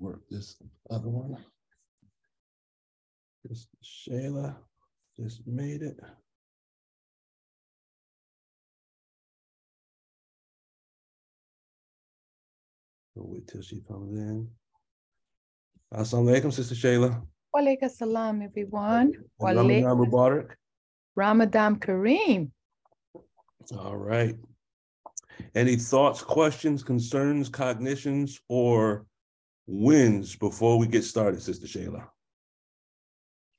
work this other one. This Shayla just made it. We'll wait till she comes in. Assalamu alaikum, Sister Shayla. Wa alaikum salam, everyone. Ramadan Mubarak. Ramadan Kareem. All right. Any thoughts, questions, concerns, cognitions, or wins before we get started, Sister Shayla?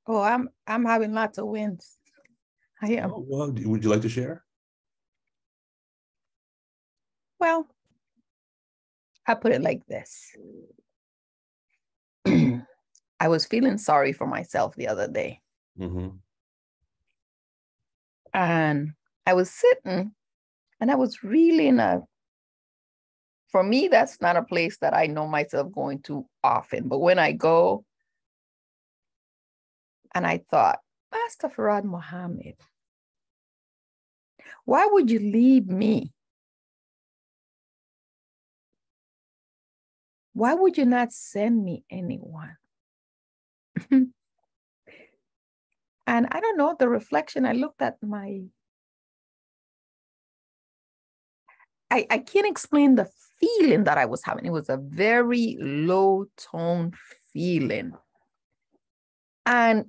Oh, I'm having lots of wins. I am. Oh, well, would you like to share? Well, I put it like this. I was feeling sorry for myself the other day. Mm-hmm. And I was sitting and I was really for me, that's not a place that I know myself going to often. But when I go, and I thought, Master Farad Muhammad, why would you leave me? Why would you not send me anyone? And I don't know, the reflection, I looked at I can't explain the feeling that I was having. It was a very low tone feeling. And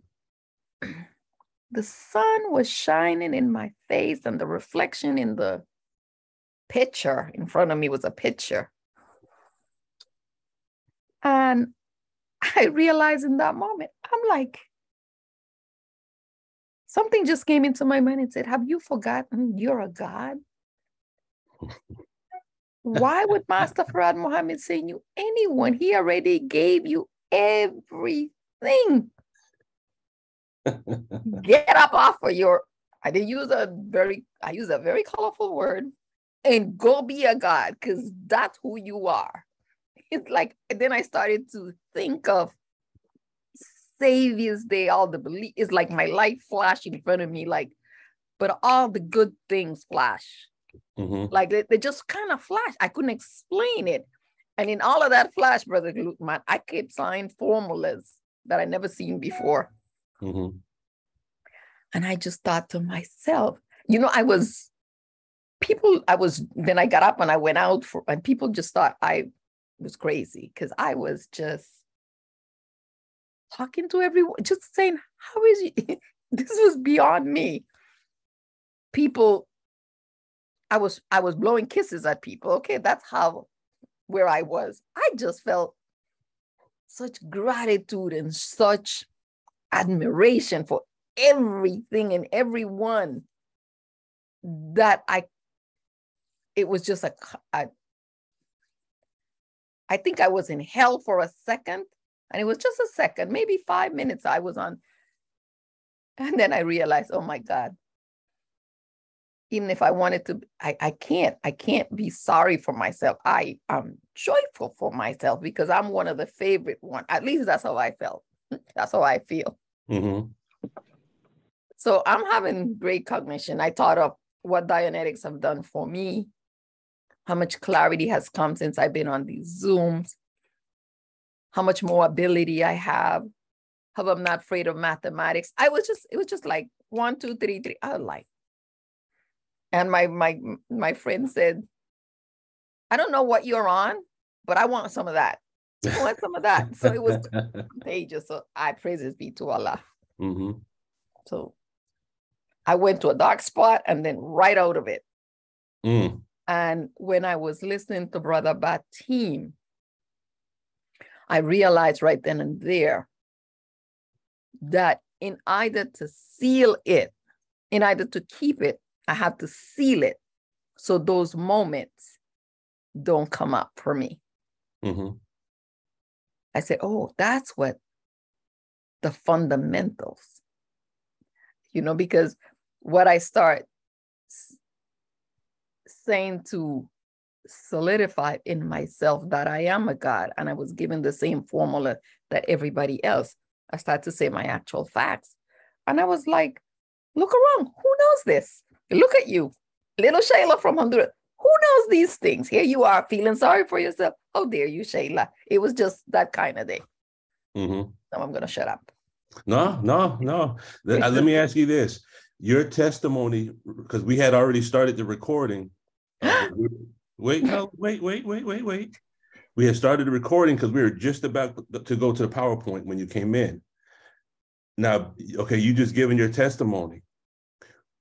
the sun was shining in my face, and the reflection in the picture in front of me was a picture. And I realized in that moment, I'm like, something just came into my mind and said, have you forgotten you're a God? Why would Master Farad Muhammad send you anyone? He already gave you everything. Get up off of your, I use a very colorful word, and go be a God, because that's who you are. It's like, then I started to think of Savior's Day, all the belief, it's like my light flashed in front of me, like, but all the good things flash. Mm-hmm. Like they just kind of flash. I couldn't explain it. And in all of that flash, Brother Lutman, I kept saying formulas that I never seen before. Mm-hmm. And I just thought to myself, then I got up and I went out and people just thought I was crazy, because I was just talking to everyone, just saying, how is it? This was beyond me. People, I was blowing kisses at people. Okay, that's where I was. I just felt such gratitude and such admiration for everything and everyone that it was just I think I was in hell for a second, and it was just a second, maybe 5 minutes I was on. And then I realized, oh my God, even if I wanted to, I can't be sorry for myself. I am joyful for myself, because I'm one of the favorite ones. At least that's how I felt. That's how I feel. Mm-hmm. So I'm having great cognition. I thought of what Dianetics have done for me, how much clarity has come since I've been on these Zooms, how much more ability I have, how I'm not afraid of mathematics. It was just like 1, 2, 3, 3. I was like, and my friend said, I don't know what you're on, but I want some of that. I want some of that. So it was contagious. So I praises be to Allah. Mm-hmm. So I went to a dark spot and then right out of it. Mm. And when I was listening to Brother Batim, I realized right then and there that in either to seal it, in either to keep it, I have to seal it so those moments don't come up for me. Mm-hmm. I said, oh, that's what the fundamentals, because what I start saying to solidify in myself that I am a God, and I was given the same formula that everybody else, I started to say my actual facts. And I was like, look around, who knows this? Look at you, little Shayla from Honduras. Who knows these things? Here you are feeling sorry for yourself. Oh, dear you, Shayla. It was just that kind of day. Mm-hmm. So I'm going to shut up. No. Let me ask you this. Your testimony, because we had already started the recording. Wait. We had started the recording because we were just about to go to the PowerPoint when you came in. Now, okay, you just given your testimony.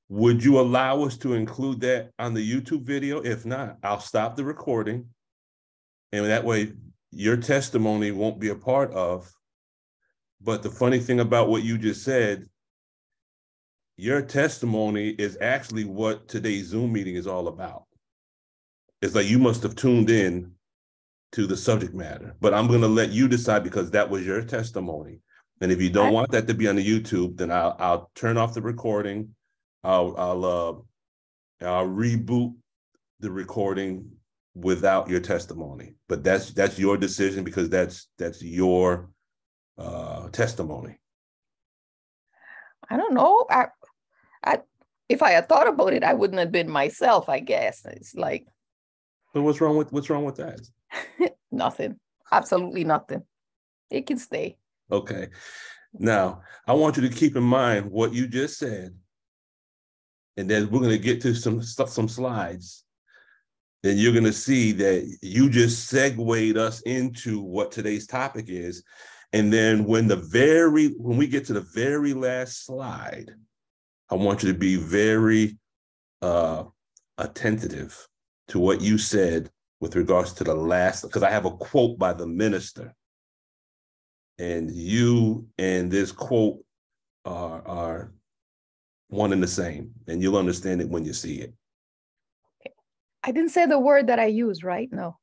Would you allow us to include that on the YouTube video? If not, I'll stop the recording. And that way your testimony won't be a part of. But the funny thing about what you just said, your testimony is actually what today's Zoom meeting is all about. It's like you must have tuned in to the subject matter, but I'm going to let you decide because that was your testimony. And if you don't want that to be on the YouTube, then I'll turn off the recording. I'll reboot the recording without your testimony. But that's your decision because that's your testimony. I don't know. If I had thought about it, I wouldn't have been myself, I guess. It's like. But what's wrong with that? Nothing. Absolutely nothing. It can stay. Okay. Now, I want you to keep in mind what you just said. And then we're going to get to some slides. Then you're going to see that you just segued us into what today's topic is. And then when we get to the very last slide, I want you to be very attentive to what you said with regards to the last, because I have a quote by the minister. And you and this quote are one and the same, and you'll understand it when you see it. Okay. I didn't say the word that I used, right? No.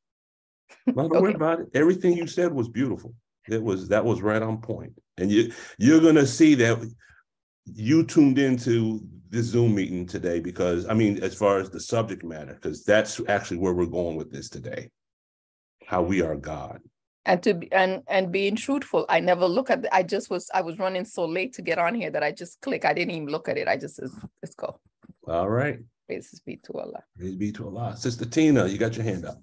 No, don't worry about it. Everything you said was beautiful. That was right on point. And you're gonna see that you tuned into this Zoom meeting today because, I mean, as far as the subject matter, because that's actually where we're going with this today. How we are God. And being truthful, I never look at I was running so late to get on here that I just click. I didn't even look at it. I just said, let's go. All right. Praise be to Allah. Praise be to Allah. Sister Tina, you got your hand up.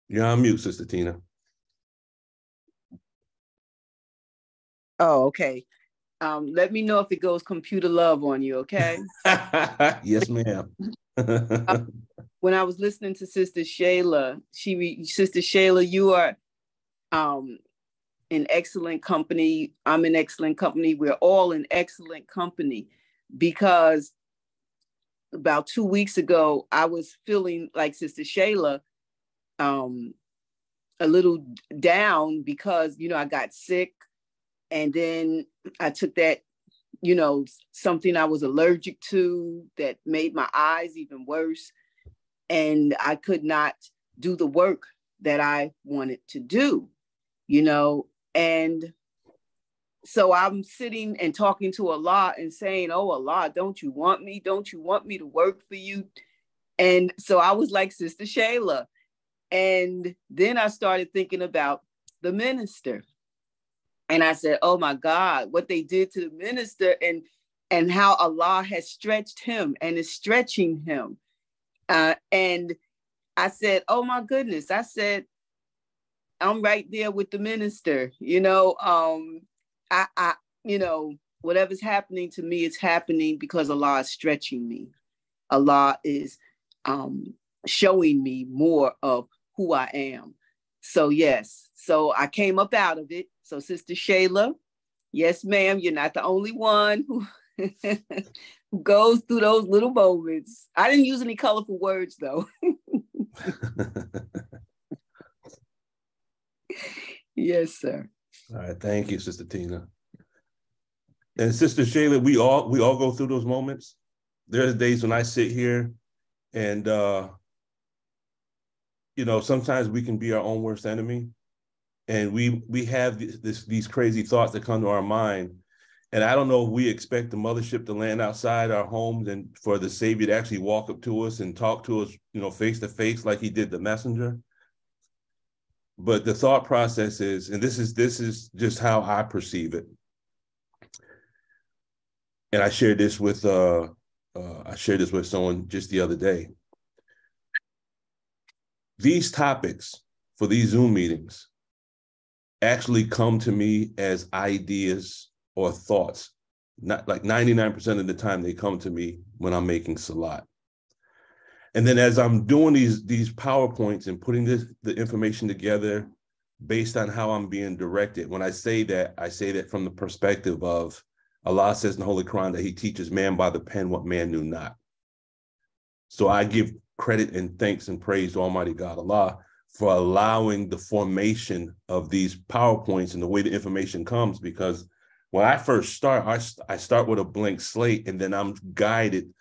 You're on mute, Sister Tina. Oh, okay. Let me know if it goes computer love on you, okay? Yes, ma'am. When I was listening to Sister Shayla, Sister Shayla, you are in excellent company. I'm in excellent company. We're all in excellent company because about 2 weeks ago, I was feeling like Sister Shayla, a little down because, I got sick. And then I took that, something I was allergic to that made my eyes even worse. And I could not do the work that I wanted to do, And so I'm sitting and talking to Allah and saying, oh, Allah, don't you want me? Don't you want me to work for you? And so I was like Sister Shayla. And then I started thinking about the minister. And I said, oh my God, what they did to the minister and how Allah has stretched him and is stretching him. And I said, oh my goodness. I said, I'm right there with the minister, whatever's happening to me, it's happening because Allah is stretching me. Allah is showing me more of who I am. So yes, so I came up out of it. So Sister Shayla, yes, ma'am, you're not the only one who goes through those little moments. I didn't use any colorful words though. Yes, sir. All right, thank you, Sister Tina. And Sister Shayla, we all go through those moments. There's days when I sit here and sometimes we can be our own worst enemy. And we have these crazy thoughts that come to our mind. And I don't know if we expect the mothership to land outside our homes and for the Savior to actually walk up to us and talk to us, face to face like he did the messenger. But the thought process is, and this is just how I perceive it. and I shared this with someone just the other day. These topics for these Zoom meetings actually come to me as ideas or thoughts. Not like 99% of the time they come to me when I'm making salat. And then as I'm doing these PowerPoints and putting the information together based on how I'm being directed, when I say that from the perspective of Allah says in the Holy Qur'an that he teaches man by the pen what man knew not. So I give credit and thanks and praise to Almighty God Allah for allowing the formation of these PowerPoints and the way the information comes, because when I first start, I start with a blank slate, and then I'm guided,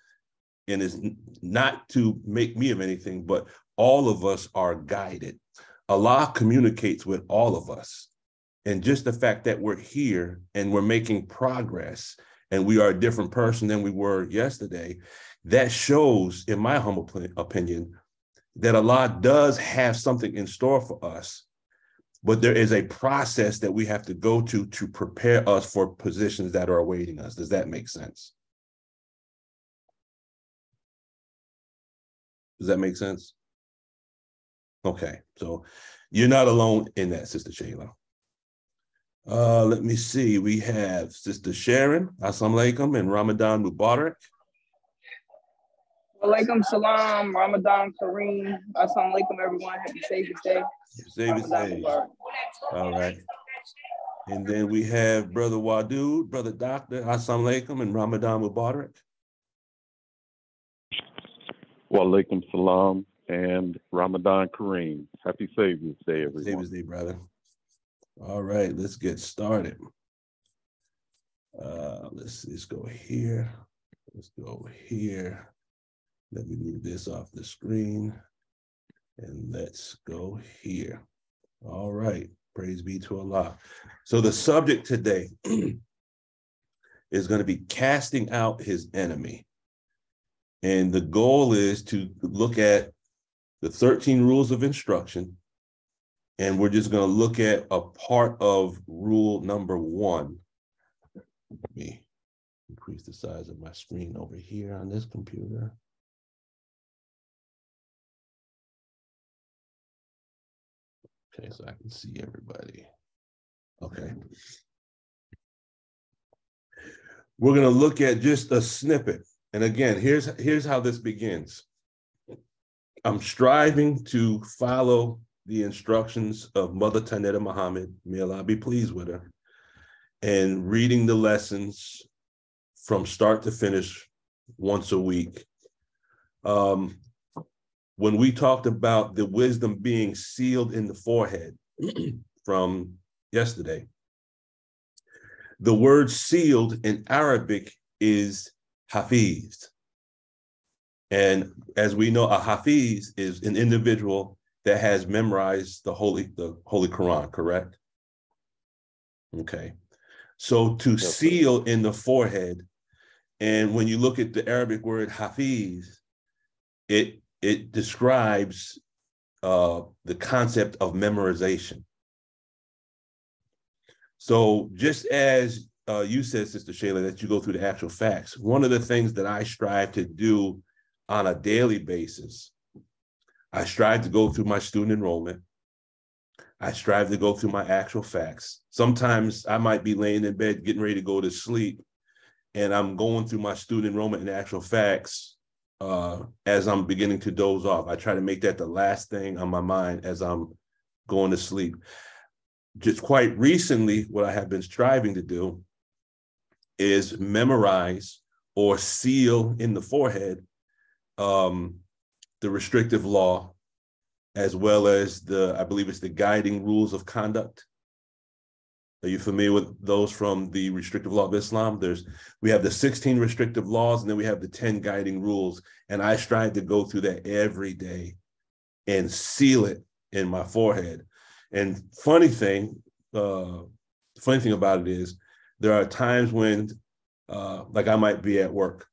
and it's not to make me of anything, but all of us are guided. Allah communicates with all of us. And just the fact that we're here and we're making progress and we are a different person than we were yesterday, that shows, in my humble opinion, that Allah does have something in store for us, but there is a process that we have to go to prepare us for positions that are awaiting us. Does that make sense? Does that make sense? Okay, so you're not alone in that, Sister Shayla. Let me see. We have Sister Sharon, Assalamu alaikum, and Ramadan Mubarak. Walaikum salam, Ramadan Kareem. Assalamu alaikum, everyone. Happy Savior's Day. Savior's Day. All right. And then we have Brother Wadud, Brother Doctor, Assalamu alaikum, and Ramadan Mubarak. Walaikum salam and Ramadan Kareem. Happy Savior's Day, everyone. Savior's Day, brother. All right, let's get started. Let's go here. Let's go here. Let me move this off the screen. And let's go here. All right, praise be to Allah. So the subject today is going to be casting out his enemy. And the goal is to look at the 13 rules of instruction. And we're just going to look at a part of rule number 1. Let me increase the size of my screen over here on this computer. Okay, so I can see everybody. Okay. We're going to look at just a snippet. And again, here's how this begins. I'm striving to follow the instructions of Mother Tanetta Muhammad, may Allah be pleased with her, and reading the lessons from start to finish once a week. When we talked about the wisdom being sealed in the forehead from yesterday, the word sealed in Arabic is hafiz. And as we know, a hafiz is an individual that has memorized the Holy Qur'an, correct? Okay. So to seal in the forehead, and when you look at the Arabic word hafiz, it describes the concept of memorization. So just as you said, Sister Shayla, that you go through the actual facts, one of the things that I strive to do on a daily basis, I strive to go through my student enrollment. I strive to go through my actual facts. Sometimes I might be laying in bed getting ready to go to sleep, and I'm going through my student enrollment and actual facts as I'm beginning to doze off. I try to make that the last thing on my mind as I'm going to sleep. Just quite recently, what I have been striving to do is memorize or seal in the forehead the restrictive law, as well as I believe it's the guiding rules of conduct. Are you familiar with those from the restrictive law of Islam? We have the 16 restrictive laws, and then we have the 10 guiding rules. And I strive to go through that every day and seal it in my forehead. And funny thing about it is there are times when, like I might be at work,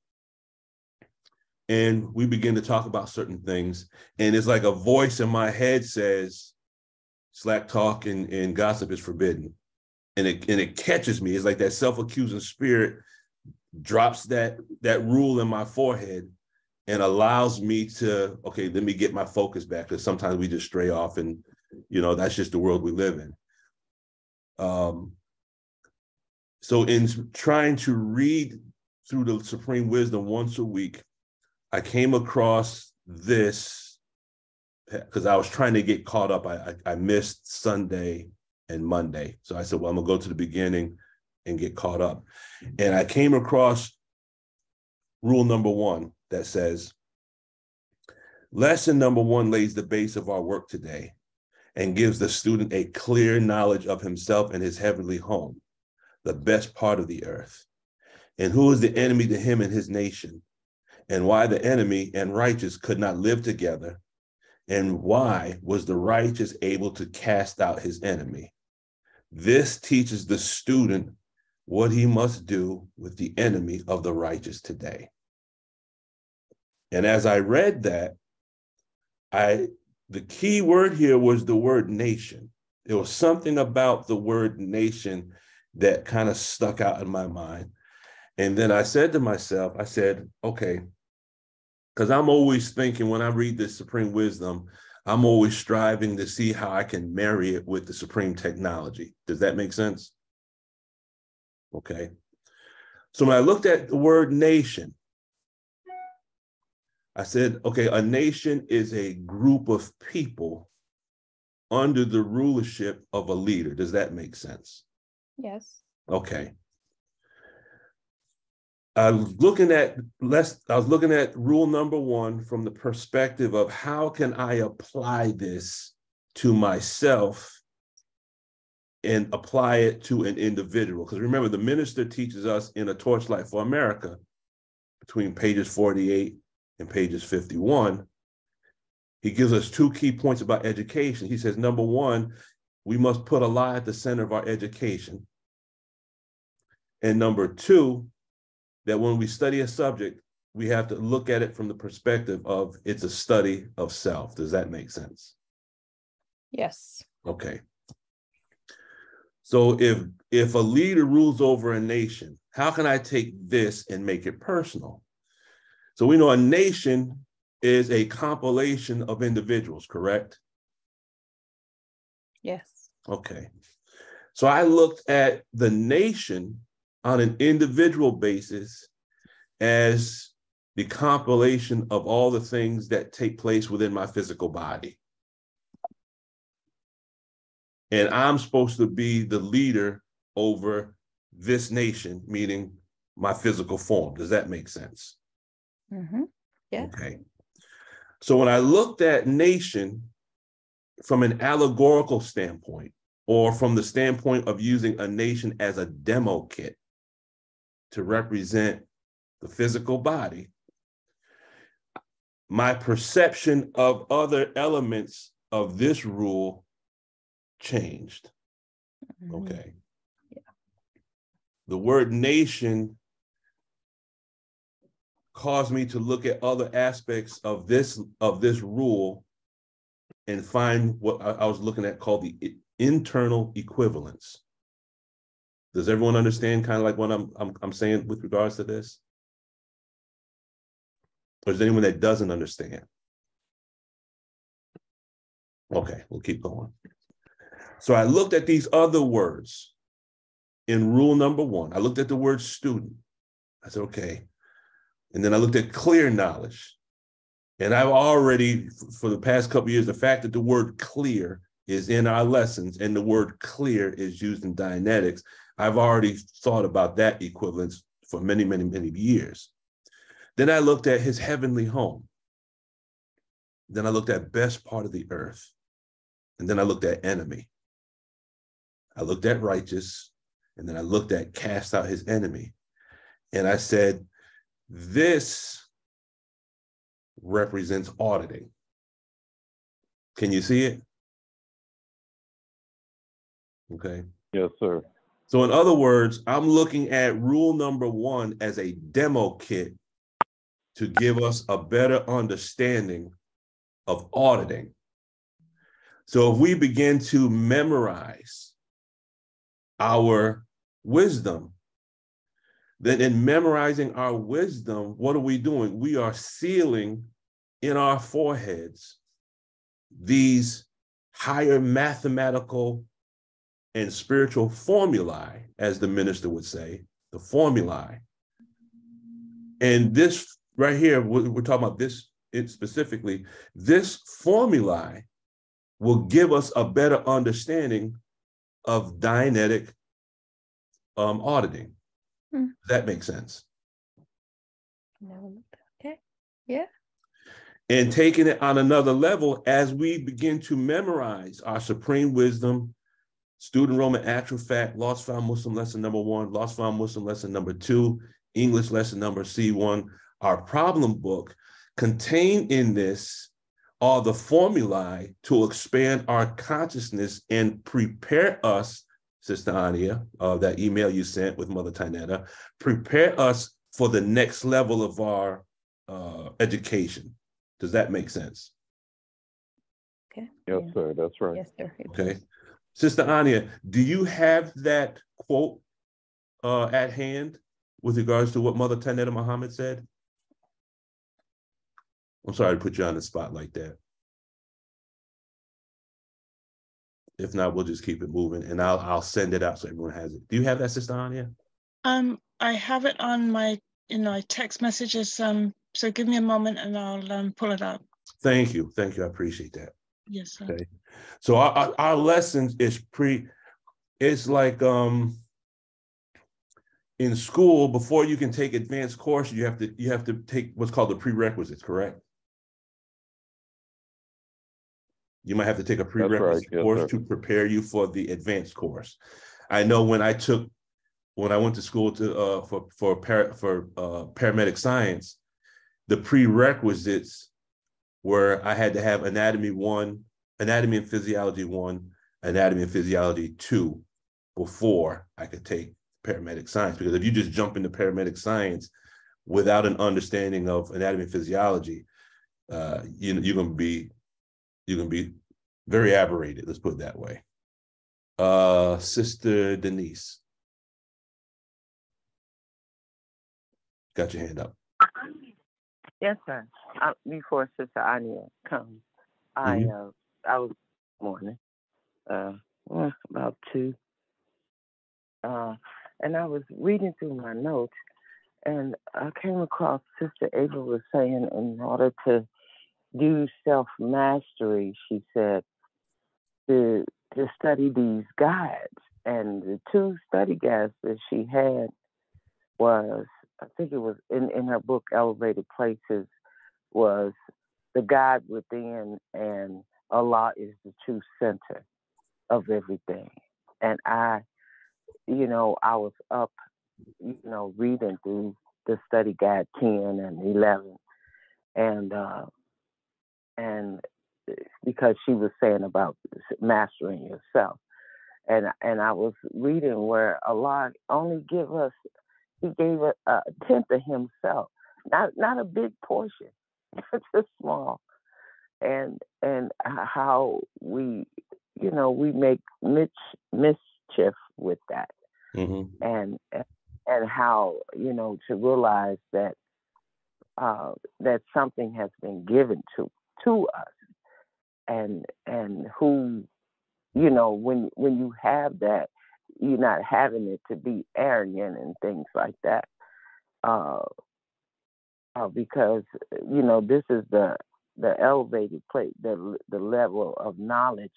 and we begin to talk about certain things, and it's like a voice in my head says, slack talk and gossip is forbidden. And it catches me. It's like that self-accusing spirit drops that rule in my forehead and allows me to, okay, let me get my focus back, because sometimes we just stray off, and that's just the world we live in. So in trying to read through the Supreme Wisdom once a week, I came across this because I was trying to get caught up. I missed Sunday and Monday. So I said, well, I'm gonna go to the beginning and get caught up. And I came across rule number 1 that says, lesson number 1 lays the base of our work today and gives the student a clear knowledge of himself and his heavenly home, the best part of the earth, and who is the enemy to him and his nation, and why the enemy and righteous could not live together, and why was the righteous able to cast out his enemy. This teaches the student what he must do with the enemy of the righteous today. And as I read that, the key word here was the word nation. There was something about the word nation that kind of stuck out in my mind. And then I said to myself, I said, okay, because I'm always thinking when I read this Supreme Wisdom, I'm always striving to see how I can marry it with the Supreme Technology. Does that make sense? Okay. So when I looked at the word nation, I said, okay, a nation is a group of people under the rulership of a leader. Does that make sense? Yes. Okay. I was looking at rule number 1 from the perspective of how can I apply this to myself and apply it to an individual. Because remember, the minister teaches us in A Torchlight for America, between pages 48 and pages 51, he gives us 2 key points about education. He says, number 1, we must put Allah at the center of our education. And number 2, that when we study a subject, we have to look at it from the perspective of it's a study of self. Does that make sense? Yes. Okay. So if a leader rules over a nation, how can I take this and make it personal? So we know a nation is a compilation of individuals, correct? Yes. Okay. So I looked at the nation on an individual basis as the compilation of all the things that take place within my physical body. And I'm supposed to be the leader over this nation, meaning my physical form. Does that make sense? Mm-hmm. Yeah. Okay. So when I looked at nation from an allegorical standpoint, or from the standpoint of using a nation as a demo kit to represent the physical body, my perception of other elements of this rule changed. Okay. Yeah. The word nation caused me to look at other aspects of this rule and find what I was looking at called the internal equivalence. Does everyone understand kind of like what I'm saying with regards to this? Or is there anyone that doesn't understand? Okay, we'll keep going. So I looked at these other words in rule number 1. I looked at the word student. I said, okay. And then I looked at clear knowledge. And I've already, for the past couple of years, the fact that the word clear is in our lessons and the word clear is used in Dianetics, I've already thought about that equivalence for many, many, many years. Then I looked at his heavenly home. Then I looked at best part of the earth. And then I looked at enemy. I looked at righteous, and then I looked at cast out his enemy. And I said, this represents auditing. Can you see it? Okay. Yes, sir. So in other words, I'm looking at rule number 1 as a demo kit to give us a better understanding of auditing. So if we begin to memorize our wisdom, then in memorizing our wisdom, what are we doing? We are sealing in our foreheads these higher mathematical and spiritual formulae, as the minister would say, the formulae. And this right here, we're talking about this specifically, this formulae will give us a better understanding of Dianetic auditing. Does that make sense? No. Okay. Yeah. And taking it on another level, as we begin to memorize our supreme wisdom, student enrollment actual fact, lost found Muslim lesson number 1, lost found Muslim lesson number 2, English lesson number C1, our problem book, contained in this are the formulae to expand our consciousness and prepare us, Sister Ania, that email you sent with Mother Tynetta, prepare us for the next level of our education. Does that make sense? Okay. Yes, sir. That's right. Yes, sir. Okay. Sister Ania, do you have that quote at hand with regards to what Mother Tynetta Muhammad said? I'm sorry to put you on the spot like that. If not, we'll just keep it moving, and I'll send it out so everyone has it. Do you have that, Sister Ania? I have it on my text messages. So give me a moment and I'll pull it up. Thank you. I appreciate that. Yes, sir. Okay. So our lessons is it's like in school, before you can take advanced course, you have to take what's called the prerequisites, correct? You might have to take a prerequisite course to prepare you for the advanced course. I know when I went to school for paramedic science, the prerequisites were I had to have anatomy 1, anatomy and physiology 1, anatomy and physiology 2 before I could take paramedic science. Because if you just jump into paramedic science without an understanding of anatomy and physiology, you're gonna be very aberrated. Let's put it that way. Sister Denise, got your hand up. Yes, sir. Before Sister Ania comes, I was morning, about 2, and I was reading through my notes, and I came across Sister Ava was saying in order to do self-mastery, she said, to study these guides. And the 2 study guides that she had was, I think it was in her book, Elevated Places, was the God Within and Allah is the true center of everything. And I was up, reading through the study guide 10 and 11. And because she was saying about mastering yourself. And I was reading where Allah only He gave a tenth of Himself, not a big portion, just small. And how we make mischief with that, and how to realize that that something has been given to us, and who when you have that, you're not having it to be arrogant and things like that, because this is the elevated place, the level of knowledge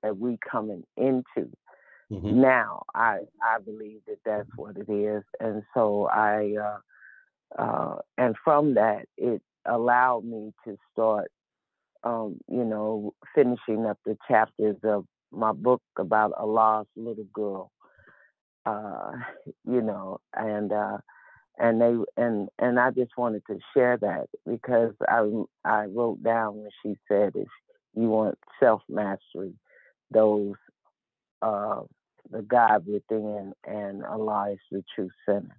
that we coming into. Now I believe that that's what it is, and so and from that it allowed me to start finishing up the chapters of my book about Allah's little girl, and I just wanted to share that because I wrote down when she said, if you want self-mastery, those the God within and Allah is the true center.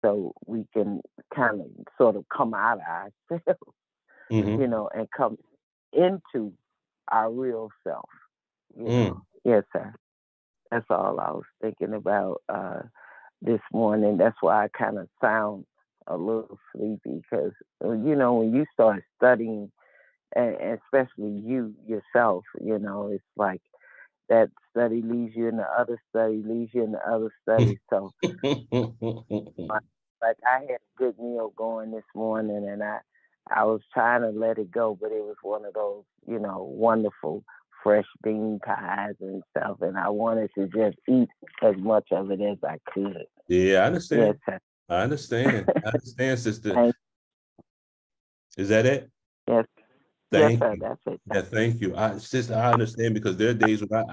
So we can kind of sort of come out of ourselves, and come into our real self. Yes, sir. That's all I was thinking about this morning. That's why I kind of sound a little sleepy, because, you know, when you start studying, and especially you yourself, you know, it's like that study leads you in the other study, leads you in the other study. So like I had a good meal going this morning, and I was trying to let it go, but it was one of those, you know, wonderful fresh bean pies and stuff, and I wanted to just eat as much of it as I could. Yeah, I understand. Yes, I understand. I understand, sister. Is that it? Yes. Thank yes, sir, you. that's it. Yeah, thank you. Sister, I understand, because there are days when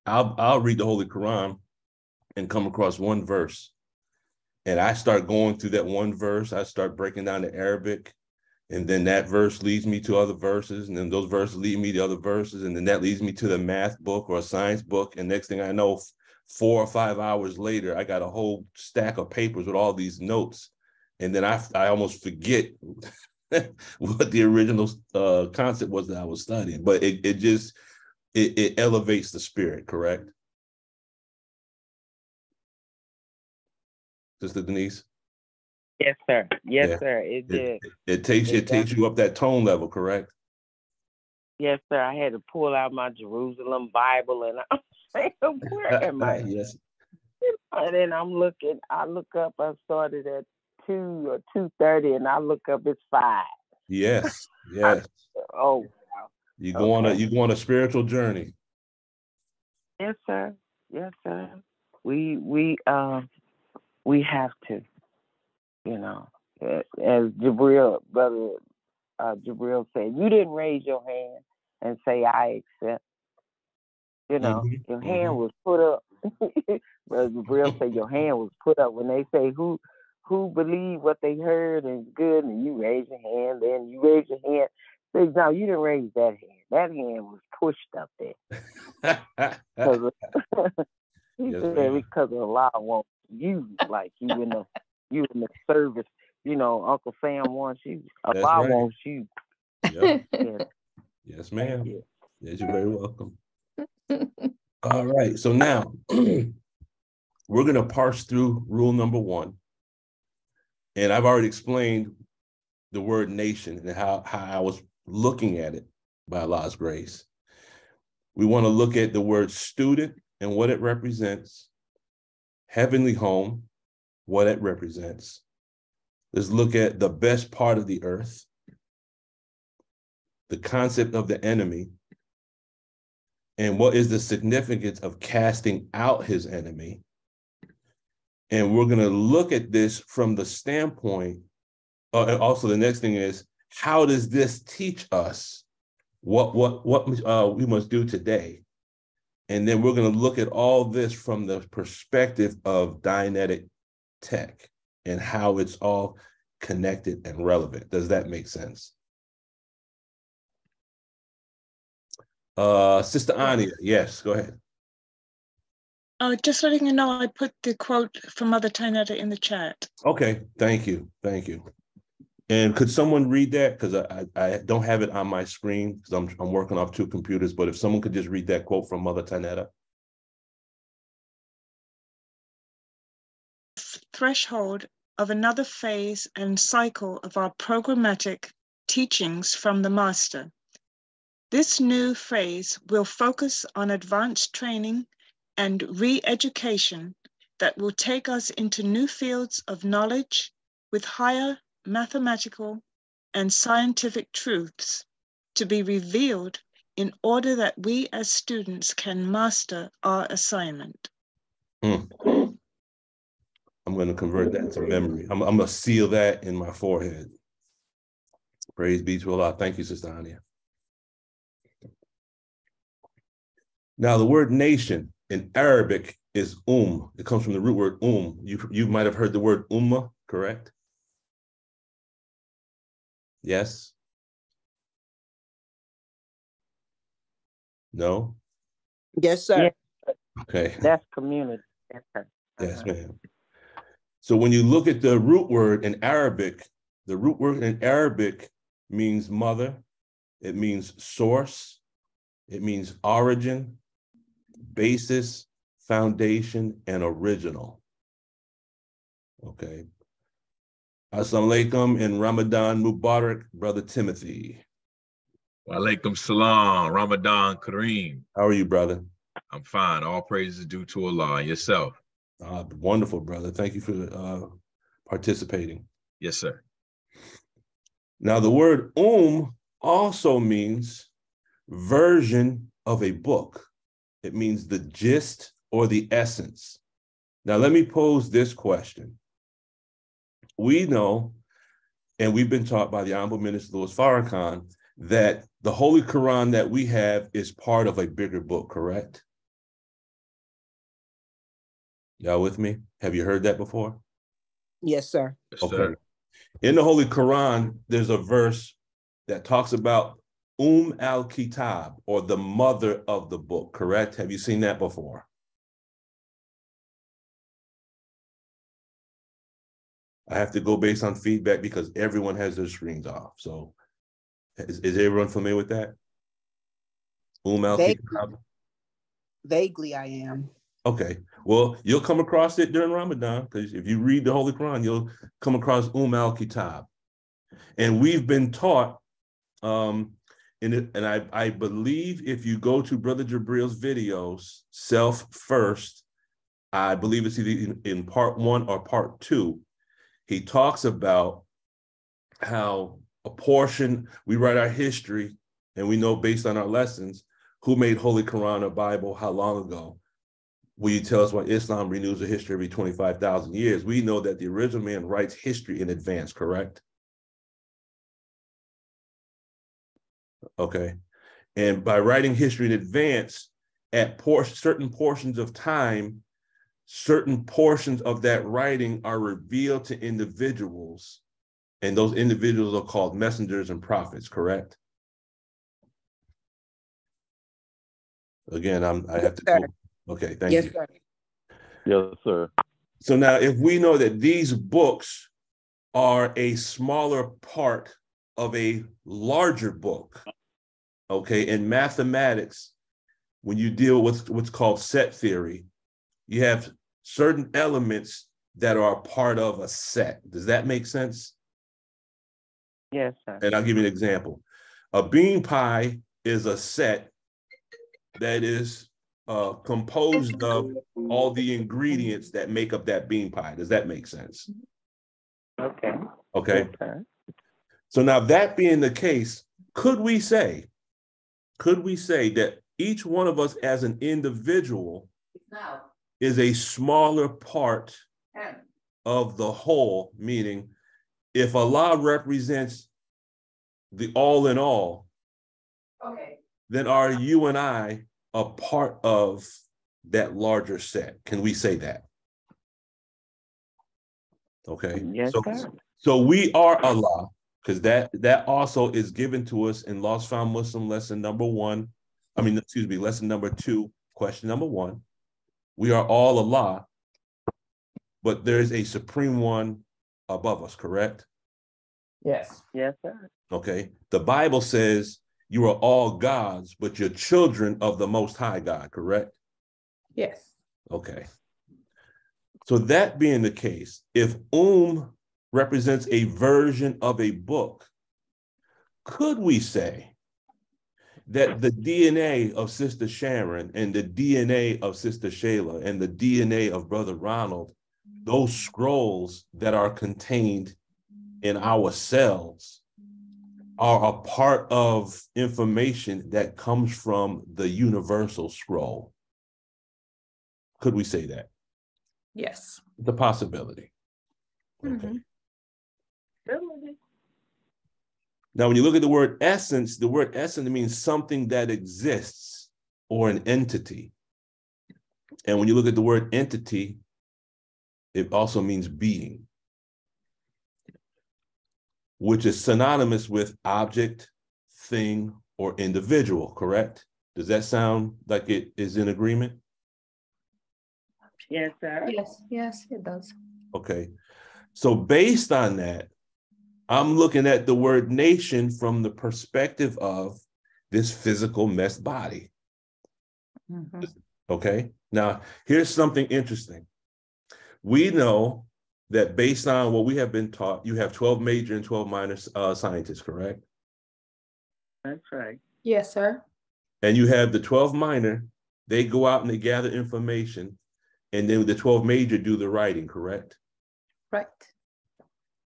I'll read the Holy Qur'an and come across one verse, and I start going through that one verse. I start breaking down the Arabic, and then that verse leads me to other verses, and then those verses lead me to other verses, and then that leads me to the math book or a science book, and next thing I know, 4 or 5 hours later, I got a whole stack of papers with all these notes, and then I almost forget what the original concept was that I was studying. But it elevates the spirit, correct? Sister Denise? Yes, sir. Yes, Yeah. sir. It did. It takes you up that tone level, correct? Yes, sir. I had to pull out my Jerusalem Bible, and I'm saying, where am I? Yes. And then I look up, I started at 2 or 2:30, and I look up, it's 5. Yes. Yes. Oh, wow. You go on a spiritual journey. Yes, sir. Yes, sir. We have to, you know, as brother Jabril said, you didn't raise your hand and say, I accept. You know, your hand was put up. Brother Jabril said your hand was put up when they say who believed what they heard and good, and you raise your hand, then you raise your hand. Say, no, you didn't raise that hand. That hand was pushed up there. He said because Allah wants you, like you in the service. You know, Uncle Sam wants you. Allah wants you. Yep. Yes, ma'am. Yes, you're very welcome. All right. So now we're going to parse through rule number 1. And I've already explained the word nation and how I was looking at it by Allah's grace. We want to look at the word student and what it represents, heavenly home, what it represents. Let's look at the best part of the earth, the concept of the enemy, and what is the significance of casting out his enemy. And we're going to look at this from the standpoint, and also the next thing is, how does this teach us what we must do today? And then we're going to look at all this from the perspective of Dianetic tech and how it's all connected and relevant. Does that make sense? Sister Anya, yes, go ahead. Just letting you know, I put the quote from Mother Tainetta in the chat. Okay, thank you. And could someone read that? Because I don't have it on my screen because I'm working off 2 computers, but if someone could just read that quote from Mother Tainetta. Threshold of another phase and cycle of our programmatic teachings from the Master. This new phase will focus on advanced training and re-education that will take us into new fields of knowledge with higher mathematical and scientific truths to be revealed in order that we as students can master our assignment. I'm going to convert that to memory. I'm going to seal that in my forehead. Praise be to Allah. Thank you, Sister Ania. Now, the word nation in Arabic is It comes from the root word You might have heard the word ummah, correct? Yes? No? Yes, sir. Yeah. Okay. That's community. Yes, sir. Yes, ma'am. So when you look at the root word in Arabic, the root word in Arabic means mother. It means source. It means origin, basis, foundation, and original. Okay. Assalamu alaikum and Ramadan Mubarak, Brother Timothy. Wa alaikum salam, Ramadan Kareem. How are you, brother? I'm fine. All praises due to Allah. Yourself? Wonderful, brother. Thank you for participating. Yes, sir. Now, the word also means version of a book. It means the gist or the essence. Now, let me pose this question. We know, and we've been taught by the Honorable Minister Louis Farrakhan, that the Holy Qur'an that we have is part of a bigger book, correct? Y'all with me? Have you heard that before? Yes, sir. Yes, Okay. sir. In the Holy Qur'an, there's a verse that talks about al-Kitab, or the mother of the book, correct? Have you seen that before? I have to go based on feedback because everyone has their screens off. So is everyone familiar with that? Al-Kitab? Vaguely, I am. Okay. Well, you'll come across it during Ramadan, because if you read the Holy Quran, you'll come across al-Kitab. And we've been taught, and I believe if you go to Brother Jabril's videos, Self First, I believe it's either in part 1 or part 2, he talks about how a portion, we write our history, and we know based on our lessons, who made Holy Quran or Bible, how long ago. Will you tell us why Islam renews the history every 25,000 years? We know that the original man writes history in advance, correct? Okay. And by writing history in advance, at certain portions of time, certain portions of that writing are revealed to individuals, and those individuals are called messengers and prophets, correct? Again, I have to go. Okay, thank you. Sir. Yes, sir. So now, if we know that these books are a smaller part of a larger book, okay, in mathematics, when you deal with what's called set theory, you have certain elements that are a part of a set. Does that make sense? Yes, sir. And I'll give you an example. A bean pie is a set that is composed of all the ingredients that make up that bean pie. Does that make sense? Okay. Okay. Yes, so now, that being the case, could we say that each one of us as an individual is a smaller part of the whole, meaning if Allah represents the all in all, Okay. then are you and I a part of that larger set? Can we say that? Okay. Yes, sir. So we are Allah, because that also is given to us in Lost Found Muslim lesson number 1. Lesson number 2, question number 1. We are all Allah, but there's a supreme one above us, correct? Yes. Yes, sir. Okay. The Bible says you are all gods, but you're children of the Most High God, correct? Yes. Okay. So that being the case, if represents a version of a book, could we say that the DNA of Sister Sharon and the DNA of Sister Shayla and the DNA of Brother Ronald, those scrolls that are contained in our cells, are a part of information that comes from the universal scroll? Could we say that? Yes. The possibility. Okay. Mm-hmm. Now, when you look at the word essence means something that exists or an entity. And when you look at the word entity, it also means being, which is synonymous with object, thing, or individual, correct? Does that sound like it is in agreement? Yes, sir. Yes, it does. Okay. So based on that, I'm looking at the word nation from the perspective of this physical mess body. Mm-hmm. Okay. Now, here's something interesting. We know that based on what we have been taught, you have 12 major and 12 minor scientists, correct? That's right. Yes, sir. And you have the 12 minor, they go out and they gather information, and then the 12 major do the writing, correct? Right.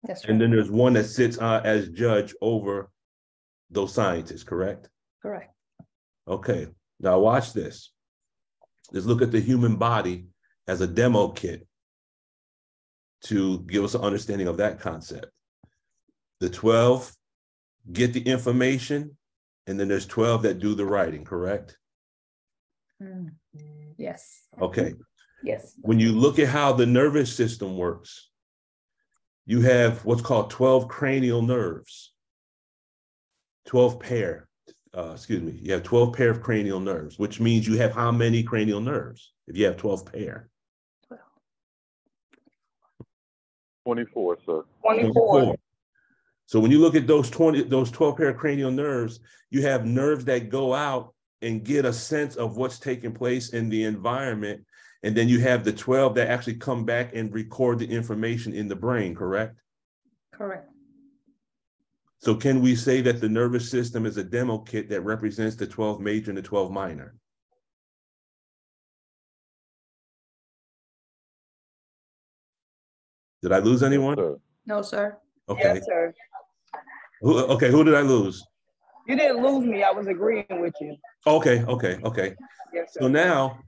That's right. And then there's one that sits as judge over those scientists, correct? Correct. Okay, now watch this. Let's look at the human body as a demo kit to give us an understanding of that concept. The 12 get the information, and then there's 12 that do the writing, correct? Yes. Okay. Yes. When you look at how the nervous system works, you have what's called 12 cranial nerves, 12 pair, you have 12 pair of cranial nerves, which means you have how many cranial nerves if you have 12 pair? 24, sir. 24. So when you look at those 12 pair of cranial nerves, you have nerves that go out and get a sense of what's taking place in the environment. And then you have the 12 that actually come back and record the information in the brain, correct? Correct. So can we say that the nervous system is a demo kit that represents the 12 major and the 12 minor? Did I lose anyone? Yes, No, sir. Okay. Yes, sir. Who did I lose? You didn't lose me. I was agreeing with you. Okay. Yes, sir. So now,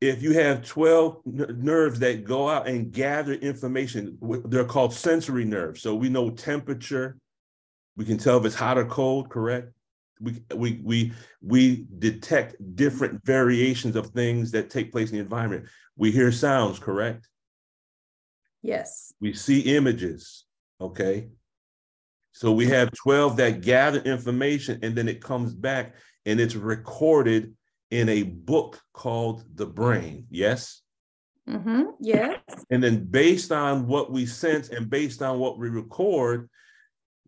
if you have 12 nerves that go out and gather information, they're called sensory nerves. So we know temperature. We can tell if it's hot or cold, correct? We detect different variations of things that take place in the environment. We hear sounds, correct? Yes. We see images, okay? So we have 12 that gather information, and then it comes back and it's recorded in a book called the brain, yes? Yes. And then based on what we sense and based on what we record,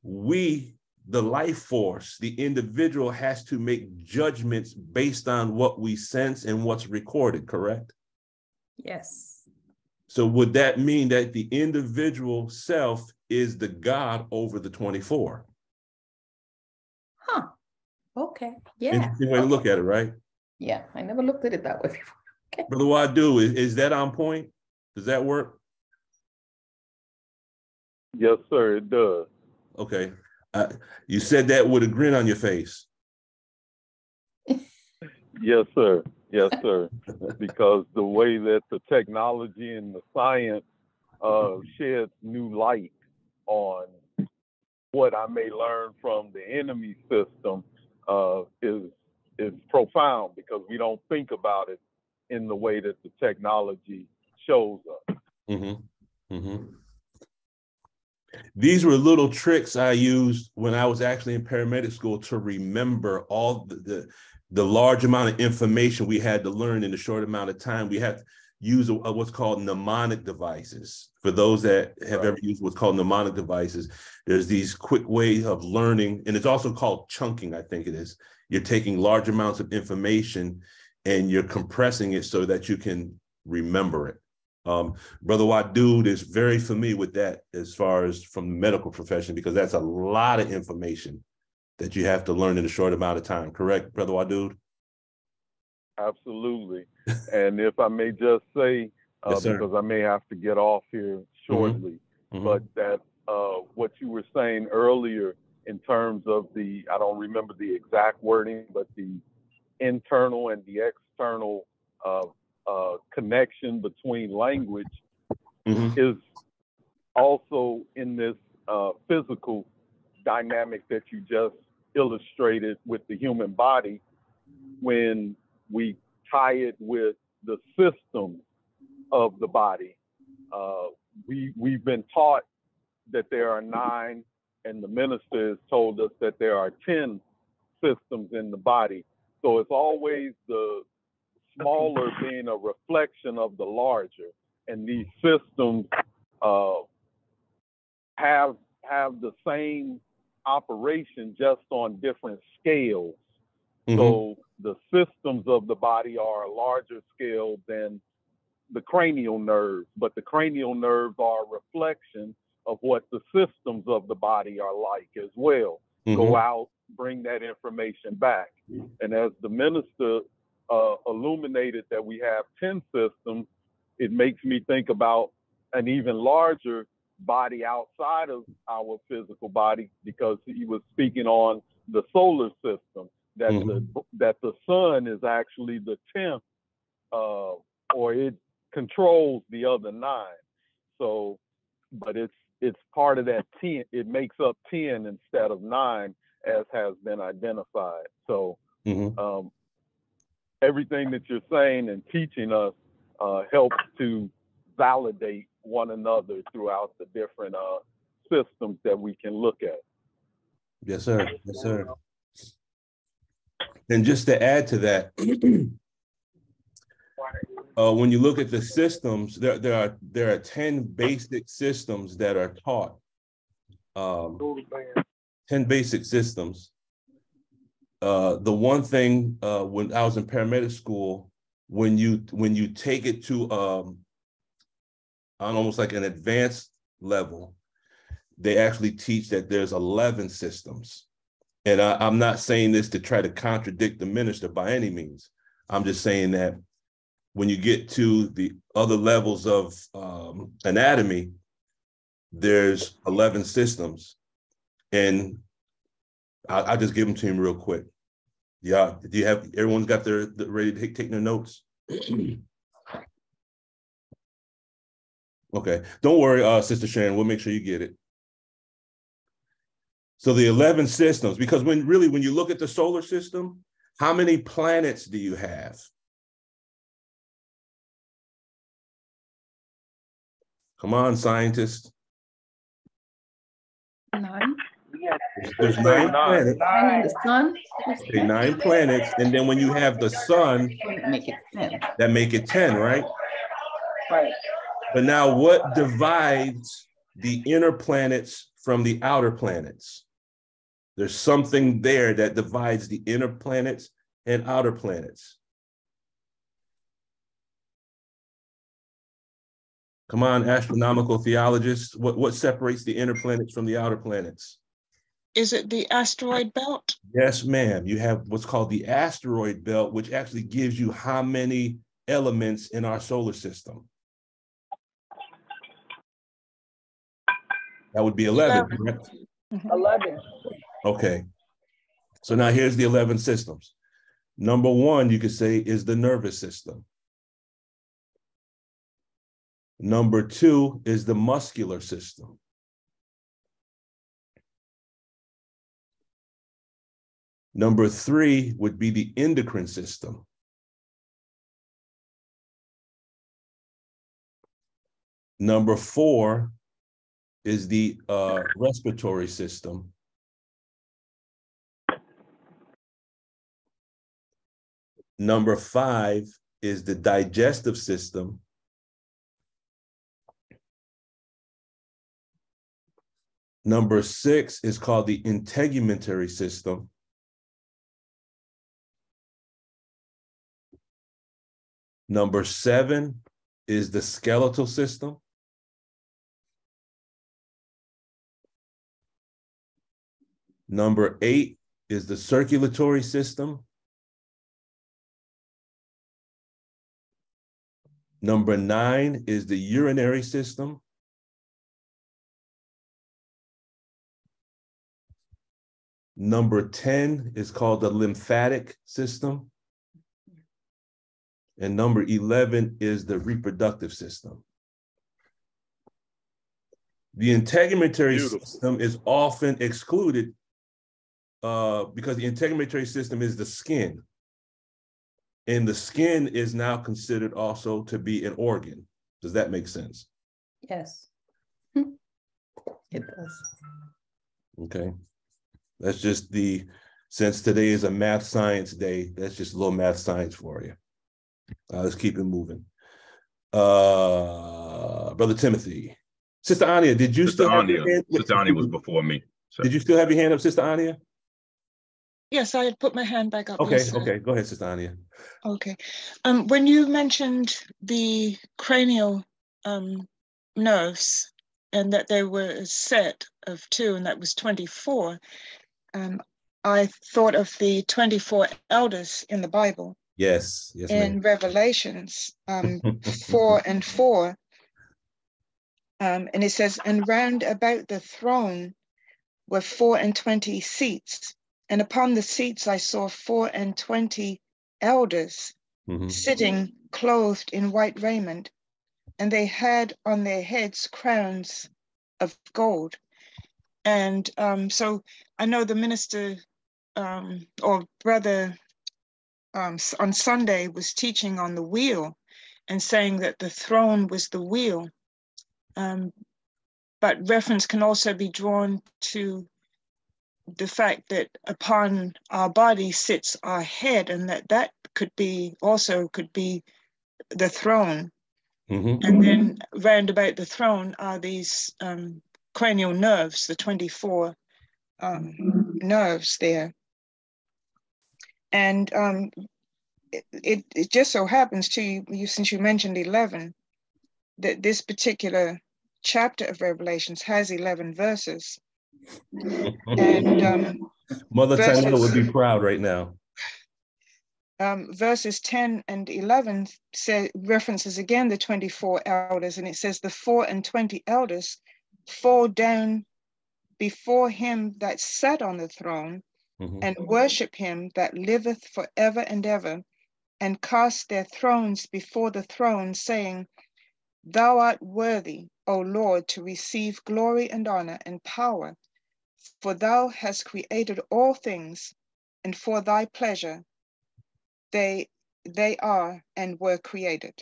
the life force, the individual has to make judgments based on what we sense and what's recorded, correct? Yes. So would that mean that the individual self is the God over the 24? Huh. Okay. Yeah. Interesting way to look at it, right? Yeah. I never looked at it that way before. Okay. Brother Wadu, is that on point? Does that work? Yes, sir, it does. Okay. You said that with a grin on your face. Yes, sir. Yes, sir. Because the way that the technology and the science sheds new light on what I may learn from the enemy system is profound, because we don't think about it in the way that the technology shows us. Mm-hmm. Mm-hmm. These were little tricks I used when I was actually in paramedic school to remember all the large amount of information we had to learn in a short amount of time. We had to use what's called mnemonic devices. For those that have ever used what's called mnemonic devices, there's these quick ways of learning, and it's also called chunking, I think it is. You're taking large amounts of information and you're compressing it so that you can remember it. Brother Wadud is very familiar with that as far as from the medical profession, because that's a lot of information that you have to learn in a short amount of time. Correct, Brother Wadud? Absolutely. And if I may just say, Yes, sir. because I may have to get off here shortly, but that what you were saying earlier in terms of I don't remember the exact wording, but the internal and the external connection between language is also in this physical dynamic that you just illustrated with the human body. When we tie it with the system of the body, we've been taught that there are 9, and the minister has told us that there are 10 systems in the body. So it's always the smaller being a reflection of the larger, and these systems have the same operation, just on different scales. So the systems of the body are a larger scale than the cranial nerves, but the cranial nerves are a reflection of what the systems of the body are like as well. Go out, bring that information back. And as the minister illuminated that we have 10 systems, it makes me think about an even larger body outside of our physical body, because he was speaking on the solar system, that the sun is actually the 10th, or it controls the other 9. So, but it's part of that 10. It makes up 10 instead of 9, as has been identified. So everything that you're saying and teaching us helps to validate one another throughout the different systems that we can look at. Yes, sir. Yes, sir. And just to add to that, when you look at the systems, there are 10 basic systems that are taught. 10 basic systems. The one thing when I was in paramedic school, when you take it to on almost like an advanced level, they actually teach that there's 11 systems. And I'm not saying this to try to contradict the minister by any means. I'm just saying that when you get to the other levels of anatomy, there's 11 systems. And I'll just give them to him real quick. Yeah, do you have, everyone's got their ready to take their notes? Okay, don't worry, Sister Sharon, we'll make sure you get it. So the 11 systems, because when you look at the solar system, how many planets do you have? Come on, scientists. 9. There's 9 planets. 9 in the sun. Okay, 9 planets, and then when you have the sun, Make it 10. that make it 10, right? Right. But now what divides the inner planets from the outer planets? There's something there that divides the inner planets and outer planets. Come on, astronomical theologists. What separates the inner planets from the outer planets? Is it the asteroid belt? Yes, ma'am. You have what's called the asteroid belt, which actually gives you how many elements in our solar system. That would be 11, correct? 11. Okay. So now here's the 11 systems. Number 1, you could say, is the nervous system. Number 2 is the muscular system. Number 3 would be the endocrine system. Number 4 is the respiratory system. Number 5 is the digestive system. Number 6 is called the integumentary system. Number 7 is the skeletal system. Number 8 is the circulatory system. Number 9 is the urinary system. Number 10 is called the lymphatic system. And number 11 is the reproductive system. The integumentary system is often excluded because the integumentary system is the skin. And the skin is now considered also to be an organ. Does that make sense? Yes. It does. Okay. That's just since today is a math science day, that's just a little math science for you. Let's keep it moving. Brother Timothy. Sister Anya, did you still have your hand? Sister Anya was before me. So. Did you still have your hand up, Sister Anya? Yes, I had put my hand back up. Okay, Yes, sir. okay. Go ahead, Sister Ania. Okay. When you mentioned the cranial nerves and that they were a set of 2 and that was 24, I thought of the 24 elders in the Bible. Yes, yes, in ma'am. Revelations 4 and 4. And it says, and round about the throne were 24 seats. And upon the seats I saw 24 elders sitting clothed in white raiment, and they had on their heads crowns of gold. And so I know the minister or brother on Sunday was teaching on the wheel and saying that the throne was the wheel. But reference can also be drawn to the fact that upon our body sits our head, and that could be the throne. And then round about the throne are these cranial nerves, the 24 nerves there. And it just so happens to you, since you mentioned 11, that this particular chapter of Revelations has 11 verses. And Mother Tanella would be proud right now. Verses 10 and 11 references again the 24 elders, and it says the 24 elders fall down before him that sat on the throne and worship him that liveth forever and ever, and cast their thrones before the throne, saying, Thou art worthy, O Lord, to receive glory and honor and power, for thou hast created all things, and for thy pleasure they are and were created.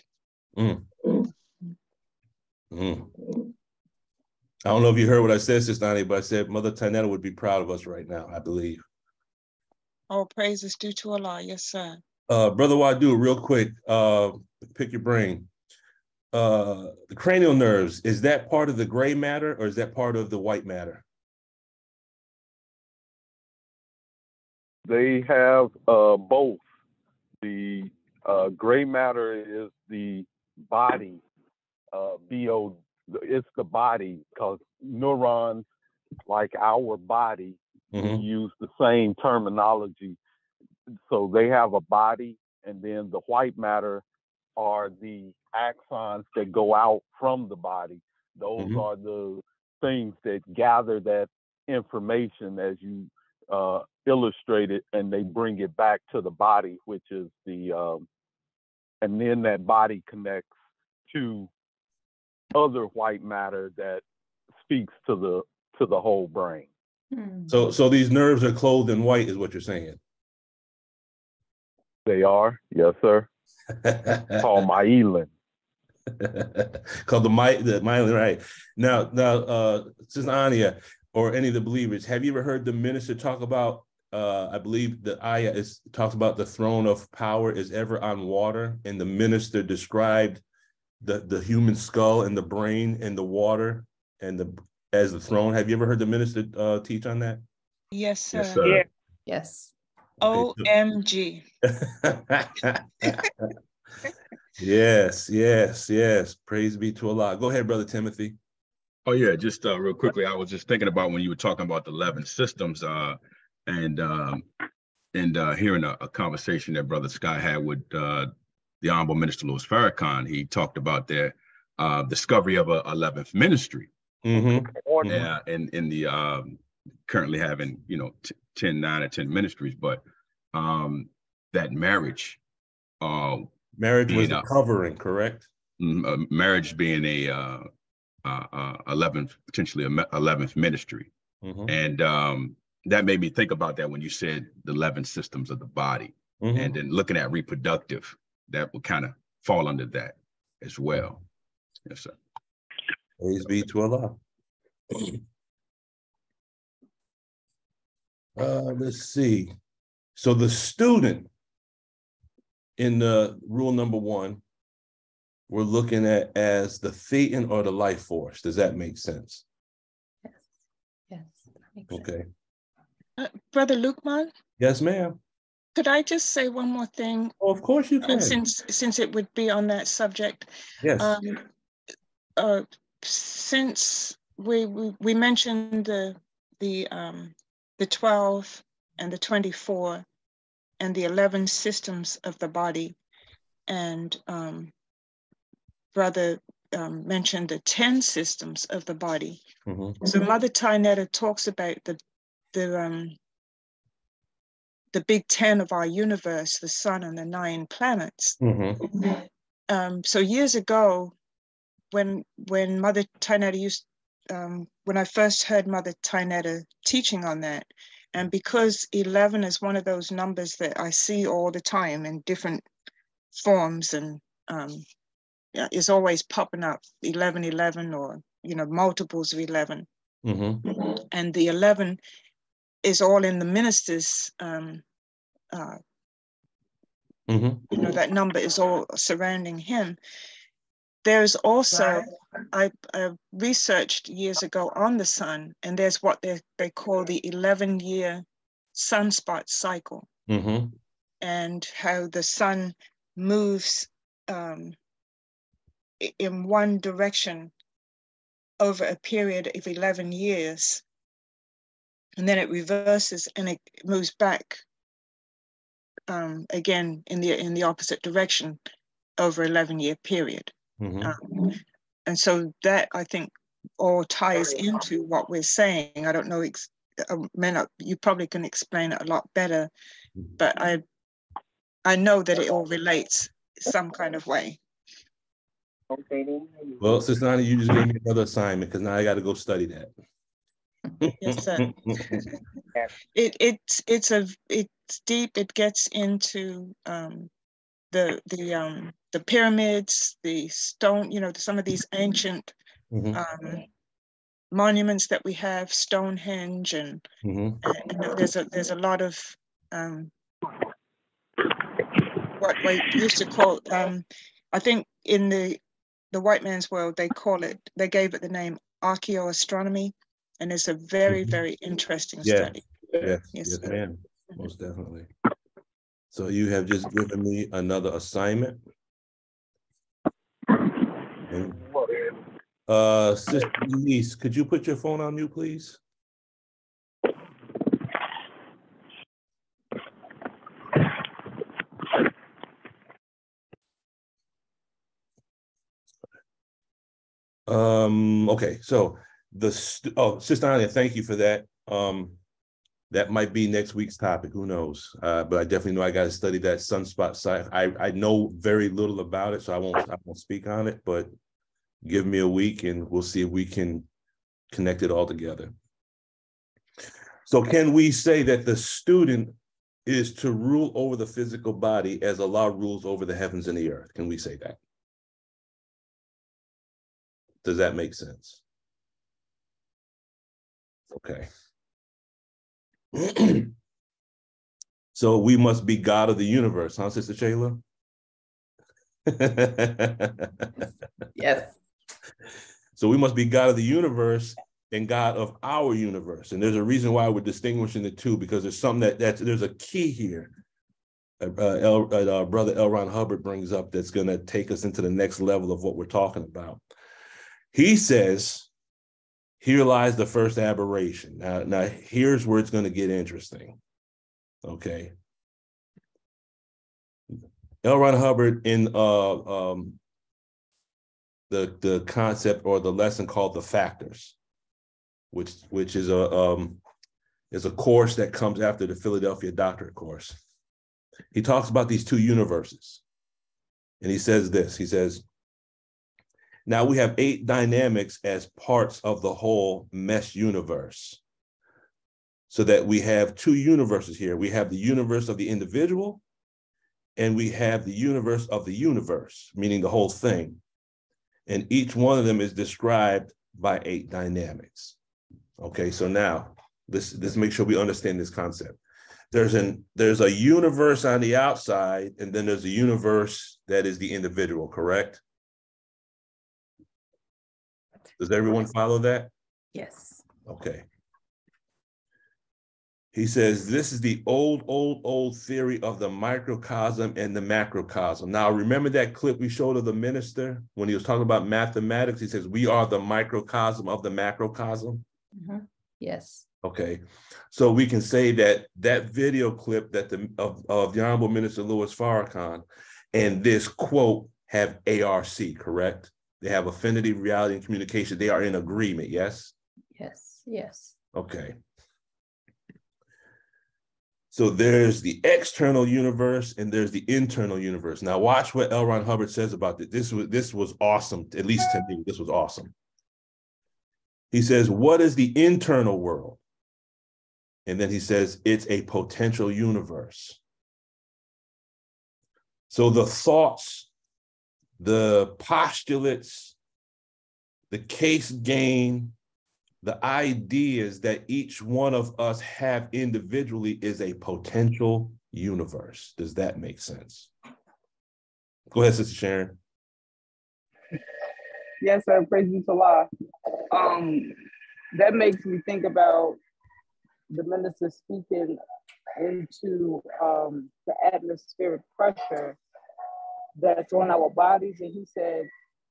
I don't know if you heard what I said, Sister Annie, but I said Mother Tanetta would be proud of us right now, I believe. All praise is due to Allah. Yes, sir. Brother Wadu, real quick, pick your brain. The cranial nerves, is that part of the gray matter or is that part of the white matter? They have both. The gray matter is the body, it's the body, because neurons, like our body, use the same terminology. So they have a body, and then the white matter are the axons that go out from the body. Those are the things that gather that information as you illustrated, and they bring it back to the body, which is the, and then that body connects to other white matter that speaks to the whole brain. So these nerves are clothed in white, is what you're saying? They are, yes, sir. Called myelin. Called the myelin, right? Now, Sister Ania, or any of the believers, have you ever heard the minister talk about? I believe the ayah talks about the throne of power is ever on water, and the minister described the human skull and the brain and the water and as the throne. Have you ever heard the minister teach on that? Yes, sir. Yes, sir. Yeah. Yes. OMG. Yes. Praise be to Allah. Go ahead, Brother Timothy. Oh yeah, just real quickly, I was just thinking about when you were talking about the 11 systems, and hearing a conversation that Brother Sky had with the Honorable Minister Louis Farrakhan. He talked about their discovery of a 11th ministry. Yeah, and in the currently having 9 or 10 ministries, but that marriage was the covering, correct? Marriage being a 11th, potentially 11th ministry. And that made me think about that when you said the 11 systems of the body. And then looking at reproductive, that would kind of fall under that as well. Yes, sir. Praise be to Allah. Let's see. So the student in the rule number 1, we're looking at as the thetan or the life force. Does that make sense? Yes. That makes okay. sense. Brother Lukman, Yes, ma'am. could I just say one more thing? Oh, of course you can. Since it would be on that subject. Yes. Since we mentioned the 12 and the 24 and the 11 systems of the body, and Brother mentioned the 10 systems of the body. So Mother Dianetics talks about the big 10 of our universe, the sun and the 9 planets. So years ago, when Mother Dianetics used, when I first heard Mother Dianetics teaching on that, and because 11 is one of those numbers that I see all the time in different forms, and is always popping up, 1111, or multiples of 11, and the 11 is all in the ministers. That number is all surrounding him. There's also, I researched years ago on the sun, and there's what they call the 11-year sunspot cycle, and how the sun moves in one direction over a period of 11 years, and then it reverses and it moves back again in the opposite direction over 11-year period. And so that, I think, all ties into what we're saying. I don't know, you probably can explain it a lot better, but I know that it all relates some kind of way. Well, Sister Annie, you just gave me another assignment, because now I got to go study that. Yes, sir. It's deep. It gets into the pyramids, the stone, some of these ancient monuments that we have, Stonehenge, and there's a lot of what we used to call, I think in the white man's world, they gave it the name archaeoastronomy, and it's a very, very interesting study. Yes, ma'am. Most definitely. So you have just given me another assignment. Sister Denise, could you put your phone on mute, please? Okay, so Sister Anya, thank you for that. That might be next week's topic, who knows? But I definitely know I got to study that sunspot site. I know very little about it, so I won't speak on it, but give me a week and we'll see if we can connect it all together. So can we say that the student is to rule over the physical body as Allah rules over the heavens and the earth? Can we say that? Does that make sense? Okay. So we must be God of the universe, huh, Sister Shayla? Yes. So we must be God of the universe and God of our universe. And there's a reason why we're distinguishing the two, because there's something there's a key here. Brother L. Ron Hubbard brings up that's going to take us into the next level of what we're talking about. He says, here lies the first aberration. Now here's where it's going to get interesting. Okay. L. Ron Hubbard in the concept or the lesson called the factors, which is a course that comes after the Philadelphia Doctorate course. He talks about these two universes, and he says this. He says, now we have 8 dynamics as parts of the whole mesh universe, so that we have 2 universes here. We have the universe of the individual, and we have the universe of the universe, meaning the whole thing. And each one of them is described by 8 dynamics. Okay, so now let's make sure we understand this concept. There's a universe on the outside, and then there's a universe that is the individual, correct? Does everyone follow that? Yes. Okay. He says, this is the old theory of the microcosm and the macrocosm. Now, remember that clip we showed of the minister when he was talking about mathematics? He says, we are the microcosm of the macrocosm. Mm-hmm. Yes. Okay. So we can say that that video clip that of the Honorable Minister Louis Farrakhan and this quote have ARC, correct? They have affinity, reality, and communication. They are in agreement, yes? Yes, yes. Okay. So there's the external universe and there's the internal universe. Now watch what L. Ron Hubbard says about this. This was awesome, at least to me. This was awesome. He says, what is the internal world? And then he says, it's a potential universe. So the thoughts, the postulates, the case gain, the ideas that each one of us have individually is a potential universe. Does that make sense? Go ahead, Sister Sharon. Yes, sir. Praise be to Allah. That makes me think about the minister speaking into the atmospheric pressure that's on our bodies. And he said,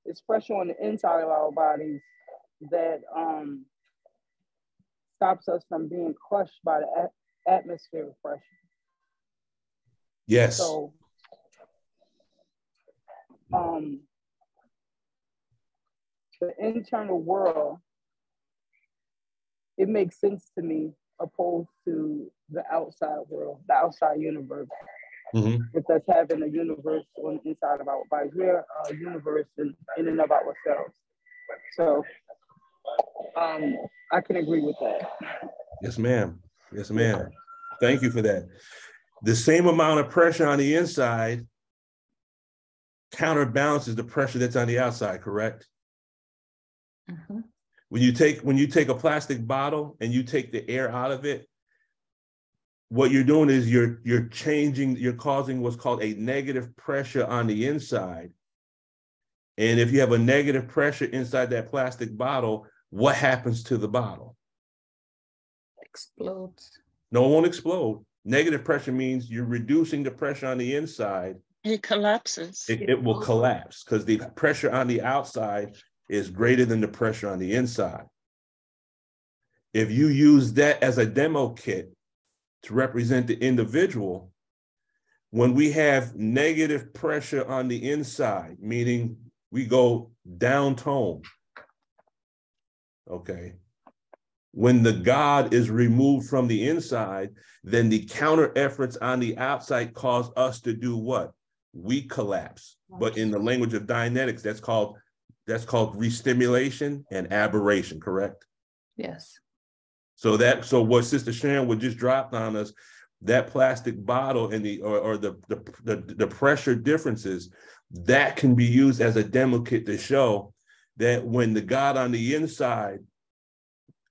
it's pressure on the inside of our bodies that stops us from being crushed by the atmospheric pressure. Yes. So, the internal world, it makes sense to me opposed to the outside world, the outside universe. Mm-hmm. With us having a universe on the inside of our bodies. We're a universe in and of ourselves. So I can agree with that. Yes, ma'am. Yes, ma'am. Thank you for that. The same amount of pressure on the inside counterbalances the pressure that's on the outside, correct? Mm-hmm. When you take a plastic bottle and you take the air out of it, what you're doing is you're causing what's called a negative pressure on the inside. And if you have a negative pressure inside that plastic bottle, what happens to the bottle? Explodes. No, it won't explode. Negative pressure means you're reducing the pressure on the inside. It collapses. It will collapse because the pressure on the outside is greater than the pressure on the inside. If you use that as a demo kit to represent the individual, when we have negative pressure on the inside, meaning we go down tone, okay, when the God is removed from the inside, then the counter efforts on the outside cause us to do what? We collapse. But in the language of Dianetics, that's called restimulation and aberration, correct? Yes. So what Sister Sharon would just drop on us, that plastic bottle and the pressure differences, that can be used as a demo kit to show that when the God on the inside,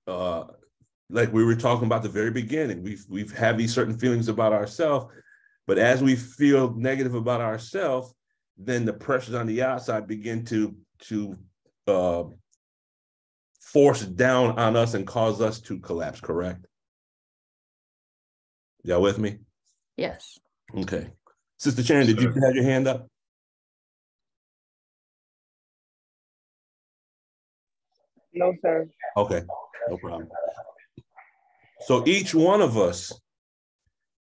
like we were talking about at the very beginning, we've had these certain feelings about ourselves, but as we feel negative about ourselves, then the pressures on the outside begin to force down on us and cause us to collapse, correct? Y'all with me? Yes. Okay. Sister Sharon, did you have your hand up? No, sir. Okay, no problem. So each one of us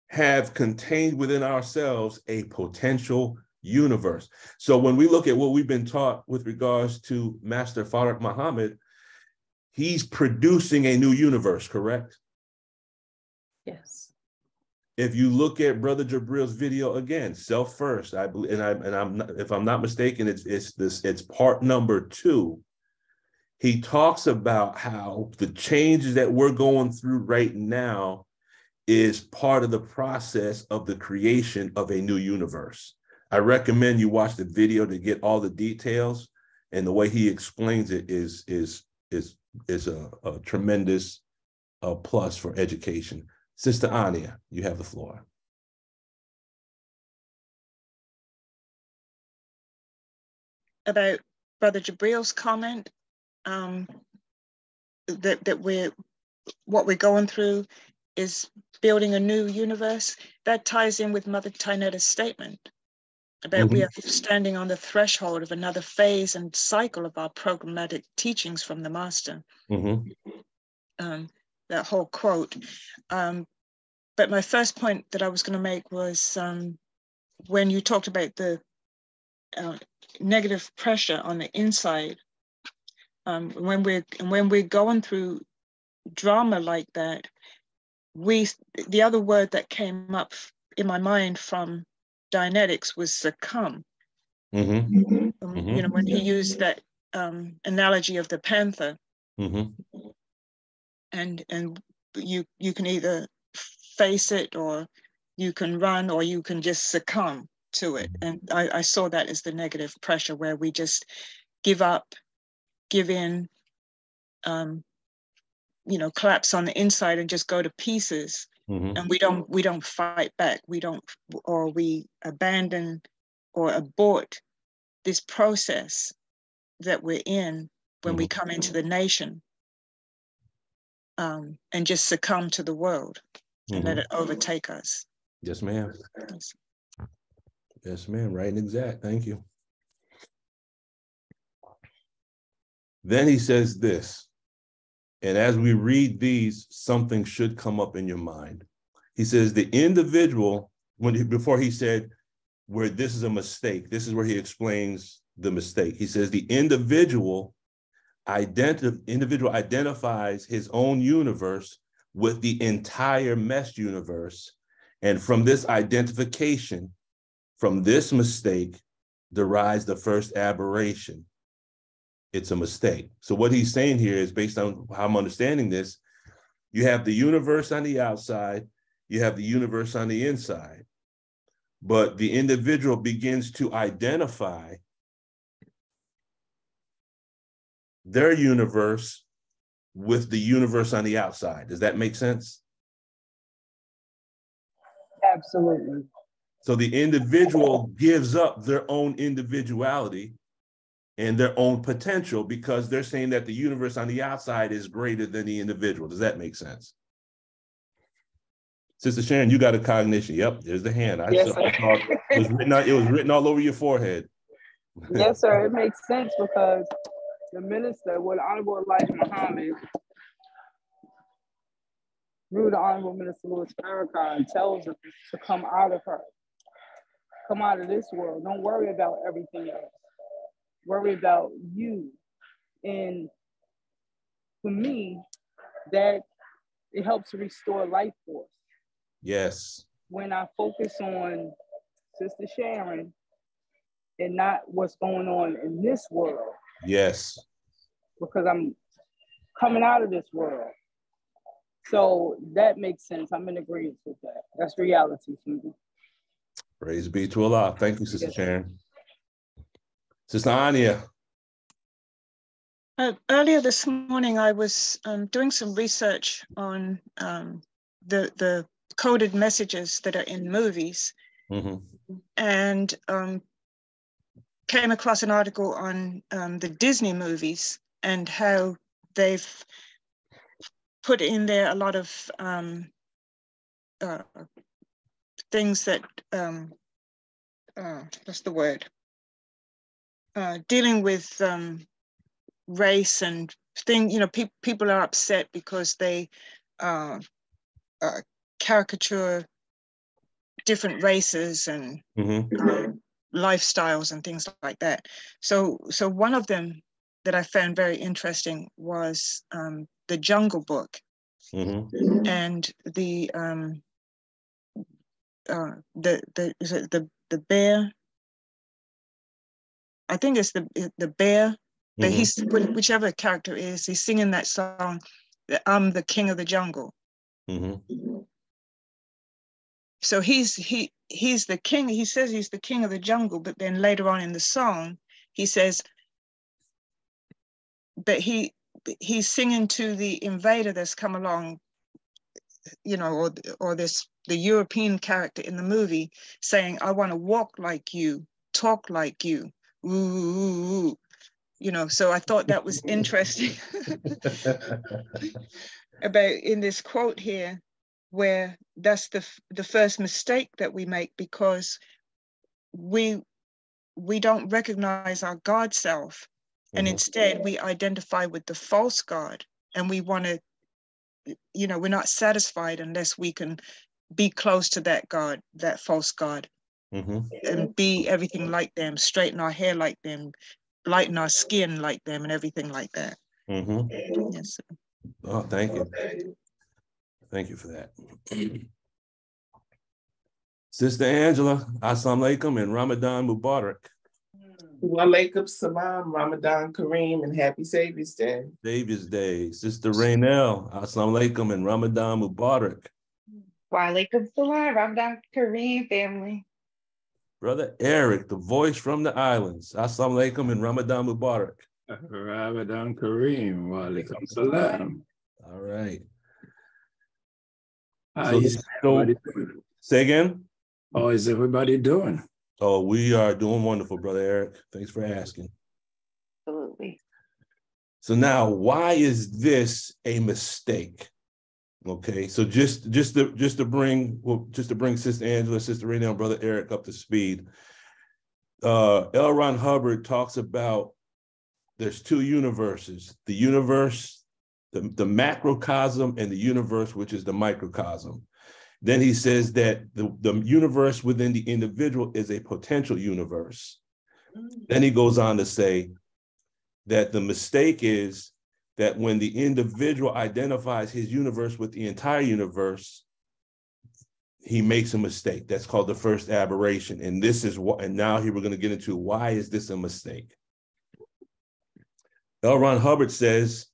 have contained within ourselves a potential universe. So when we look at what we've been taught with regards to Master Farrakh Muhammad, he's producing a new universe, correct? Yes. If you look at Brother Jabril's video again, self first, I believe, if I'm not mistaken, it's part number 2. He talks about how the changes that we're going through right now is part of the process of the creation of a new universe. I recommend you watch the video to get all the details, and the way he explains it is a tremendous plus for education. Sister Ania, you have the floor. About Brother Jabril's comment, that what we're going through is building a new universe, that ties in with Mother Tyneta's statement about we are standing on the threshold of another phase and cycle of our programmatic teachings from the Master. That whole quote. But my first point that I was going to make was when you talked about the negative pressure on the inside, when we're going through drama like that, the other word that came up in my mind from Dianetics was succumb. You know, when he used that analogy of the panther, and you can either face it, or you can run, or you can just succumb to it. And I saw that as the negative pressure, where we just give up, give in, you know, collapse on the inside and just go to pieces. And we don't fight back. We abandon or abort this process that we're in when we come into the nation, and just succumb to the world and let it overtake us. Yes, ma'am. Yes. Yes, ma'am. Right and exact. Thank you. Then he says this, and as we read these, something should come up in your mind. He says the individual, before he said where this is a mistake, this is where he explains the mistake. He says the individual identifies his own universe with the entire mesh universe. And from this identification, from this mistake, derives the first aberration. It's a mistake. So what he's saying here is, based on how I'm understanding this, you have the universe on the outside, you have the universe on the inside, but the individual begins to identify their universe with the universe on the outside. Does that make sense? Absolutely. So the individual gives up their own individuality and their own potential because they're saying that the universe on the outside is greater than the individual. Does that make sense? Sister Sharon, you got a cognition. Yep, there's the hand. Yes, saw it was written all over your forehead. Yes, sir. It makes sense because the minister, with Honorable Elijah Muhammad, through the Honorable Minister Louis Farrakhan, tells us to come out of her. Come out of this world. Don't worry about everything else. Worry about you. And for me, that it helps to restore life force. Yes. When I focus on Sister Sharon and not what's going on in this world. Yes. Because I'm coming out of this world. So that makes sense. I'm in agreement with that. That's reality for me. Praise be to Allah. Thank you, Sister Sharon. Sister Anya. Earlier this morning, I was doing some research on the coded messages that are in movies, and came across an article on the Disney movies and how they've put in there a lot of things that, what's the word? Dealing with race and things, you know, people are upset because they caricature different races and lifestyles and things like that. So one of them that I found very interesting was the Jungle Book, and the bear. I think it's the bear. But he's, whichever character is, he's singing that song, "I'm the king of the jungle." So he's the king. He says he's the king of the jungle, but then later on in the song, he says that he's singing to the invader that's come along, you know, or the European character in the movie, saying, "I want to walk like you, talk like you, ooh, ooh, ooh." You know, so I thought that was interesting about in this quote here, where that's the first mistake that we make, because we don't recognize our God self, and instead we identify with the false God, and we want to, we're not satisfied unless we can be close to that God, that false God, and be everything like them, straighten our hair like them, lighten our skin like them, and everything like that. Yes. Oh, thank you. Thank you for that. Sister Angela, Assalamu alaikum and Ramadan Mubarak. Wa alaikum salam, Ramadan Kareem, and happy Savior's Day. Savior's Day. Sister Raynell, Assalamu alaikum and Ramadan Mubarak. Wa alaikum salam, Ramadan Kareem family. Brother Eric, the voice from the islands. Assalamu alaikum and Ramadan Mubarak. Ramadan Kareem. Wa alaikum salam. All right. How is everybody doing? Say again? How is everybody doing? Oh, we are doing wonderful, Brother Eric. Thanks for asking. Absolutely. So now, why is this a mistake? Okay, so just to bring Sister Angela, Sister Raynell, and Brother Eric up to speed. L. Ron Hubbard talks about there's two universes: the universe, the macrocosm, and the universe, which is the microcosm. Then he says that the universe within the individual is a potential universe. Then he goes on to say that the mistake is that when the individual identifies his universe with the entire universe, he makes a mistake. That's called the first aberration. And this is what, and now here we're going to get into why is this a mistake? L. Ron Hubbard says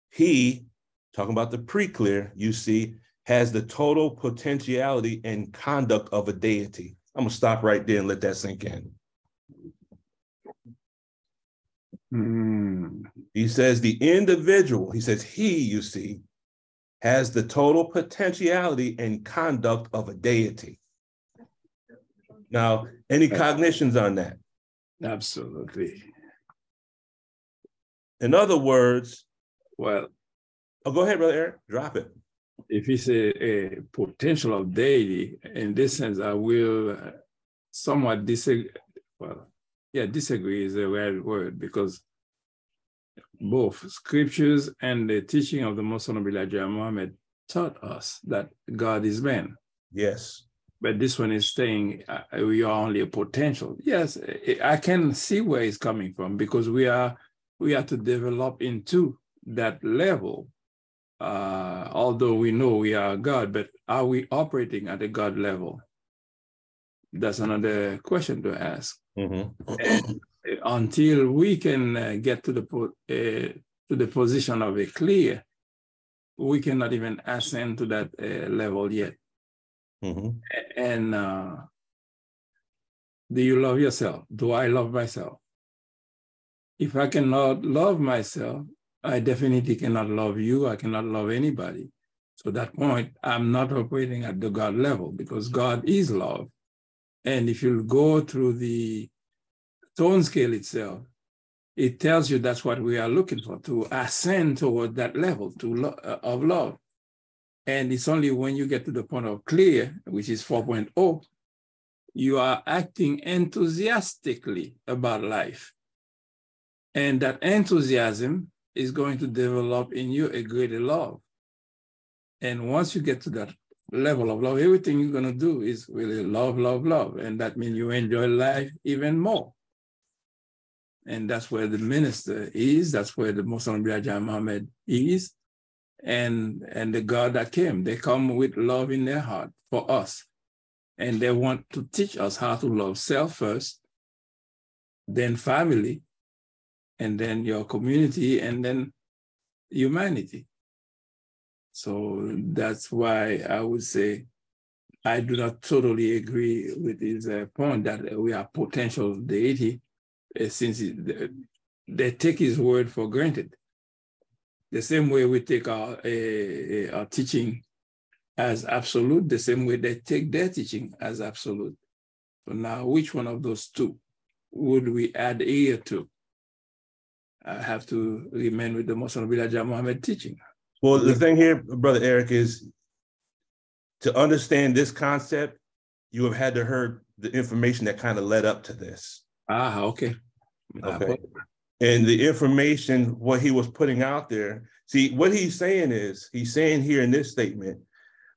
he, talking about the pre-clear, you see, has the total potentiality and conduct of a deity. I'm going to stop right there and let that sink in. He says the individual, he says he, you see, has the total potentiality and conduct of a deity. Now, any cognitions on that? Absolutely. In other words, well, go ahead, Brother Eric, drop it. If it's a potential of deity, in this sense, I will somewhat disagree. Well, yeah, disagree is the right word, because both scriptures and the teaching of the Most Honorable Elijah Muhammad taught us that God is man. Yes. But this one is saying we are only a potential. Yes, I can see where it's coming from, because we are to develop into that level. Although we know we are God, but are we operating at a God level? That's another question to ask. Until we can get to the position of a clear, we cannot even ascend to that level yet. And do you love yourself? Do I love myself? If I cannot love myself, I definitely cannot love you. I cannot love anybody. So at that point, I'm not operating at the God level, because God is love. And if you go through the tone scale itself, it tells you that's what we are looking for, to ascend toward that level of love. And it's only when you get to the point of clear, which is 4.0, you are acting enthusiastically about life. And that enthusiasm is going to develop in you a greater love. And once you get to that level of love, everything you're going to do is really love, love, love. And that means you enjoy life even more. And that's where the minister is. That's where the Most Honorable Elijah Muhammad is. And the God that came, they come with love in their heart for us. And they want to teach us how to love self first, then family, and then your community, and then humanity. So that's why I would say I do not totally agree with his point that we are potential deity, since they take his word for granted. The same way we take our teaching as absolute, the same way they take their teaching as absolute. So now, which one of those two would we add ear to? I have to remain with the Most Honorable Elijah Muhammad teaching. Well, the thing here, Brother Eric, is to understand this concept, you have had to heard the information that kind of led up to this. Ah, okay. Okay. And the information, what he was putting out there, see, what he's saying here in this statement,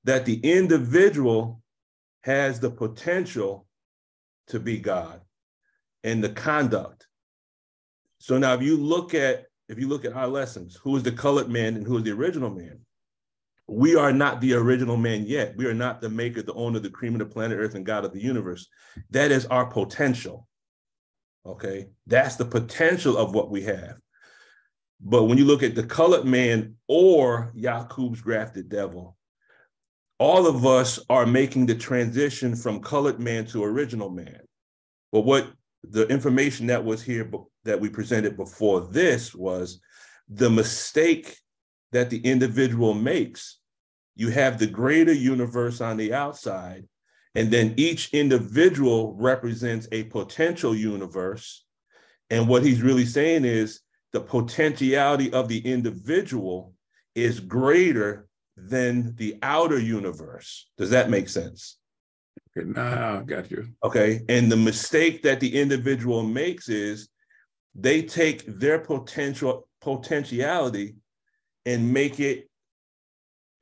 that the individual has the potential to be God and the conduct. So now if you look at our lessons, who is the colored man and who is the original man? We are not the original man yet. We are not the maker, the owner, the cream of the planet Earth and God of the universe. That is our potential. Okay, that's the potential of what we have. But when you look at the colored man or Yaqub's grafted devil, all of us are making the transition from colored man to original man. But what the information that was here that we presented before this was the mistake that the individual makes. You have the greater universe on the outside, and then each individual represents a potential universe. And what he's really saying is the potentiality of the individual is greater than the outer universe. Does that make sense? Okay, now I got you. Okay. And the mistake that the individual makes is they take their potentiality and make it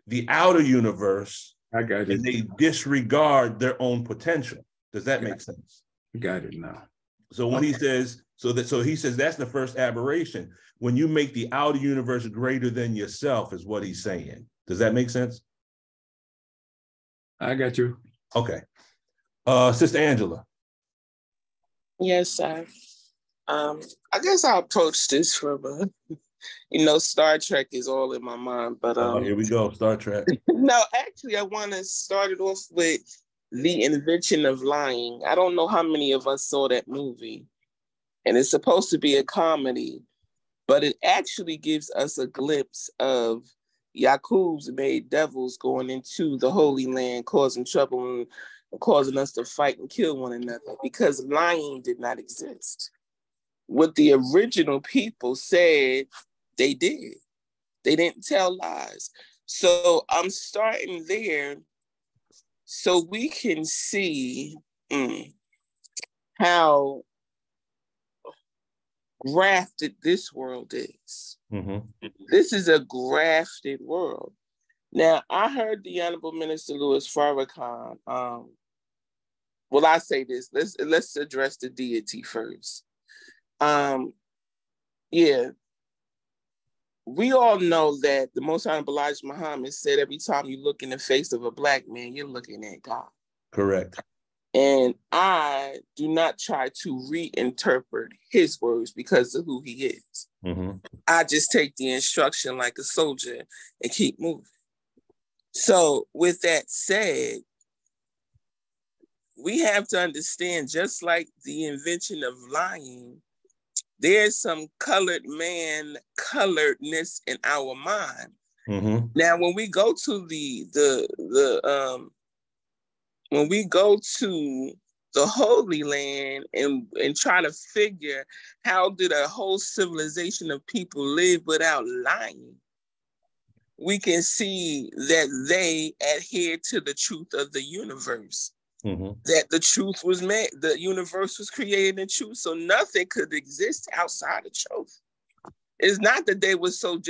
the outer universe. I got it. And they disregard their own potential. Does that make sense? Got it now. So when he says, so he says that's the first aberration. When you make the outer universe greater than yourself is what he's saying. Does that make sense? I got you. Okay. Sister Angela. Yes, sir. I guess I'll approach this from Star Trek is all in my mind, but here we go, Star Trek. No, actually, I want to start it off with The Invention of Lying. I don't know how many of us saw that movie, and it's supposed to be a comedy, but it actually gives us a glimpse of Yaqub's made devils going into the Holy Land, causing trouble and causing us to fight and kill one another because lying did not exist. What the original people said they did. They didn't tell lies. So I'm starting there so we can see how grafted this world is. Mm-hmm. This is a grafted world. Now, I heard the Honorable Minister Louis Farrakhan. Well, I say this. Let's address the deity first. Yeah. We all know that the Most Honorable Elijah Muhammad said every time you look in the face of a Black man, you're looking at God. Correct. And I do not try to reinterpret his words because of who he is. Mm-hmm. I just take the instruction like a soldier and keep moving. So with that said, we have to understand, just like the invention of lying, there's some colored man coloredness in our mind. Mm-hmm. Now, when we go to when we go to the Holy Land and try to figure how did a whole civilization of people live without lying, we can see that they adhere to the truth of the universe. Mm-hmm. That the truth was made, the universe was created in truth, so nothing could exist outside of truth. It's not that they were so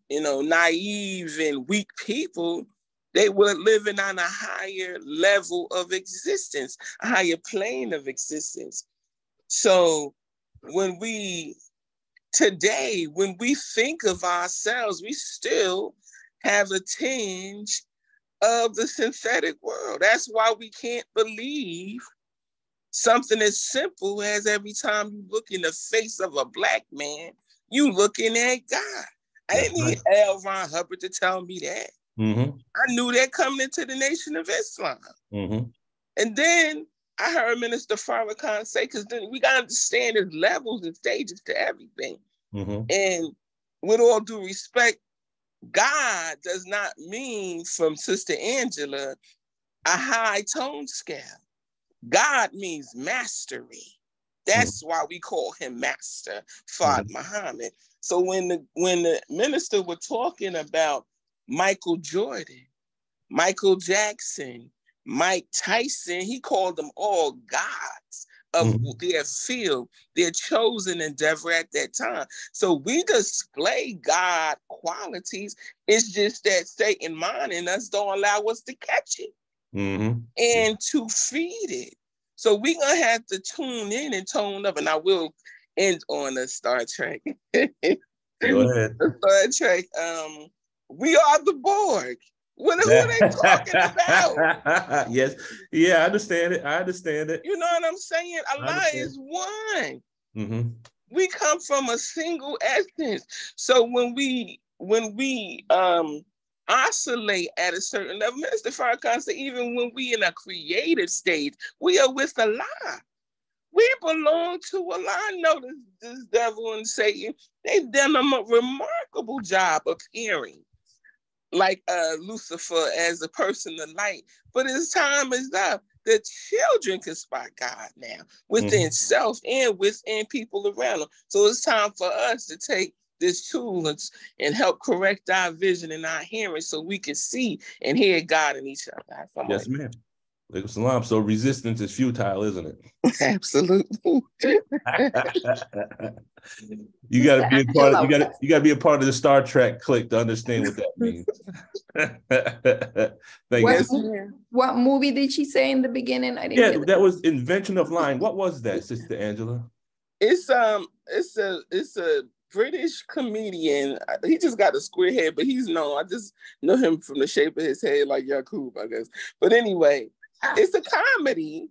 naive and weak people. They were living on a higher level of existence, a higher plane of existence. So when we think of ourselves, we still have a tinge of the synthetic world. That's why we can't believe something as simple as every time you look in the face of a Black man, you looking at God. I didn't need L. Ron Hubbard to tell me that. Mm-hmm. I knew that coming into the Nation of Islam. Mm-hmm. And then I heard Minister Farrakhan say, because then we got to understand there's levels and stages to everything. Mm-hmm. And with all due respect, God does not mean, from Sister Angela, a high tone scale. God means mastery. That's why we call him Master Fard Muhammad. So when the minister was talking about Michael Jordan, Michael Jackson, Mike Tyson, he called them all gods of their field, their chosen endeavor at that time. So we display God qualities. It's just that Satan minding us don't allow us to catch it and to feed it. So we're going to have to tune in and tone up. And I will end on a Star Trek. Go ahead. Star Trek, we are the Borg. Who are they talking about? Yes. Yeah, I understand it. I understand it. You know what I'm saying? Allah is one. We come from a single essence. So when we oscillate at a certain level, Minister Farrakhan said, even when we in a creative stage, we are with Allah. We belong to Allah. I know this devil and Satan, they've done a remarkable job of appearing like Lucifer as a person of light. But his time is up. The children can spot God now within self and within people around them. So it's time for us to take this tool and help correct our vision and our hearing so we can see and hear God in each other. Yes, ma'am. Salam. So resistance is futile, isn't it? Absolutely. You got to be a part. You got to be a part of the Star Trek clique to understand what that means. What movie did she say in the beginning? I didn't hear that was Invention of Lying. What was that, Sister Angela? It's a British comedian. He just got a square head, but he's known. I just know him from the shape of his head, like Yakub, I guess. But anyway, it's a comedy,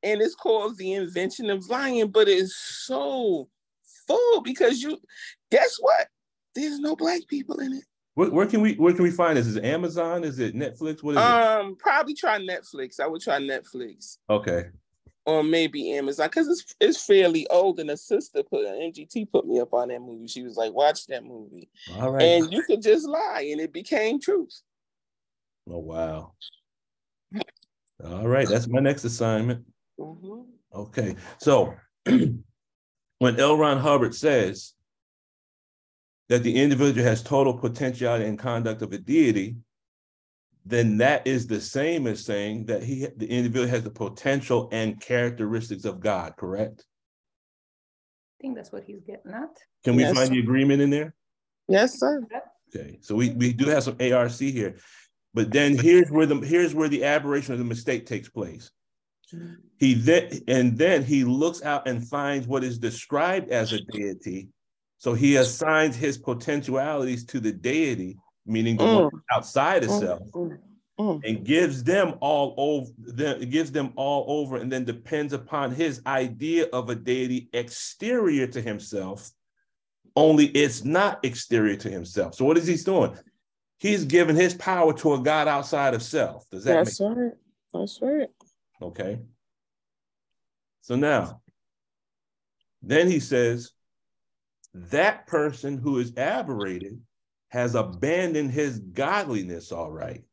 and it's called The Invention of Lying. But it's so full because guess what? There's no Black people in it. Where can we find this? Is it Amazon? Is it Netflix? What is it? Probably try Netflix. I would try Netflix. Okay. Or maybe Amazon, because it's fairly old. And a sister MGT put me up on that movie. She was like, watch that movie. All right. And you could just lie and it became truth. Oh, wow. All right. That's my next assignment. Okay. So when L. Ron Hubbard says that the individual has total potentiality and conduct of a deity, then that is the same as saying that the individual has the potential and characteristics of God, correct? I think that's what he's getting at. Can we find the agreement in there? Yes, sir. Okay, so we do have some ARC here, but then here's where the aberration of the mistake takes place. Then he looks out and finds what is described as a deity. So he assigns his potentialities to the deity, meaning the one outside of self, and gives them all over, and then depends upon his idea of a deity exterior to himself, only it's not exterior to himself. So what is he doing? He's giving his power to a God outside of self. Does that make sense? That's right. Okay. So now, then he says, that person who is aberrated has abandoned his godliness, all right,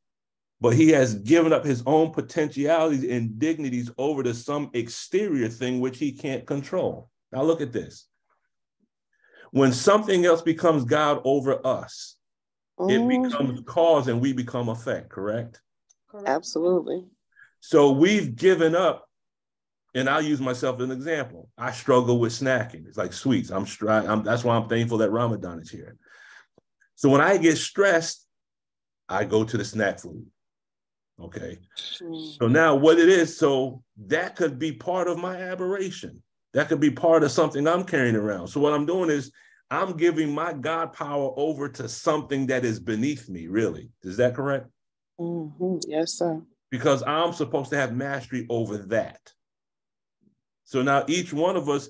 but he has given up his own potentialities and dignities over to some exterior thing which he can't control. Now look at this. When something else becomes God over us, it becomes cause and we become effect, correct? Absolutely. So we've given up, and I'll use myself as an example. I struggle with snacking. It's like sweets. That's why I'm thankful that Ramadan is here. So when I get stressed, I go to the snack food. Okay. So now what it is, so that could be part of my aberration. That could be part of something I'm carrying around. So what I'm doing is I'm giving my God power over to something that is beneath me, really. Is that correct? Yes, sir. Because I'm supposed to have mastery over that. So now each one of us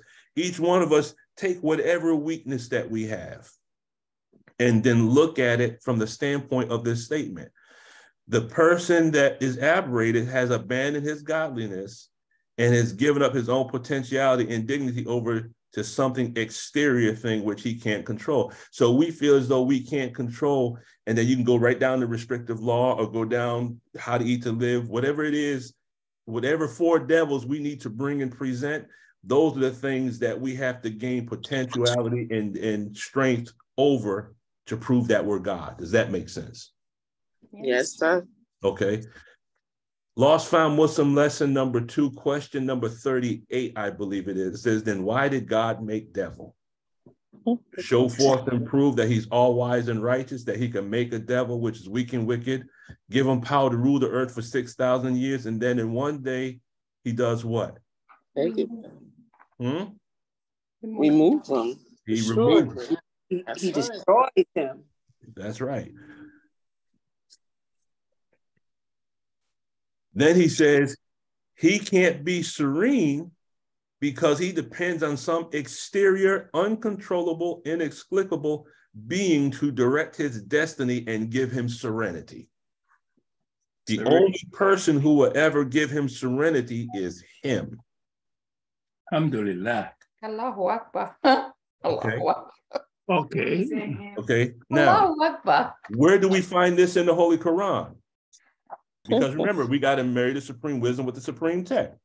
take whatever weakness that we have and then look at it from the standpoint of this statement. The person that is aberrated has abandoned his godliness and has given up his own potentiality and dignity over to something exterior thing which he can't control. So we feel as though we can't control, and then you can go right down to restrictive law or go down how to eat to live, whatever it is, whatever four devils we need to bring and present, those are the things that we have to gain potentiality and strength over to prove that we're God. Does that make sense? Yes, sir. Okay. Lost Found Muslim lesson number 2, question number 38, I believe it is. It says, then why did God make devil? Show forth and prove that he's all wise and righteous, that he can make a devil, which is weak and wicked, give him power to rule the earth for 6,000 years. And then in one day, he does what? Take it. Remove him. He removed him. He destroyed him. That's right. Then he says he can't be serene because he depends on some exterior, uncontrollable, inexplicable being to direct his destiny and give him serenity. The only person who will ever give him serenity is him. Alhamdulillah. Allahu Akbar. Okay. Okay. Okay. Now, Allahu Akbar. where do we find this in the Holy Qur'an? Because remember, we got to marry the supreme wisdom with the supreme text.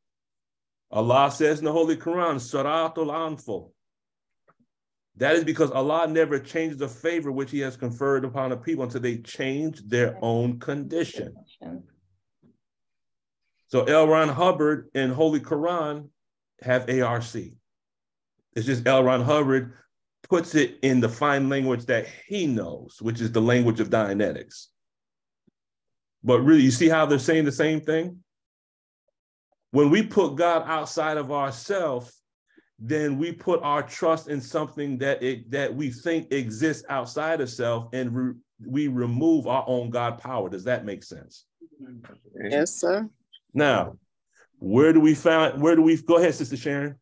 Allah says in the Holy Qur'an, Suratul Anfal. That is because Allah never changes a favor which he has conferred upon a people until they change their own condition. So L. Ron Hubbard and Holy Qur'an have ARC. It's just L. Ron Hubbard puts it in the fine language that he knows, which is the language of Dianetics. But really, you see how they're saying the same thing? When we put God outside of ourselves, then we put our trust in something that we think exists outside of self, and we remove our own God power. Does that make sense? Yes, sir. Now, where do we go ahead, Sister Sharon?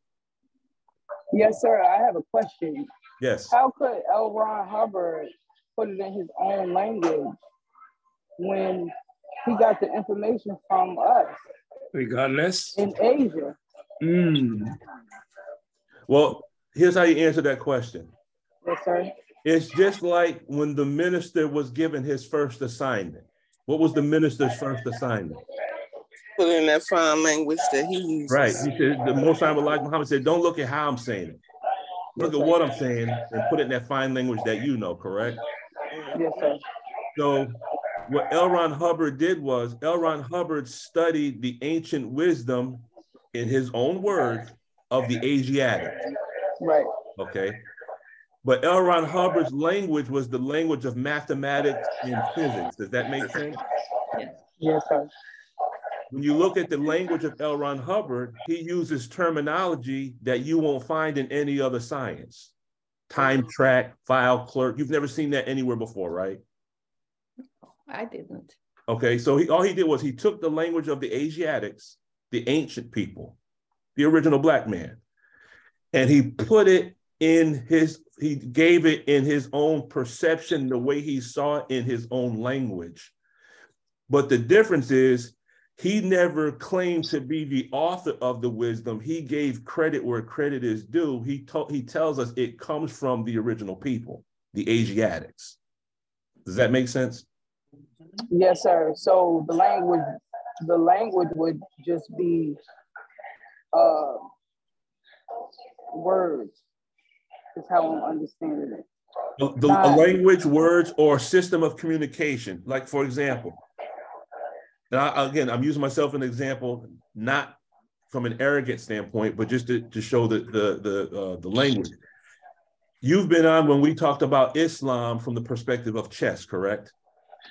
Yes, sir. I have a question. Yes. How could L. Ron Hubbard put it in his own language when he got the information from us? Regardless. In Asia. Well, here's how you answer that question. Yes, sir. It's just like when the minister was given his first assignment. What was the minister's first assignment? Put in that fine language that he uses. Right. He said, the Most High Elijah Muhammad said, don't look at how I'm saying it. Look at what I'm saying and put it in that fine language that you know, correct? Yes, sir. So what L. Ron Hubbard did was L. Ron Hubbard studied the ancient wisdom in his own words of the Asiatics. Right. Okay. But L. Ron Hubbard's language was the language of mathematics and physics. Does that make sense? Yes. Yes, sir. When you look at the language of L. Ron Hubbard, he uses terminology that you won't find in any other science. Time track, file clerk. You've never seen that anywhere before, right? I didn't. Okay, so all he did was he took the language of the Asiatics, the ancient people, the original Black man, and he put it he gave it in his own perception, the way he saw it in his own language. But the difference is he never claimed to be the author of the wisdom. He gave credit where credit is due. He tells us it comes from the original people, the Asiatics. Does that make sense? Yes, sir. So the language would just be words. Is how I'm understanding it. The language, words, or system of communication. Like, for example, and I'm using myself as an example, not from an arrogant standpoint, but just to show the language. You've been on when we talked about Islam from the perspective of chess, correct?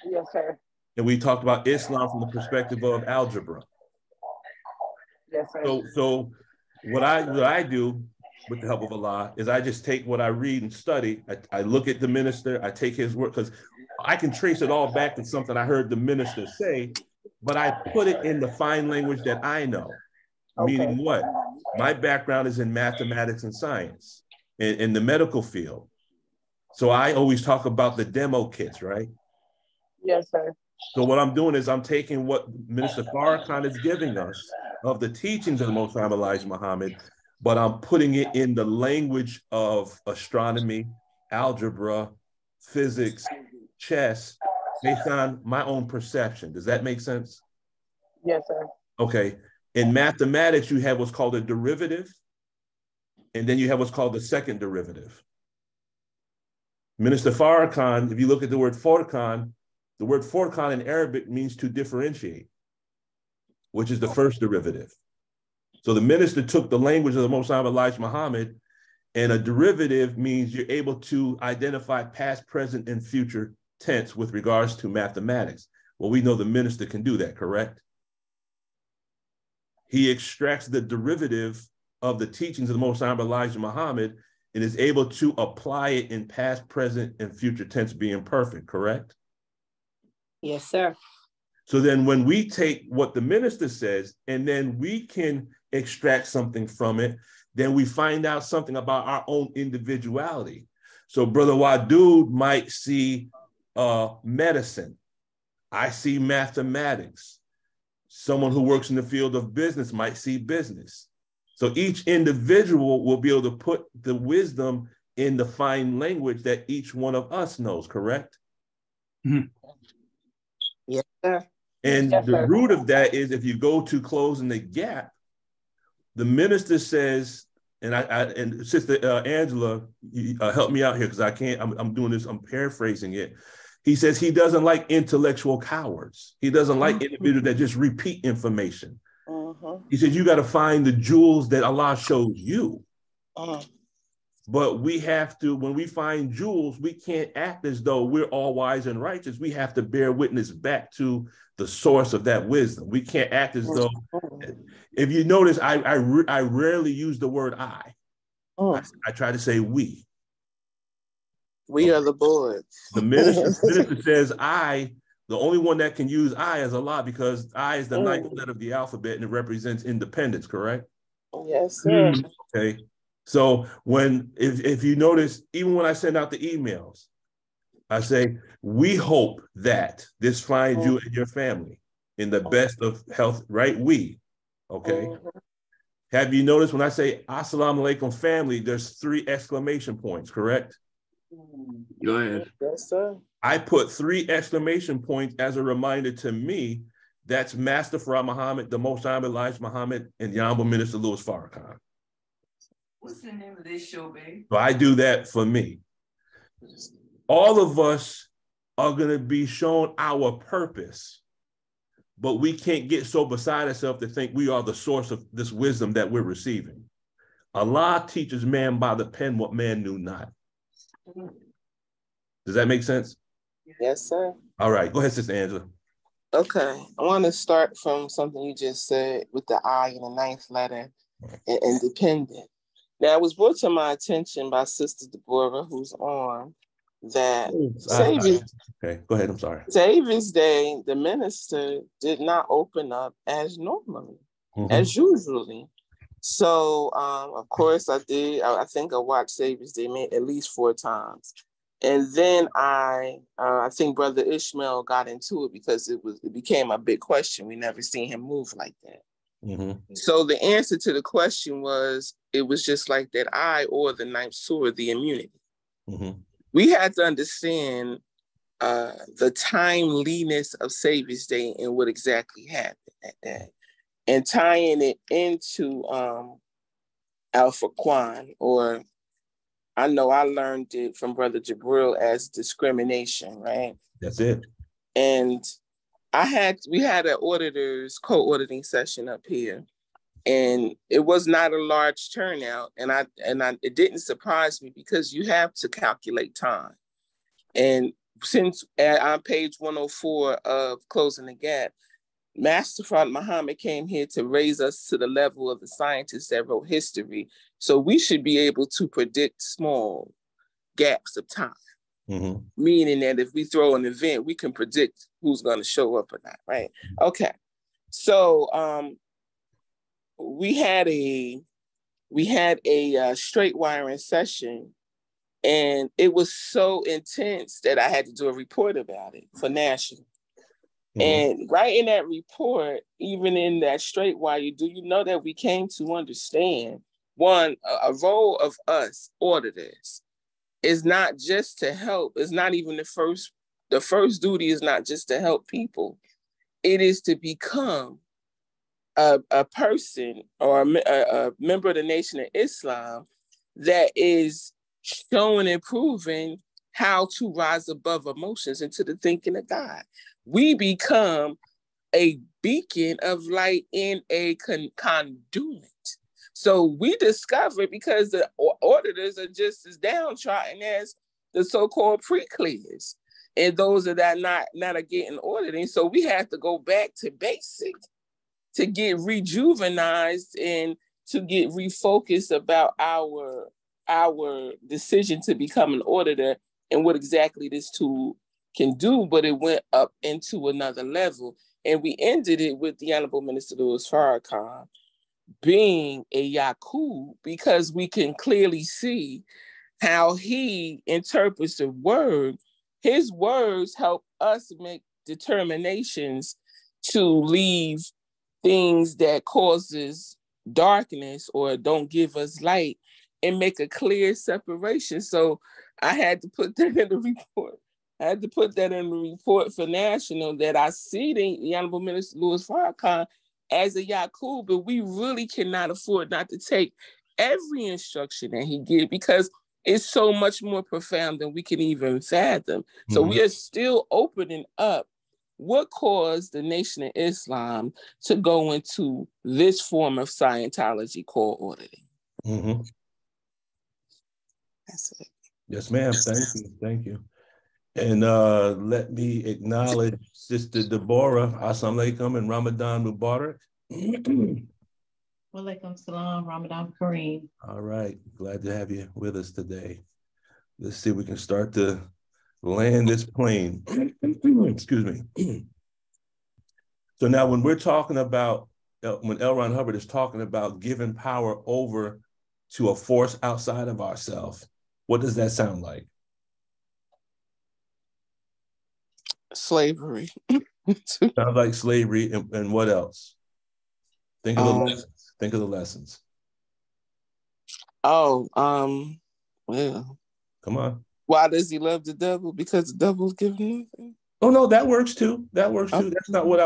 Yes, sir. And we talked about Islam from the perspective of algebra. Yes, sir. So what I do with the help of Allah is I just take what I read and study. I look at the minister, I take his word, because I can trace it all back to something I heard the minister say, but I put it in the fine language that I know. Okay. Meaning what? My background is in mathematics and science, in the medical field. So I always talk about the demo kits, right? Yes, sir. So what I'm doing is I'm taking what Minister Farrakhan is giving us of the teachings of the Most High Elijah Muhammad, but I'm putting it in the language of astronomy, algebra, physics, chess, based on my own perception. Does that make sense? Yes, sir. Okay. In mathematics, you have what's called a derivative, and then you have what's called the second derivative. Minister Farrakhan, if you look at the word Farrakhan, The word Furqan in Arabic means to differentiate, which is the first derivative. So the minister took the language of the Most High Elijah Muhammad, and a derivative means you're able to identify past, present, and future tense with regards to mathematics. Well, we know the minister can do that, correct? He extracts the derivative of the teachings of the Most High Elijah Muhammad and is able to apply it in past, present, and future tense being perfect, correct? Yes, sir. So then when we take what the minister says and then we can extract something from it, then we find out something about our own individuality. So Brother Wadud might see medicine. I see mathematics. Someone who works in the field of business might see business. So each individual will be able to put the wisdom in the fine language that each one of us knows, correct? Yes, sir. And Yes, the sir. root of that is if you go to Closing the Gap, the minister says, and Sister Angela, help me out here because I can't, I'm doing this, I'm paraphrasing it. He says he doesn't like intellectual cowards. He doesn't like individuals that just repeat information. He says you got to find the jewels that Allah shows you. But we have to, when we find jewels, we can't act as though we're all wise and righteous. We have to bear witness back to the source of that wisdom. We can't act as though, if you notice, I rarely use the word I. I try to say we. We are the board. The minister says I, the only one that can use I is Allah because I is the ninth letter of the alphabet and it represents independence, correct? Yes, sir. Okay. So if you notice, even when I send out the emails, I say, we hope that this finds you and your family in the best of health, right? We, okay. Have you noticed when I say Assalamu alaikum family, there's 3 exclamation points, correct? Go ahead. Yes, sir. I put 3 exclamation points as a reminder to me that's Master Farah Muhammad, the Most High Elijah Muhammad, and the Honorable Minister Louis Farrakhan. What's the name of this show, babe? So I do that for me. All of us are going to be shown our purpose, but we can't get so beside ourselves to think we are the source of this wisdom that we're receiving. Allah teaches man by the pen what man knew not. Does that make sense? Yes, sir. All right, go ahead, Sister Angela. Okay, I want to start from something you just said with the I in the 9th letter and independent. Now, it was brought to my attention by Sister Deborah, who's on, that okay, go ahead, I'm sorry. David's Day, the minister did not open up as normally, as usually. So, of course, I did. I think I watched Savior's Day at least 4 times. And then I think Brother Ishmael got into it because it became a big question. We never seen him move like that. So the answer to the question was, it was just like that I or the 9th surah, the immunity. We had to understand the timeliness of Savior's Day and what exactly happened that day, and tying it into Al-Furqan, or I know I learned it from Brother Jabril as discrimination, right? That's it. And we had an auditor's co-auditing session up here, and it was not a large turnout. And it didn't surprise me because you have to calculate time. And since on page 104 of Closing the Gap, Master Farah Muhammad came here to raise us to the level of the scientists that wrote history. So we should be able to predict small gaps of time. Meaning that if we throw an event, we can predict who's going to show up or not, right? Okay. So we had a straight wiring session, and it was so intense that I had to do a report about it for national. And right in that report, even in that straight wire, do you know that we came to understand, one, a role of us auditors is not just to help. It's not even the first duty is not just to help people. It is to become a person or a member of the Nation of Islam that is showing and proving how to rise above emotions into the thinking of God. We become a beacon of light in a conduit. So we discovered, because the auditors are just as downtrodden as the so-called pre-clears, and those that are not are getting auditing. So we have to go back to basic to get rejuvenized and to get refocused about our decision to become an auditor and what exactly this tool can do. But it went up into another level. And we ended it with the Honorable Minister Louis Farrakhan being a Yakub, because we can clearly see how he interprets the word. His words help us make determinations to leave things that causes darkness or don't give us light and make a clear separation. So I had to put that in the report. I had to put that in the report for National, that I see the Honorable Minister Louis Farrakhan as a Yakub, but we really cannot afford not to take every instruction that he gives, because it's so much more profound than we can even fathom. So we are still opening up what caused the Nation of Islam to go into this form of Scientology called auditing. That's it. Yes, ma'am. Thank you. Thank you. And let me acknowledge Sister Deborah. Assalamu alaikum and Ramadan Mubarak. Walaikum salam, Ramadan Kareem. All right. Glad to have you with us today. Let's see if we can start to land this plane. Excuse me. So now when we're talking about, when L. Ron Hubbard is talking about giving power over to a force outside of ourselves, what does that sound like? Slavery. Sounds like slavery, and what else? Think of the lessons. Think of the lessons. Well. Come on. Why does he love the devil? Because the devil's giving nothing. Oh no, that works too. That works too. That's not where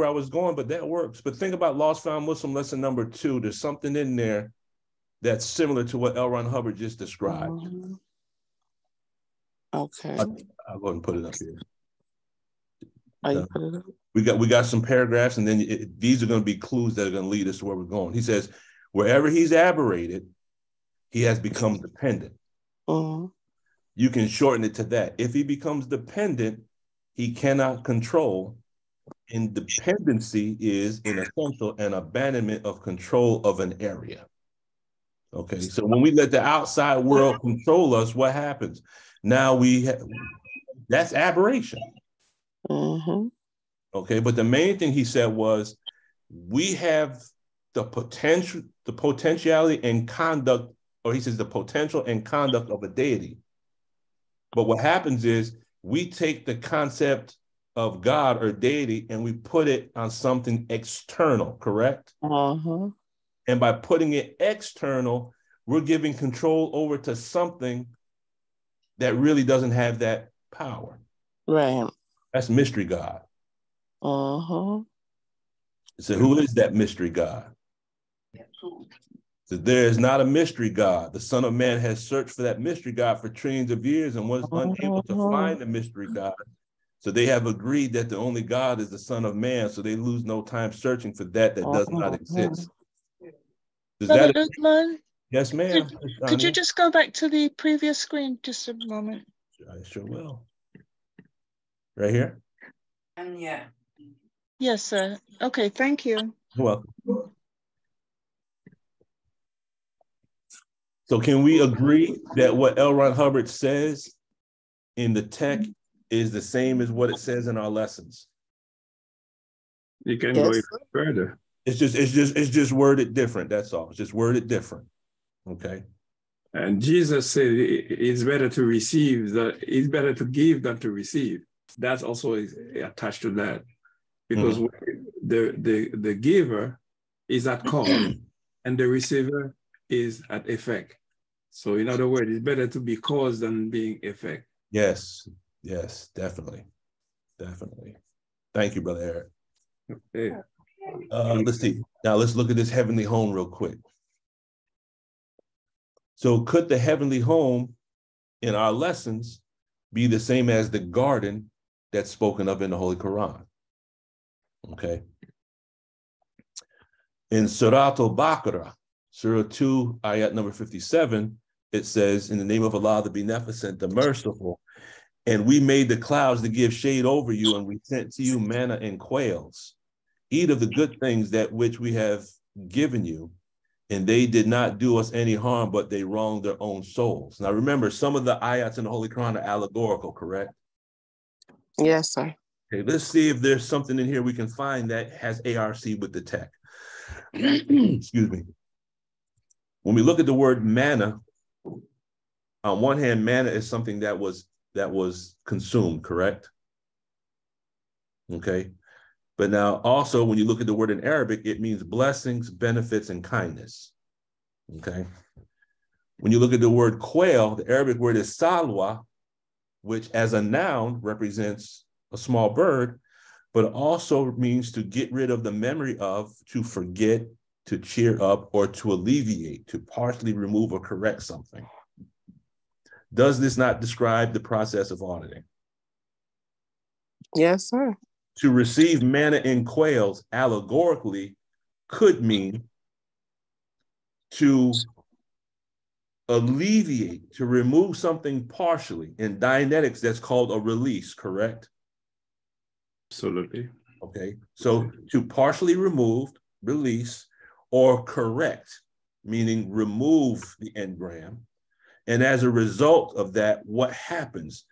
I was going, but that works. But think about Lost Found Muslim lesson number 2. There's something in there that's similar to what L. Ron Hubbard just described. Okay. I'll go ahead and put it up here. You put it up? We got some paragraphs, and then these are going to be clues that are going to lead us to where we're going. He says, wherever he's aberrated, he has become dependent. You can shorten it to that. If he becomes dependent, he cannot control. And dependency is, in essential, an abandonment of control of an area. Okay, so when we let the outside world control us, what happens? Now that's aberration. Okay, but the main thing he said was, we have the potentiality and conduct, or he says the potential and conduct of a deity. But what happens is we take the concept of God or deity and we put it on something external, correct? And by putting it external, we're giving control over to something that really doesn't have that power. Right. That's mystery God. So who is that mystery God? So there is not a mystery God. The Son of Man has searched for that mystery God for trillions of years and was unable to find the mystery God. So they have agreed that the only God is the Son of Man. So they lose no time searching for that does not exist. Yes, ma'am. Could you just go back to the previous screen just a moment? I sure will. Right here? Yeah. Yes, sir. Okay, thank you. You're welcome. So can we agree that what L. Ron Hubbard says in the text is the same as what it says in our lessons? You can go even further. It's just worded different. That's all. It's just worded different. Okay. And Jesus said it's better to receive, it's better to give than to receive. That's also attached to that, because the giver is at cause and the receiver is at effect. So in other words, it's better to be cause than being effect. Yes, definitely. Thank you, Brother Eric. Let's see. Now let's look at this heavenly home real quick. So could the heavenly home in our lessons be the same as the garden that's spoken of in the Holy Qur'an. Okay. In Surah Al-Baqarah, Surah 2, ayat number 57, it says, in the name of Allah, the Beneficent, the Merciful, and we made the clouds to give shade over you, and we sent to you manna and quails. Eat of the good things that which we have given you, and they did not do us any harm, but they wronged their own souls. Now remember, some of the ayats in the Holy Quran are allegorical, correct? Yes, sir. Okay, let's see if there's something in here we can find that has ARC with the tech. Excuse me. When we look at the word manna, on one hand, manna is something that was consumed, correct? Okay. But now also, when you look at the word in Arabic, it means blessings, benefits, and kindness. Okay. When you look at the word quail, the Arabic word is salwa, which as a noun represents a small bird, but also means to get rid of the memory of, to forget, to cheer up, or to alleviate, to partially remove or correct something. Does this not describe the process of auditing? Yes, sir. To receive manna in quails allegorically could mean to alleviate, to remove something partially. In Dianetics, that's called a release, correct? Absolutely. Okay, so to partially remove, release, or correct, meaning remove the engram. And as a result of that, what happens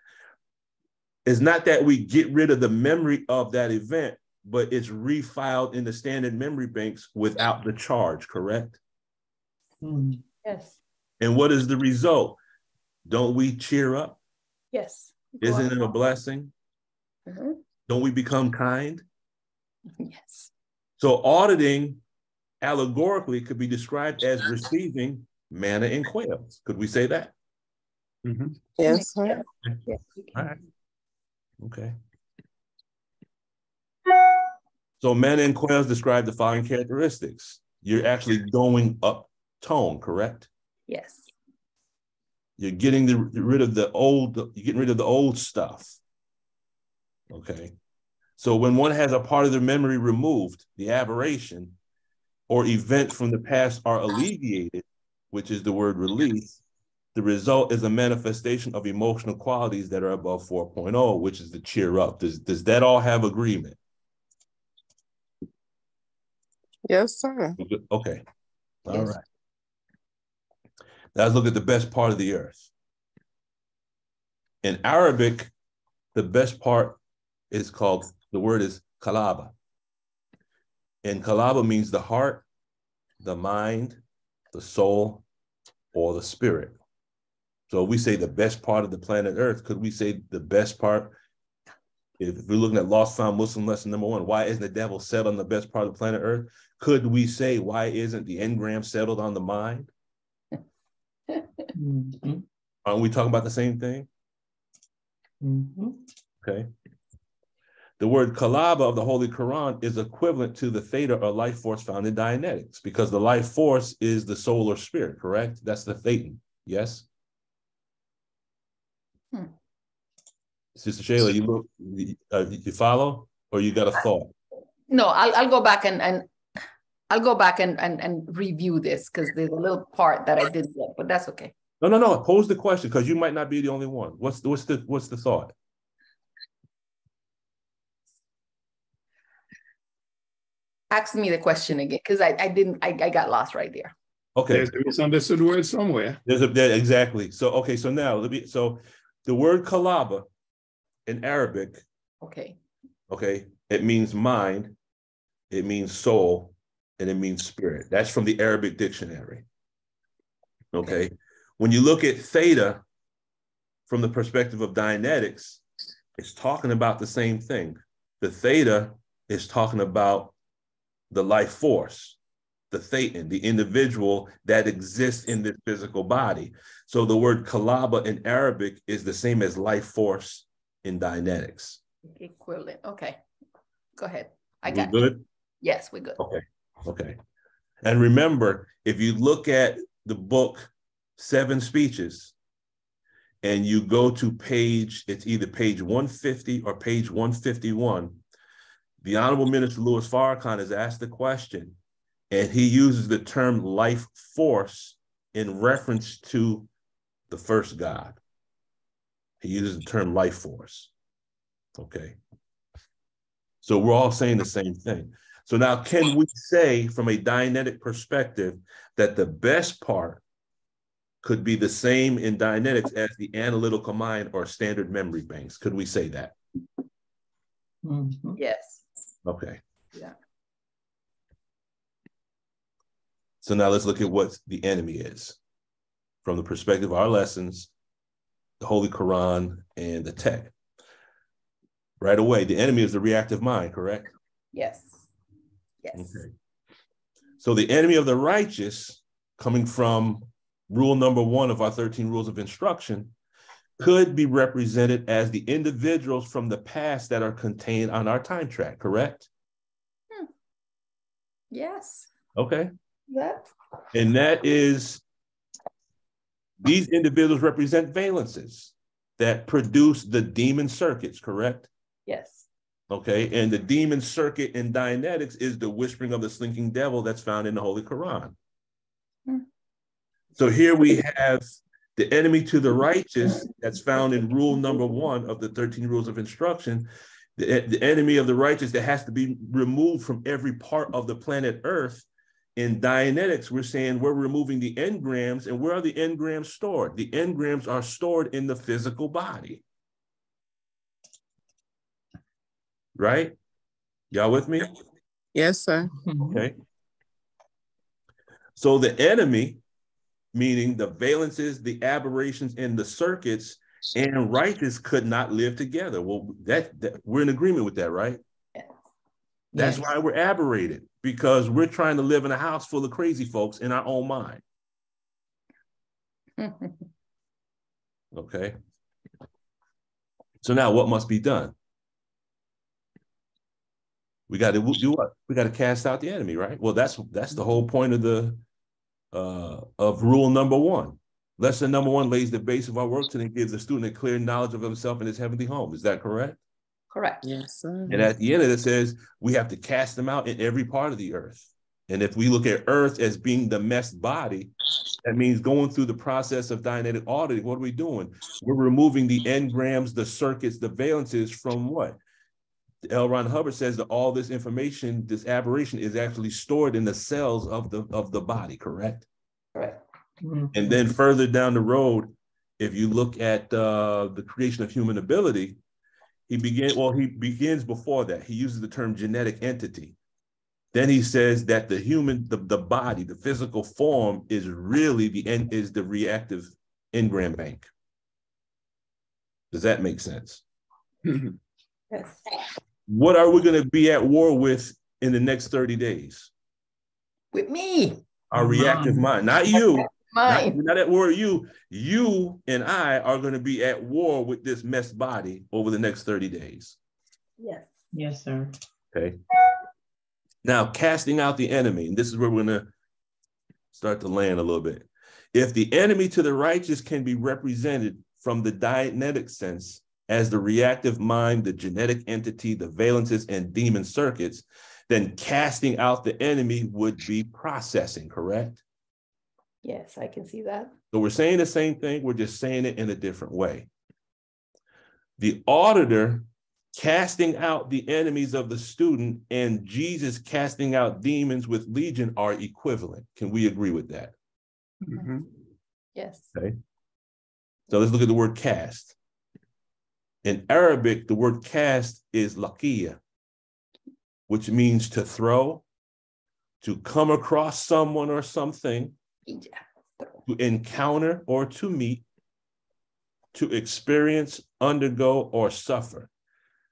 is not that we get rid of the memory of that event, but it's refiled in the standard memory banks without the charge, correct? Yes. And what is the result? Don't we cheer up? Yes. Isn't it a blessing? Mm-hmm. Don't we become kind? Yes. So auditing allegorically could be described as receiving manna and quails. Could we say that? Mm-hmm. Yes, sir. Yes, All right. Okay. So manna and quails describe the following characteristics. You're actually going up tone, correct? yes. You're getting rid of the old, you're getting rid of the old stuff. Okay. So when one has a part of their memory removed, the aberration or events from the past are alleviated, which is the word release, the result is a manifestation of emotional qualities that are above 4.0, which is the cheer up. Does that all have agreement? Yes, sir. Okay. All Yes. right. Now let's look at the best part of the earth. In Arabic, the best part is called, the word is kalaba. And kalaba means the heart, the mind, the soul, or the spirit. So if we say the best part of the planet Earth, could we say the best part? If we're looking at Lost Found Muslim lesson number 1, why isn't the devil settled on the best part of the planet Earth? Could we say, why isn't the engram settled on the mind? Mm-hmm. Aren't we talking about the same thing? Mm-hmm. Okay. The word kalaba of the Holy Qur'an is equivalent to the theta or life force found in Dianetics, because the life force is the soul or spirit, correct? That's the thetan, yes? Sister Shayla, you follow, or you got a thought? No, I'll go back and I'll go back and review this because there's a little part that I didn't get, but that's okay. No. Pose the question because you might not be the only one. What's the thought? Ask me the question again because I got lost right there. Okay. There's a misunderstood word somewhere. Exactly. So now the word kalaba in Arabic. Okay. Okay. It means mind, it means soul, and it means spirit. That's from the Arabic dictionary. Okay. When you look at theta from the perspective of Dianetics, it's talking about the same thing. The theta is talking about the life force, the thetan, the individual that exists in this physical body. So the word kalaba in Arabic is the same as life force in Dianetics. Equivalent. Okay. Go ahead. I We got good? you. Yes, we're good. Okay. And remember, if you look at the book 7 Speeches, and you go to it's either page 150 or page 151, the Honorable Minister Louis Farrakhan has asked the question, and he uses the term life force in reference to the first God. He uses the term life force. Okay. So we're all saying the same thing. So now, can we say from a Dianetic perspective that the best part could be the same in Dianetics as the analytical mind or standard memory banks? Could we say that? Yes. Okay. Yeah. So now let's look at what the enemy is from the perspective of our lessons, the Holy Qur'an, and the tech. Right away, the enemy is the reactive mind, correct? Yes. Yes. Okay. So the enemy of the righteous, coming from rule number 1 of our 13 rules of instruction, could be represented as the individuals from the past that are contained on our time track, correct? Yes. Okay. That. And that is, these individuals represent valences that produce the demon circuits, correct? Yes. Okay, and the demon circuit in Dianetics is the whispering of the slinking devil that's found in the Holy Qur'an. So here we have the enemy to the righteous that's found in rule number 1 of the 13 rules of instruction, the enemy of the righteous that has to be removed from every part of the planet Earth. In Dianetics, we're saying we're removing the engrams, and where are the engrams stored? The engrams are stored in the physical body. Right? Y'all with me? Yes, sir. Okay. So the enemy, meaning the valences, the aberrations, and the circuits, and righteous could not live together. Well, that we're in agreement with that, right? Yes. That's why we're aberrated, because we're trying to live in a house full of crazy folks in our own mind. Okay. So now what must be done? We got to do what? We got to cast out the enemy, right? Well, that's the whole point of the of rule number 1. Lesson number 1 lays the base of our work and it gives the student a clear knowledge of himself and his heavenly home. Is that correct? Correct. Yes, sir. And at the end of it says we have to cast them out in every part of the earth. And if we look at earth as being the messed body, that means going through the process of Dianetic auditing. What are we doing? We're removing the engrams, the circuits, the valences from what? L. Ron Hubbard says that all this information, this aberration, is actually stored in the cells of the body, correct? Correct. And then further down the road, if you look at the creation of human ability, he begins before that. He uses the term genetic entity. Then he says that the human, the body, the physical form is really the reactive engram bank. Does that make sense? Yes. What are we going to be at war with in the next 30 days? With me. Our reactive mind, not you. Mine. Not at war with you. You and I are going to be at war with this messed body over the next 30 days. Yes. Yes, sir. Okay. Now, casting out the enemy, and this is where we're going to start to land a little bit. If the enemy to the righteous can be represented from the Dianetic sense as the reactive mind, the genetic entity, the valences, and demon circuits, then casting out the enemy would be processing, correct? Yes, I can see that. So we're saying the same thing, we're just saying it in a different way. The auditor casting out the enemies of the student and Jesus casting out demons with legion are equivalent. Can we agree with that? Yes. Okay. So let's look at the word cast. In Arabic, the word cast is laqiya, which means to throw, to come across someone or something, to encounter or to meet, to experience, undergo, or suffer.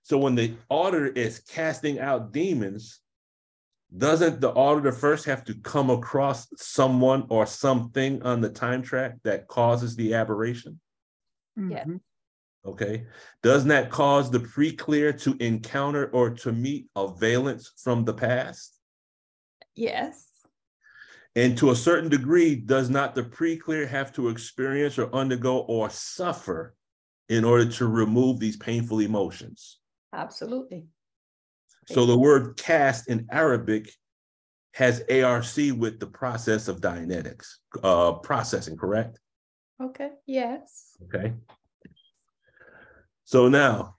So when the auditor is casting out demons, doesn't the auditor first have to come across someone or something on the time track that causes the aberration? Yeah. Okay. Doesn't that cause the pre-clear to encounter or to meet a valence from the past? Yes. And to a certain degree, does not the pre-clear have to experience or undergo or suffer in order to remove these painful emotions? Absolutely. So the word cast in Arabic has ARC with the process of Dianetics, processing, correct? Okay, yes. Okay. So now,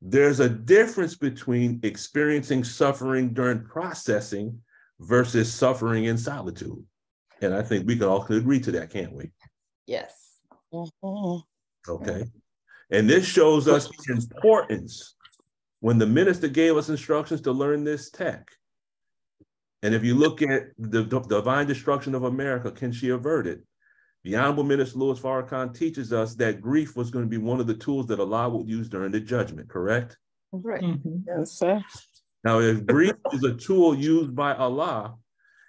there's a difference between experiencing suffering during processing versus suffering in solitude. And I think we can all agree to that, can't we? Yes. Okay. And this shows us the importance when the minister gave us instructions to learn this tech. And if you look at the divine destruction of America, can she avert it? The Honorable Minister Louis Farrakhan teaches us that grief was going to be one of the tools that Allah would use during the judgment, correct? Right. Yes, sir. Now, if grief is a tool used by Allah,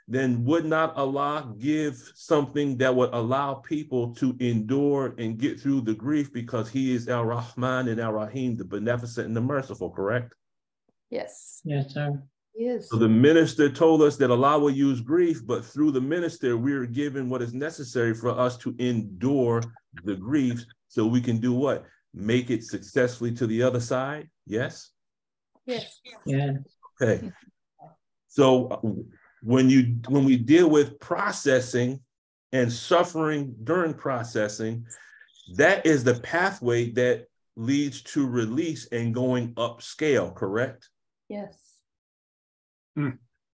then would not Allah give something that would allow people to endure and get through the grief because he is Al-Rahman and Al-Rahim, the beneficent and the merciful, correct? Yes. Yes, sir. Yes. So the minister told us that Allah will use grief, but through the minister, we are given what is necessary for us to endure the griefs so we can do what? Make it successfully to the other side? Yes? Yes. Yes. Okay. So when we deal with processing and suffering during processing, that is the pathway that leads to release and going upscale, correct? Yes.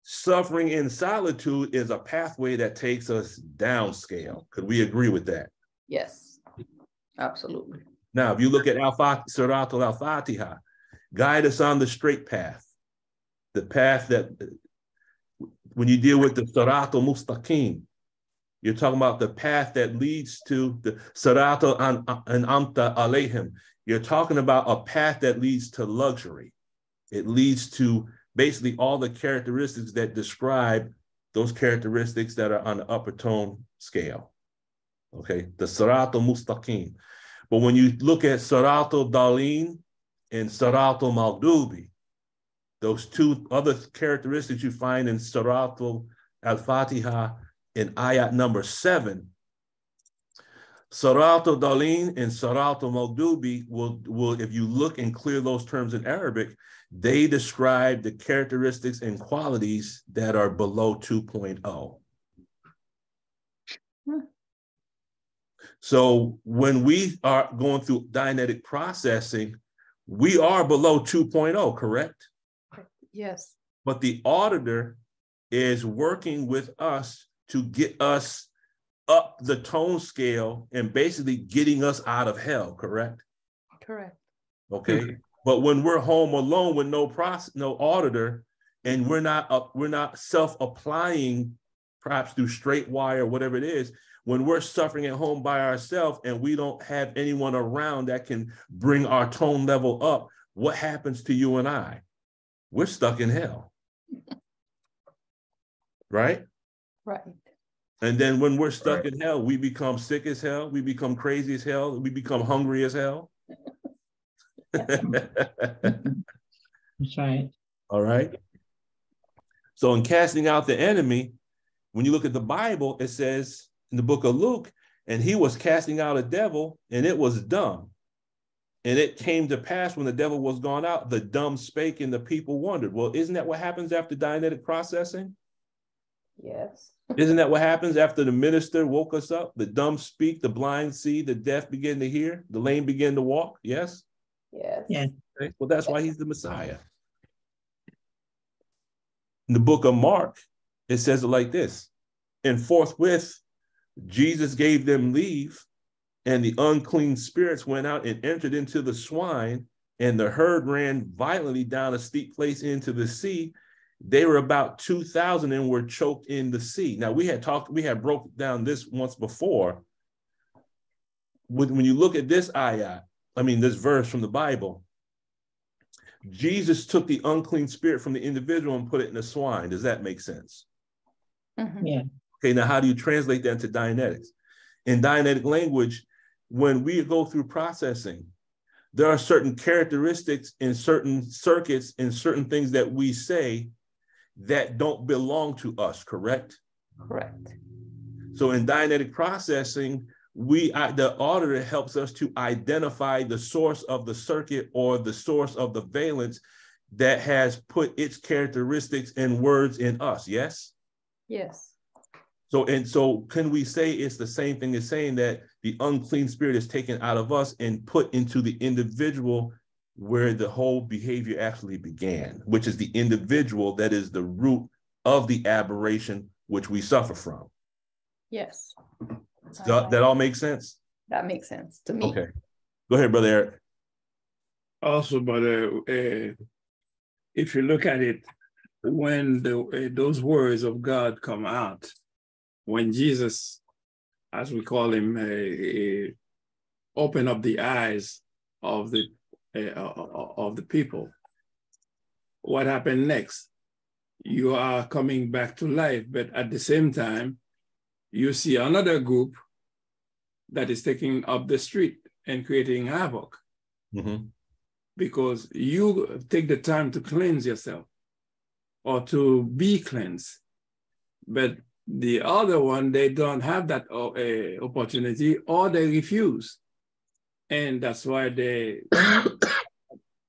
Suffering in solitude is a pathway that takes us downscale. Could we agree with that? Yes. Absolutely. Now, if you look at Surat al-Fatiha, guide us on the straight path, the path that, when you deal with the Surat al-Mustaqim, you're talking about the path that leads to the Surat al-An'amta alayhim. You're talking about a path that leads to luxury. It leads to basically all the characteristics that describe those characteristics that are on the upper tone scale. Okay, the Surat al-Mustaqim. But when you look at Surat al-Dalin and Surat al-Maghdubi, those two other characteristics you find in Surat al-Fatiha in ayat number 7, Surat al-Dalin and Surat al-Maghdubi will, if you look and clear those terms in Arabic, they describe the characteristics and qualities that are below 2.0. So when we are going through Dianetic processing, we are below 2.0, correct? Yes. But the auditor is working with us to get us up the tone scale and basically getting us out of hell, correct? Correct. Okay. But when we're home alone with no auditor, and we're not self-applying, perhaps through straight wire, whatever it is, when we're suffering at home by ourselves and we don't have anyone around that can bring our tone level up, what happens to you and I? We're stuck in hell. Right? Right. And then when we're stuck in hell, we become sick as hell, we become crazy as hell, we become hungry as hell. That's right. All right. So in casting out the enemy, when you look at the Bible, it says in the book of Luke, and he was casting out a devil, and it was dumb. And it came to pass when the devil was gone out, the dumb spake and the people wondered. Well, isn't that what happens after Dianetic processing? Yes. Isn't that what happens after the minister woke us up? The dumb speak, the blind see, the deaf begin to hear, the lame begin to walk. Yes? Yes. Yes. Okay. Well, that's why he's the Messiah. In the book of Mark, it says it like this. And forthwith, Jesus gave them leave, and the unclean spirits went out and entered into the swine, and the herd ran violently down a steep place into the sea. They were about 2,000 and were choked in the sea. Now, we had broke down this once before. When you look at this ayat, this verse from the Bible, Jesus took the unclean spirit from the individual and put it in the swine. Does that make sense? Mm-hmm. Yeah. Okay, now how do you translate that into Dianetics? In Dianetic language, when we go through processing, there are certain characteristics in certain circuits and certain things that we say that don't belong to us, correct? Correct. So in Dianetic processing, the auditor helps us to identify the source of the circuit or the source of the valence that has put its characteristics and words in us, yes? Yes. So can we say it's the same thing as saying that the unclean spirit is taken out of us and put into the individual where the whole behavior actually began, which is the individual that is the root of the aberration which we suffer from? Yes. That all makes sense? That makes sense to me. Okay. Go ahead, Brother Eric. Also, brother, if you look at it, when those words of God come out, when Jesus, as we call him, open up the eyes of the people, what happened next? You are coming back to life, but at the same time, you see another group that is taking up the street and creating havoc. Mm-hmm. Because you take the time to cleanse yourself or to be cleansed. But the other one, they don't have that opportunity, or they refuse. And that's why the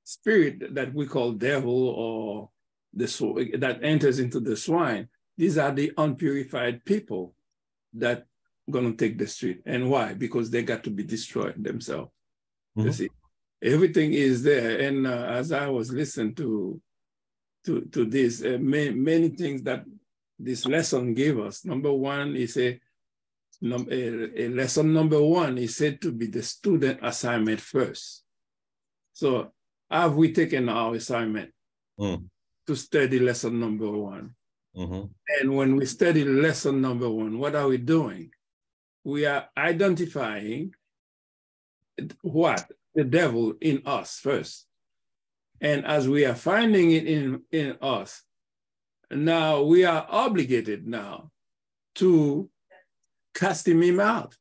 spirit that we call devil, or that enters into the swine, these are the unpurified people that are going to take the street. And why? Because they got to be destroyed themselves. Mm-hmm. You see, everything is there. And as I was listening to this, many things that this lesson gave us. Number one is a lesson number one is said to be the student assignment first. So have we taken our assignment to study lesson number one? Mm-hmm. And when we study lesson number one, what are we doing? We are identifying what? The devil in us first. And as we are finding it in us, now we are obligated now to cast him out.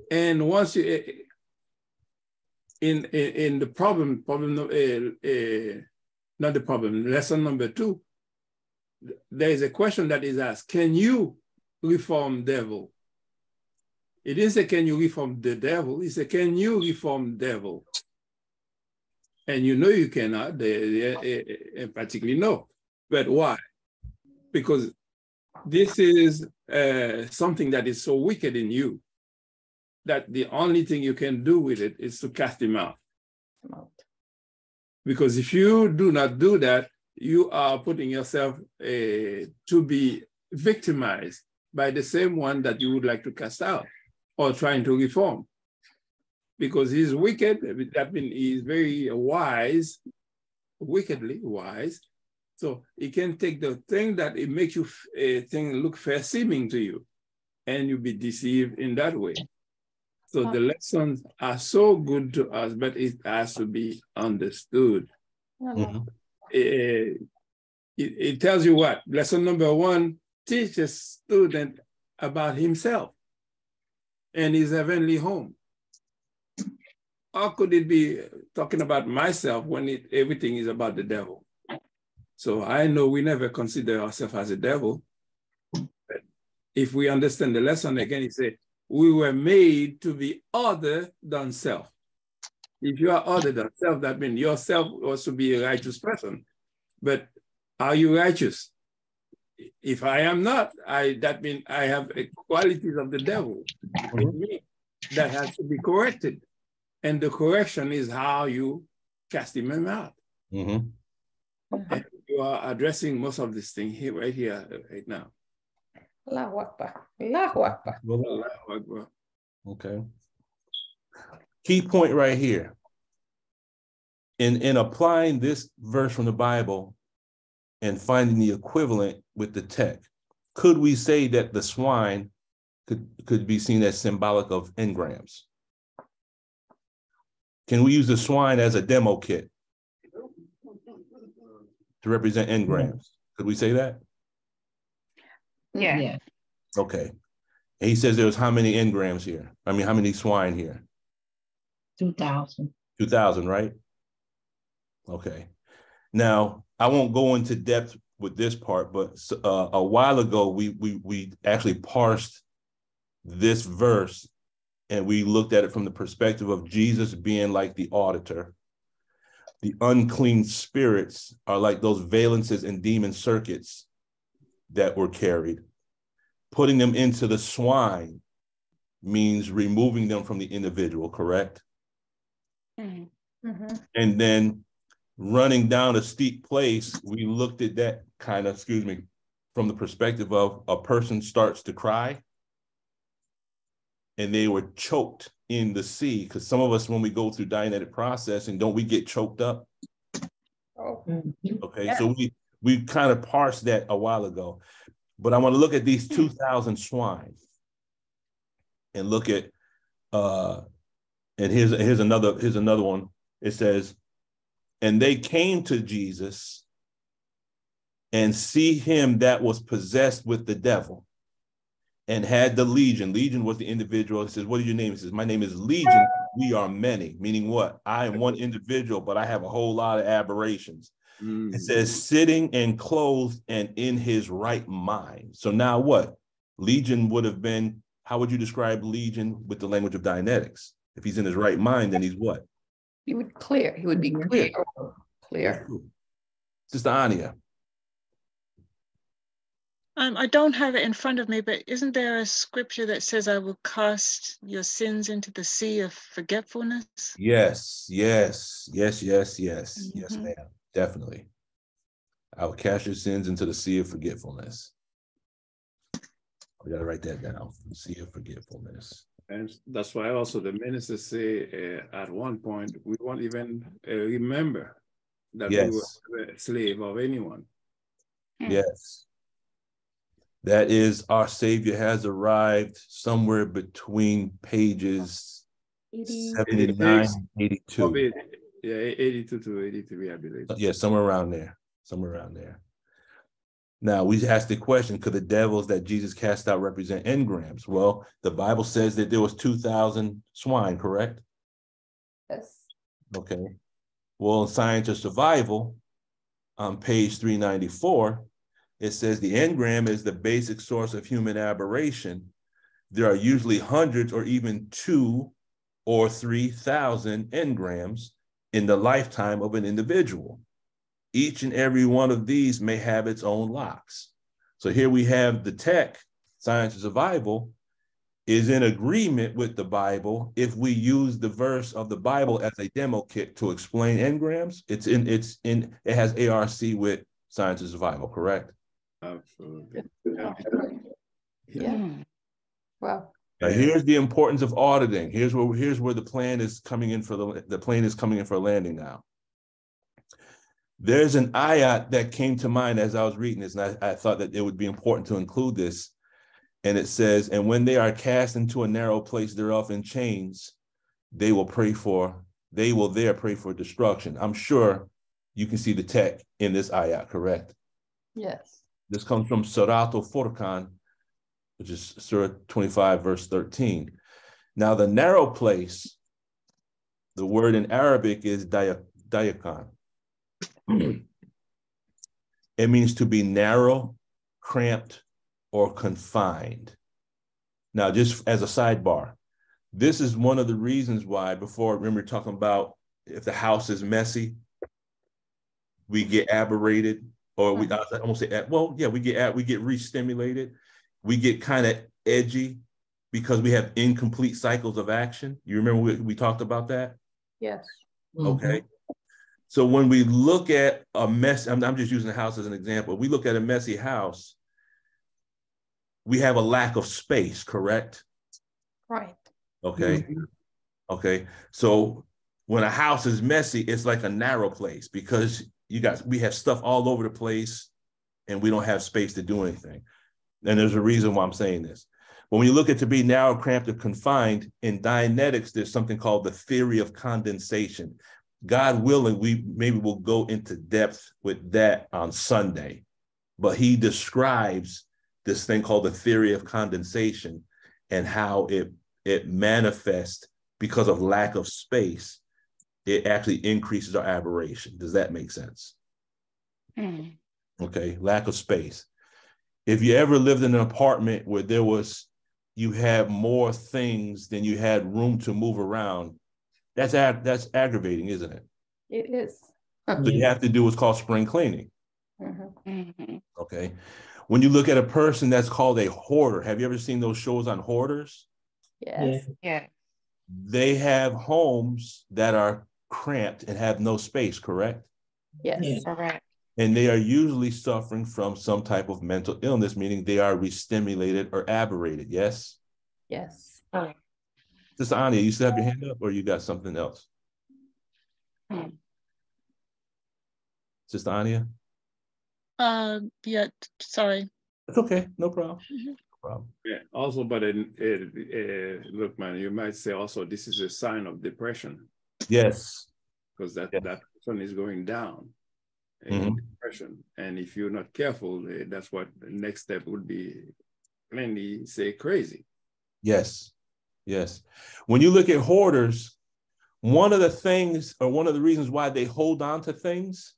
And once you, in the lesson number two, there is a question that is asked: can you reform devil? It didn't say, can you reform the devil? It said, can you reform devil? And you know you cannot, particularly no. But why? Because this is something that is so wicked in you that the only thing you can do with it is to cast him out. Because if you do not do that, you are putting yourself to be victimized by the same one that you would like to cast out or trying to reform. Because he's wicked, that means he's very wise, wickedly wise. So he can take the thing that it makes you thing look fair seeming to you, and you'll be deceived in that way. So the lessons are so good to us, but it has to be understood. Mm-hmm. It tells you what? Lesson number one teaches student about himself and his heavenly home. How could it be talking about myself when everything is about the devil? So I know we never consider ourselves as a devil. But if we understand the lesson again, it says, we were made to be other than self. If you are other than self, that means yourself was to be a righteous person. But are you righteous? If I am not, that means I have qualities of the devil in me that has to be corrected. And the correction is how you cast him out. Mm-hmm. And you are addressing most of this thing here, right now. Allahu Akbar. Allahu Akbar. Allahu Akbar. Okay. Key point right here. In applying this verse from the Bible and finding the equivalent with the text, could we say that the swine could be seen as symbolic of engrams? Can we use the swine as a demo kit to represent engrams? Could we say that? Yeah. Okay. And he says there was how many engrams here? I mean, how many swine here? 2,000. 2,000, right? Okay. Now, I won't go into depth with this part, but a while ago we actually parsed this verse and we looked at it from the perspective of Jesus being like the auditor. The unclean spirits are like those valences and demon circuits that were carried. Putting them into the swine means removing them from the individual, correct? Mm-hmm. And then running down a steep place, we looked at that kind of, from the perspective of a person starts to cry and they were choked in the sea. Because some of us, when we go through Dianetic processing, don't we get choked up? Oh. Okay, Yeah. so we kind of parsed that a while ago. But I want to look at these 2,000 swine and look at, and here's another one. It says, and they came to Jesus and see him that was possessed with the devil and had the legion. Legion was the individual. He says, what is your name? He says, my name is Legion. We are many, meaning what? I am one individual, but I have a whole lot of aberrations. It says sitting and clothed and in his right mind. So now what? Legion would have been, how would you describe Legion with the language of Dianetics? If he's in his right mind, then he's what? He would clear. He would be clear. Clear. Sister Ania. I don't have it in front of me, but isn't there a scripture that says, I will cast your sins into the sea of forgetfulness? Yes, ma'am. Definitely. I will cast your sins into the sea of forgetfulness. We got to write that down. Sea of forgetfulness. And that's why also the ministers say at one point, we won't even remember that we were a slave of anyone. Yes. That is, our Savior has arrived somewhere between pages 79 and 82. Yeah, 82 to 83, I believe. Yeah, somewhere around there. Now, we asked the question, could the devils that Jesus cast out represent engrams? Well, the Bible says that there was 2,000 swine, correct? Yes. Okay. Well, in Science of Survival, on page 394, it says the engram is the basic source of human aberration. There are usually hundreds or even 2,000 or 3,000 engrams in the lifetime of an individual. Each and every one of these may have its own locks. So here we have the tech, Science of Survival, is in agreement with the Bible if we use the verse of the Bible as a demo kit to explain engrams. It has ARC with Science of Survival, correct? Absolutely. Yeah. Wow. Now here's the importance of auditing. Here's where the plan is coming in for the plane is coming in for a landing now. There's an ayat that came to mind as I was reading this, and I thought that it would be important to include this. And it says, and when they are cast into a narrow place thereof in chains, they will there pray for destruction. I'm sure you can see the tech in this ayat, correct? Yes. This comes from Surat al-Furqan, which is Surah 25, verse 13. Now, the narrow place, the word in Arabic is dayakan. It means to be narrow, cramped, or confined. Now, just as a sidebar, this is one of the reasons why, before, remember talking about if the house is messy, we get aberrated, or we get re-stimulated. We get kind of edgy because we have incomplete cycles of action. You remember we talked about that? Yes. Okay. So when we look at a mess, I'm just using the house as an example. We look at a messy house, we have a lack of space, correct? Right. Okay. Okay. So when a house is messy, it's like a narrow place because we have stuff all over the place and we don't have space to do anything. And there's a reason why I'm saying this. When you look at to be narrow, cramped, or confined, in Dianetics, there's something called the theory of condensation. God willing, we'll go into depth with that on Sunday. But he describes this thing called the theory of condensation and how it manifests because of lack of space. It actually increases our aberration. Does that make sense? Okay, lack of space. If you ever lived in an apartment where you had more things than you had room to move around, that's aggravating, isn't it? It is. So you have to do what's called spring cleaning. Mm-hmm. Okay. When you look at a person that's called a hoarder, have you ever seen those shows on hoarders? Yes. Yeah. They have homes that are cramped and have no space, correct? Yes. Correct. And they are usually suffering from some type of mental illness, meaning they are restimulated or aberrated, yes? Yes. Sister Anya, you still have your hand up or you got something else? Sister Anya? Yeah, sorry. It's okay, no problem. No problem. Yeah. Also, but look, man, you might say also this is a sign of depression. Yes. Because that person is going down in depression. And if you're not careful, that's what the next step would be, plainly say crazy. Yes. Yes. When you look at hoarders, one of the things or one of the reasons why they hold on to things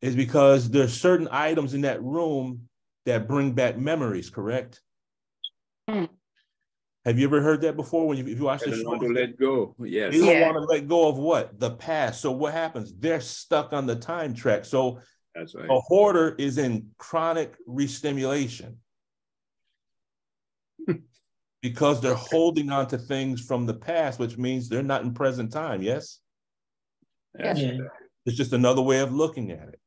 is because there's certain items in that room that bring back memories, correct? Have you ever heard that before? If you watch the show, they don't want to let go. Yes. They don't want to let go of what? The past. So what happens? They're stuck on the time track. So that's right. A hoarder is in chronic restimulation because they're holding on to things from the past, which means they're not in present time. Yes? Yes. It's just another way of looking at it.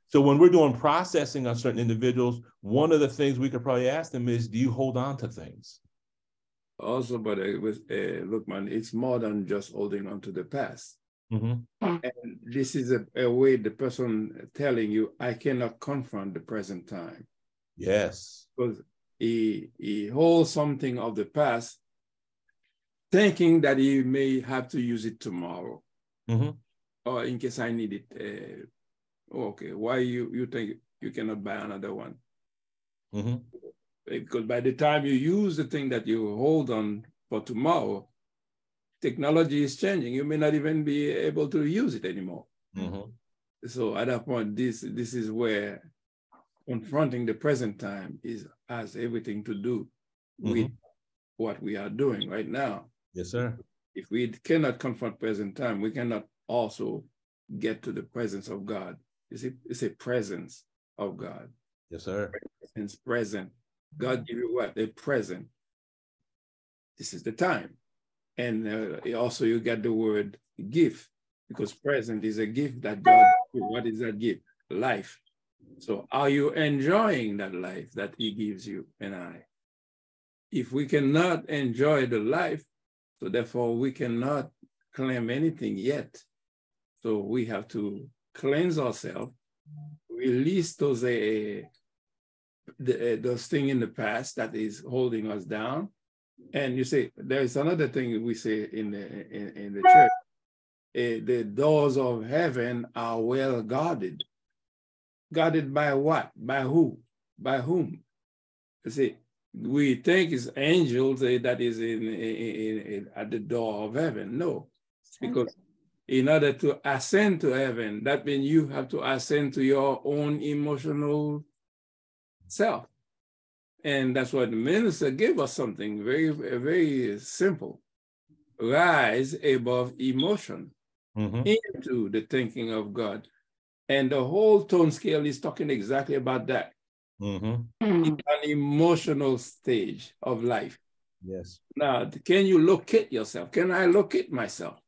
So when we're doing processing on certain individuals, one of the things we could probably ask them is, do you hold on to things? Also, but look, man, it's more than just holding on to the past. And this is a way the person telling you, I cannot confront the present time. Yes. Because he holds something of the past, thinking that he may have to use it tomorrow. Or in case I need it. Okay, why you think you cannot buy another one? Because by the time you use the thing that you hold on for tomorrow, technology is changing. You may not even be able to use it anymore. So at that point, this is where confronting the present time has everything to do with what we are doing right now. Yes, sir. If we cannot confront present time, we cannot also get to the presence of God. It's a presence of God. Yes, sir. It's present. God give you what? A present. This is the time. And also you get the word gift, because present is a gift that God, what is that gift? Life. So are you enjoying that life that he gives you and I? If we cannot enjoy the life, so therefore we cannot claim anything yet. So we have to cleanse ourselves, release those things in the past that is holding us down. And you say, there's another thing we say in the church, the doors of heaven are well guarded. Guarded by what? By who? By whom? You see, we think it's angels that is at the door of heaven. No, because in order to ascend to heaven, that means you have to ascend to your own emotional self. And that's what the minister gave us, something very, very simple. Rise above emotion into the thinking of God. And the whole tone scale is talking exactly about that. It's an emotional stage of life. Yes. Now, can you locate yourself? Can I locate myself?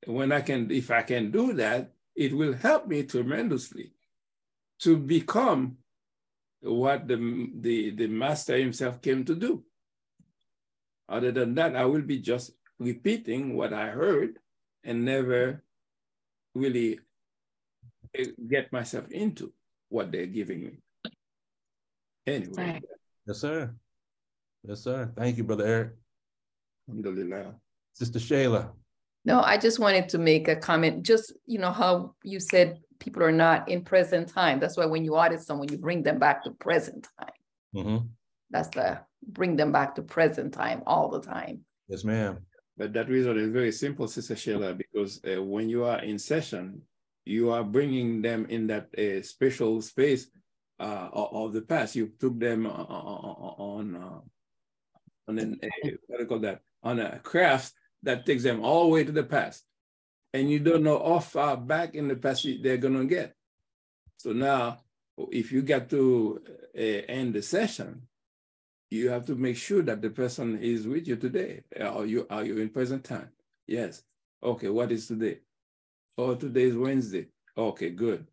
If I can do that, it will help me tremendously to become what the master himself came to do. Other than that, I will be just repeating what I heard and never really get myself into what they're giving me. Anyway. Yes, sir. Yes, sir. Thank you, Brother Eric. Alhamdulillah. Sister Shayla. No, I just wanted to make a comment. Just, how you said people are not in present time. That's why when you audit someone, you bring them back to present time. That's bring them back to present time all the time. Yes, ma'am. But that reason is very simple, Sister Sheila, because when you are in session, you are bringing them in that special space of the past. You took them on what do you call that? On a craft that takes them all the way to the past. And you don't know how far back in the past they're gonna get. So now, if you get to end the session, you have to make sure that the person is with you today. Are you in present time? Yes. Okay, what is today? Oh, today is Wednesday. Okay, good.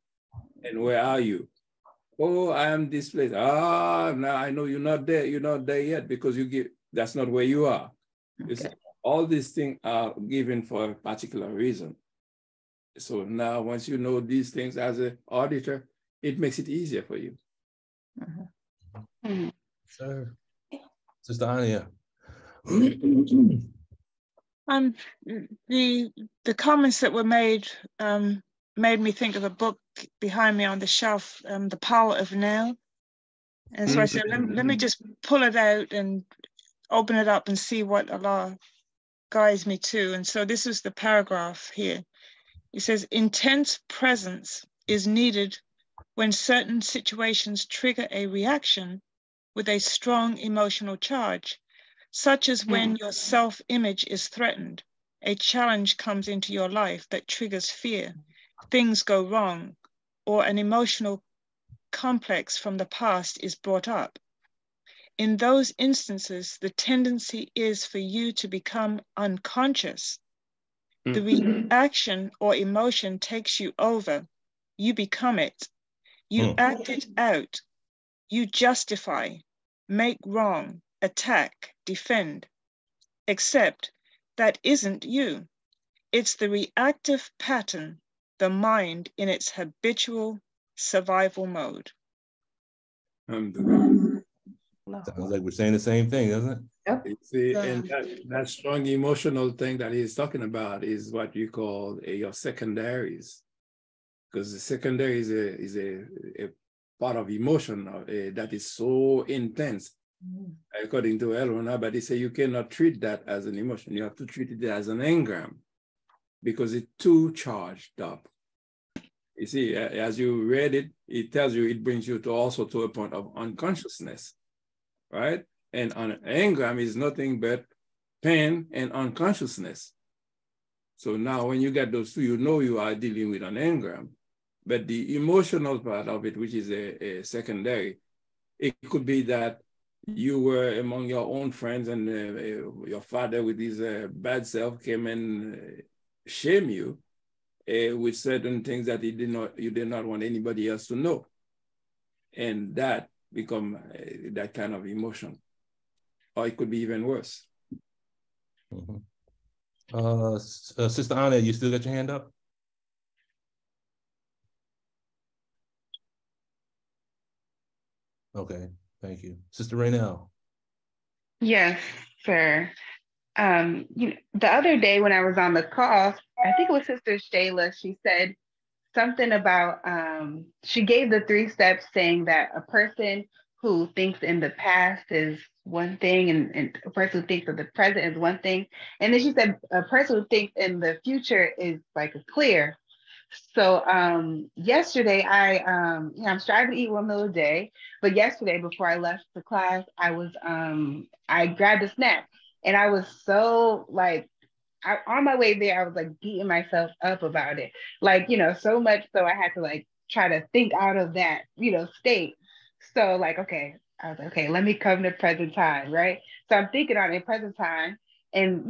And where are you? Oh, I am this place. Ah, now I know you're not there. You're not there yet because that's not where you are. Okay. You see, all these things are given for a particular reason. So now once you know these things as an auditor, it makes it easier for you. Sir. Sister Anya. The comments that were made made me think of a book behind me on the shelf, The Power of Now. And so I said, let me just pull it out and open it up and see what Allah guides me to. And so this is the paragraph here. It says, intense presence is needed when certain situations trigger a reaction with a strong emotional charge, such as when your self-image is threatened, a challenge comes into your life that triggers fear, things go wrong, or an emotional complex from the past is brought up. In those instances, the tendency is for you to become unconscious. The reaction or emotion takes you over. You become it. You act it out. You justify, make wrong, attack, defend. Except that isn't you. It's the reactive pattern, the mind in its habitual survival mode. Sounds like we're saying the same thing, doesn't it? Yep. See, and that strong emotional thing that he's talking about is what you call your secondaries, because the secondary is a part of emotion that is so intense. According to Elrona, but they say you cannot treat that as an emotion. You have to treat it as an engram because it's too charged up. You see, as you read it, it tells you, it brings you to also to a point of unconsciousness, right? And an engram is nothing but pain and unconsciousness. So now when you get those two, you know you are dealing with an engram. But the emotional part of it, which is a secondary, it could be that you were among your own friends and your father with his bad self came and shame you with certain things that you did not want anybody else to know. And that become that kind of emotion. Or it could be even worse. Sister Anna, you still got your hand up? Okay, thank you. Sister Raynell. Yes, sir. The other day when I was on the call, I think it was Sister Shayla, she said something about, she gave the 3 steps saying that a person who thinks in the past is one thing and a person who thinks of the present is one thing. And then she said a person who thinks in the future is like clear. So yesterday I'm striving to eat 1 meal a day, but yesterday before I left the class, I grabbed a snack and I was so like, on my way there, I was like beating myself up about it. Like, so much so I had to like try to think out of that, state. So like, okay, I was like, okay, let me come to present time, right? So I'm thinking on in present time and,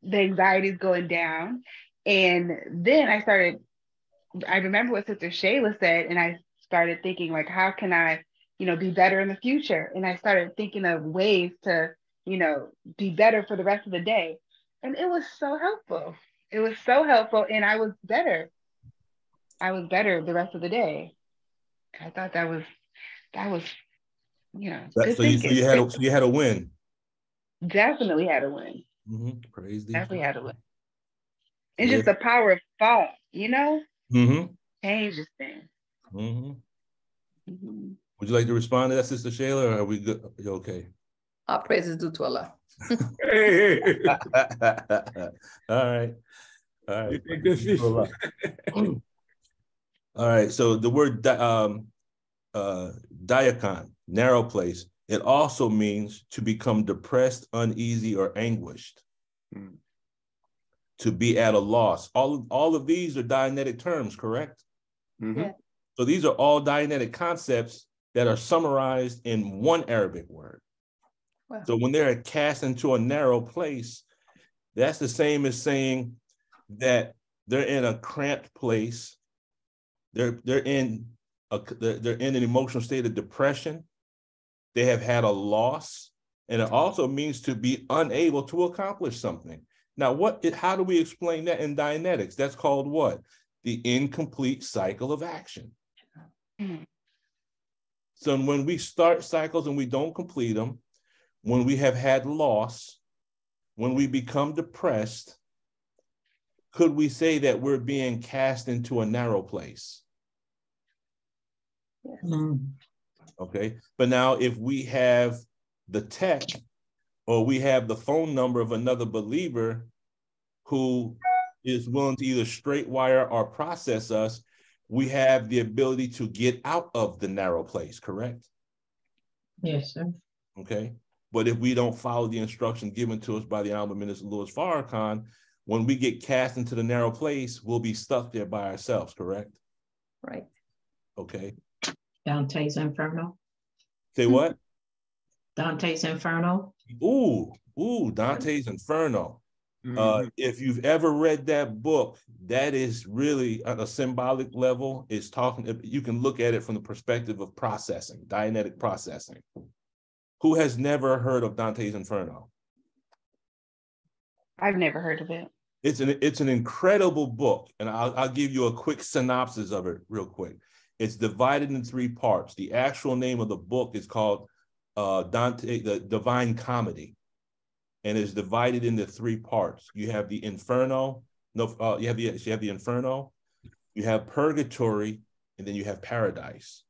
the anxiety is going down. And then I remember what Sister Shayla said, and I started thinking like, how can I, be better in the future? And I started thinking of ways to, be better for the rest of the day. And it was so helpful. It was so helpful. And I was better. The rest of the day. I thought that was, good So thinking. you had a win. Definitely had a win. Praise the Definitely had a win. It's just the power of thought, changes things. Would you like to respond to that, Sister Shayla, or are we good? Are you okay? Our praises due to Allah. All right. You take the fifth. All right. So the word diakon, narrow place, it also means to become depressed, uneasy, or anguished. To be at a loss. All of these are Dianetic terms, correct? Yeah. So these are all Dianetic concepts that are summarized in one Arabic word. Wow. So when they're cast into a narrow place, that's the same as saying that they're in a cramped place. They're in an emotional state of depression. They have had a loss, and it also means to be unable to accomplish something. Now, how do we explain that in Dianetics? That's called what? The incomplete cycle of action. So when we start cycles and we don't complete them, when we have had loss, when we become depressed, could we say that we're being cast into a narrow place? Okay, but now if we have the tech or we have the phone number of another believer who is willing to either straight wire or process us, we have the ability to get out of the narrow place, correct? Yes, sir. Okay, but if we don't follow the instruction given to us by the Honorable Minister Louis Farrakhan, when we get cast into the narrow place, we'll be stuck there by ourselves, correct? Right. Okay. Dante's Inferno. Say what? Dante's Inferno. Ooh, Dante's Inferno. If you've ever read that book, that is really on a symbolic level. It's talking, you can look at it from the perspective of processing, Dianetic processing. Who has never heard of Dante's Inferno? I've never heard of it. It's an incredible book, and I'll give you a quick synopsis of it real quick. It's divided in 3 parts. The actual name of the book is called Dante, the Divine Comedy, and is divided into 3 parts. You have the Inferno. You have the Inferno. You have Purgatory, and then you have Paradise.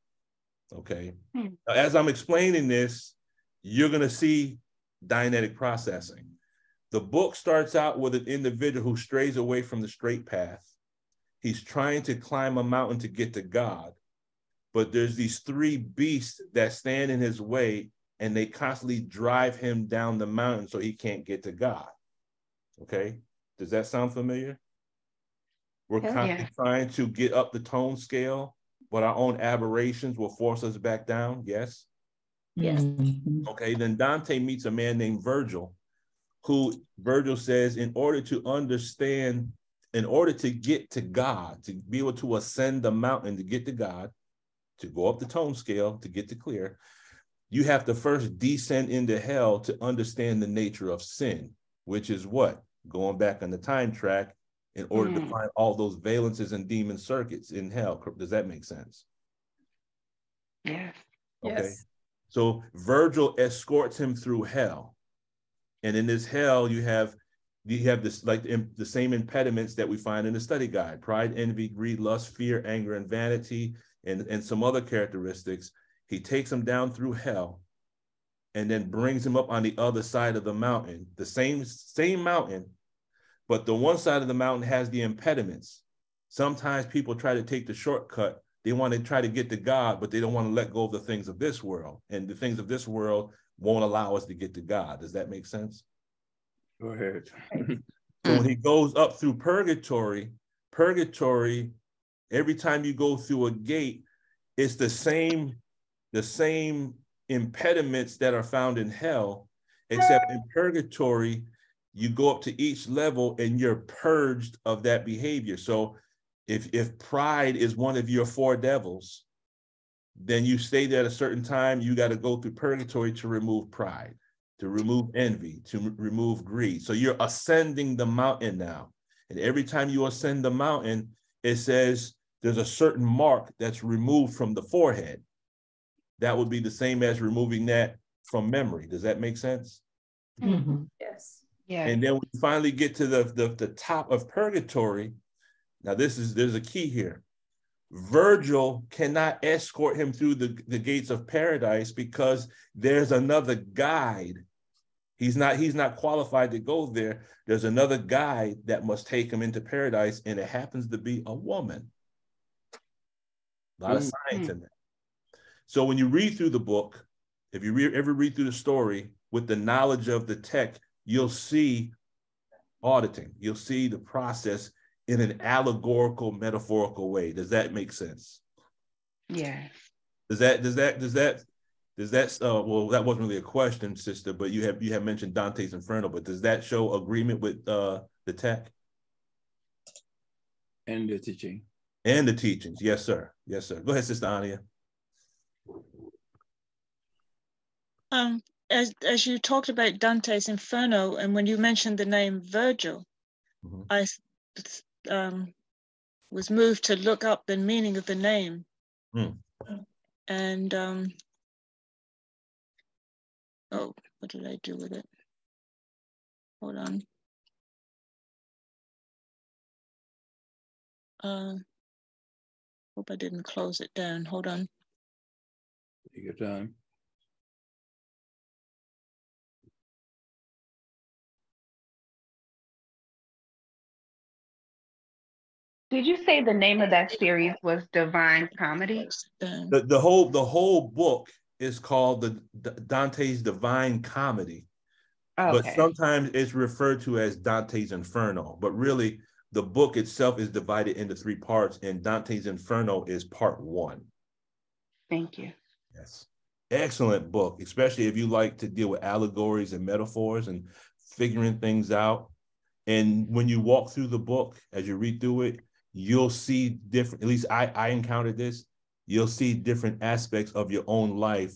Okay. Now, as I'm explaining this, you're gonna see Dianetic processing. The book starts out with an individual who strays away from the straight path. He's trying to climb a mountain to get to God, but there's these 3 beasts that stand in his way, and they constantly drive him down the mountain so he can't get to God. Okay, does that sound familiar? We're constantly trying to get up the tone scale, but our own aberrations will force us back down, yes? Yes. Okay, then Dante meets a man named Virgil, who Virgil says, in order to understand, in order to get to God, to be able to ascend the mountain to get to God, to go up the tone scale, to get to clear, you have to first descend into hell to understand the nature of sin, which is what? Going back on the time track in order to find all those valences and demon circuits in hell. Does that make sense? Yes. Okay. Yes. So Virgil escorts him through hell. And in this hell, you have this, like the same impediments that we find in the study guide: pride, envy, greed, lust, fear, anger, and vanity, and some other characteristics. He takes him down through hell and then brings him up on the other side of the mountain, the same mountain, but the one side of the mountain has the impediments. Sometimes people try to take the shortcut. They want to try to get to God, but they don't want to let go of the things of this world. And the things of this world won't allow us to get to God. Does that make sense? Go ahead. So when he goes up through purgatory, every time you go through a gate, it's the same impediments that are found in hell, except in purgatory, you go up to each level and you're purged of that behavior. So if pride is one of your 4 devils, then you stay there at a certain time. You got to go through purgatory to remove pride, to remove envy, to remove greed. So you're ascending the mountain now. And every time you ascend the mountain, it says there's a certain mark that's removed from the forehead. That would be the same as removing that from memory. Does that make sense? Yes. Yeah. And then we finally get to the top of purgatory. Now there's a key here. Virgil cannot escort him through the gates of paradise because there's another guide. He's not qualified to go there. There's another guide that must take him into paradise, and it happens to be a woman. A lot of science in there. So when you read through the book, if you ever read through the story with the knowledge of the tech, you'll see auditing. You'll see the process in an allegorical, metaphorical way. Does that make sense? Yeah. Does that well, that wasn't really a question, sister, but you have mentioned Dante's Inferno, but does that show agreement with the tech? And the teaching. And the teachings, yes, sir. Yes, sir. Go ahead, Sister Ania. As you talked about Dante's Inferno, and when you mentioned the name Virgil, I was moved to look up the meaning of the name. And oh, what did I do with it? Hold on. Hope I didn't close it down. Hold on. Take your time. Did you say the name of that series was Divine Comedy? The whole book is called Dante's Divine Comedy. Okay. But sometimes it's referred to as Dante's Inferno. But really, the book itself is divided into 3 parts, and Dante's Inferno is part 1. Thank you. Yes. Excellent book, especially if you like to deal with allegories and metaphors and figuring things out. And when you walk through the book, as you read through it, you'll see different, at least I encountered this, you'll see different aspects of your own life,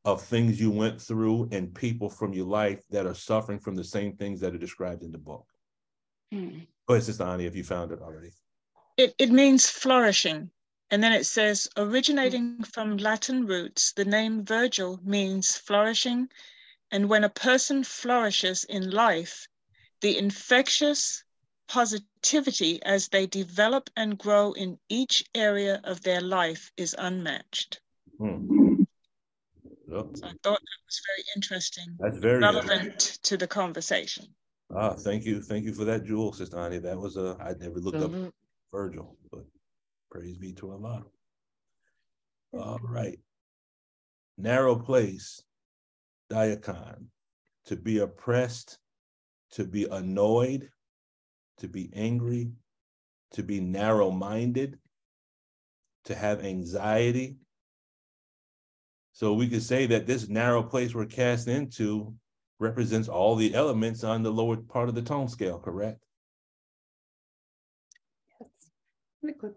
of things you went through and people from your life that are suffering from the same things that are described in the book. Go ahead, Sister Ani, if you found it already. It means flourishing. And then it says, originating from Latin roots, the name Virgil means flourishing. And when a person flourishes in life, the infectious positivity as they develop and grow in each area of their life is unmatched. Yep. So I thought that was very interesting. That's very relevant to the conversation. Thank you for that jewel, Sister Ani. That was I never looked up Virgil, but praise be to Allah. All right. Narrow place, Diakon, to be oppressed, to be annoyed, to be angry, to be narrow-minded, to have anxiety. So we could say that this narrow place we're cast into represents all the elements on the lower part of the tone scale, correct? Yes. Good.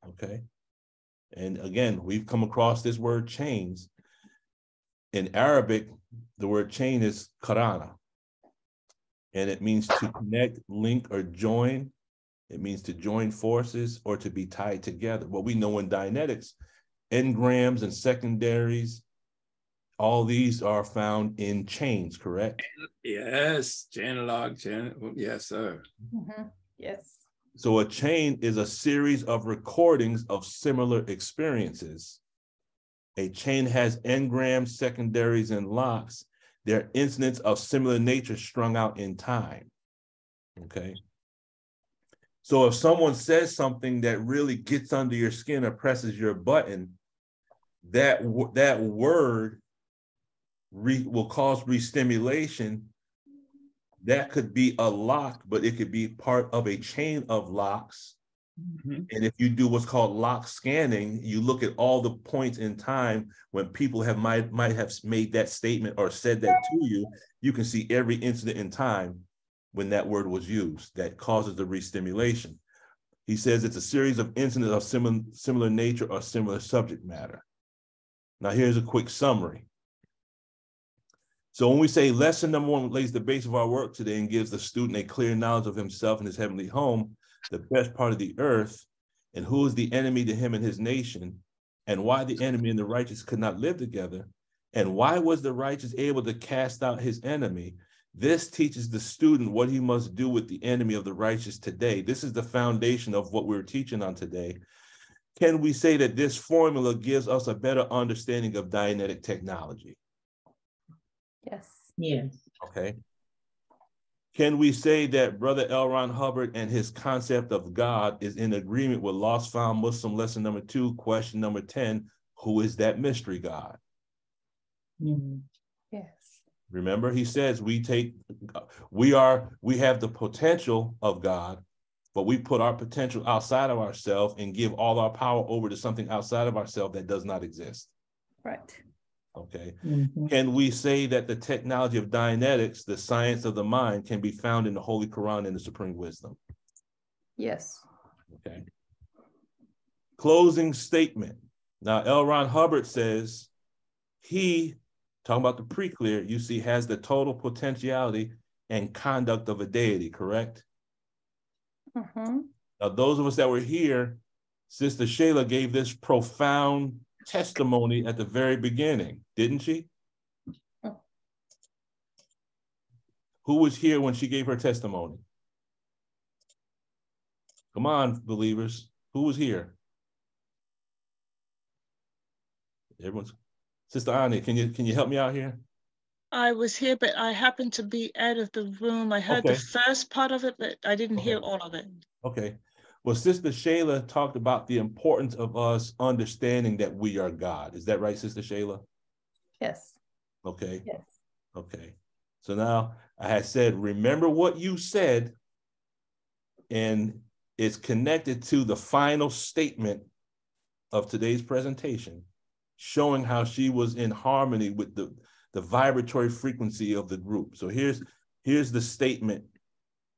Okay. And again, we've come across this word chains. In Arabic, the word chain is qarana. And it means to connect, link, or join. It means to join forces or to be tied together. What we know in Dianetics, engrams and secondaries, all these are found in chains, correct? Yes, chain log, chain. Yes, sir. Yes. So a chain is a series of recordings of similar experiences. A chain has engrams, secondaries, and locks. They're incidents of similar nature strung out in time. Okay. So if someone says something that really gets under your skin or presses your button, that word will cause re-stimulation. That could be a lock, but it could be part of a chain of locks. And if you do what's called lock scanning, you look at all the points in time when people might have made that statement or said that to you, you can see every incident in time when that word was used that causes the re-stimulation. He says it's a series of incidents of similar nature or similar subject matter. Now here's a quick summary. So when we say lesson number 1 lays the base of our work today and gives the student a clear knowledge of himself and his heavenly home, the best part of the earth, and who is the enemy to him and his nation, and why the enemy and the righteous could not live together, and why was the righteous able to cast out his enemy, this teaches the student what he must do with the enemy of the righteous today. This is the foundation of what we're teaching on today. Can we say that this formula gives us a better understanding of Dianetic technology? Yes. Yes. Okay. Can we say that Brother L. Ron Hubbard and his concept of God is in agreement with Lost Found Muslim lesson number 2, question number 10, who is that mystery God? Mm-hmm. Yes. Remember, he says we have the potential of God, but we put our potential outside of ourselves and give all our power over to something outside of ourselves that does not exist. Right. Okay. Mm-hmm. Can we say that the technology of Dianetics, the science of the mind, can be found in the Holy Qur'an and the Supreme Wisdom? Yes. Okay. Closing statement. Now, L. Ron Hubbard says he, talking about the pre-clear, you see, has the total potentiality and conduct of a deity, correct? Mm-hmm. Now, those of us that were here, Sister Shayla gave this profound testimony at the very beginning, didn't she? Oh. Who was here when she gave her testimony? Come on, believers. Who was here? Everyone's. Sister Ani, can you help me out here? I was here, but I happened to be out of the room. I heard the first part of it, but I didn't hear all of it. Okay. Well, Sister Shayla talked about the importance of us understanding that we are God. Is that right, Sister Shayla? Yes. Okay. Yes. Okay. So now I had said, remember what you said, and it's connected to the final statement of today's presentation, showing how she was in harmony with the vibratory frequency of the group. So here's the statement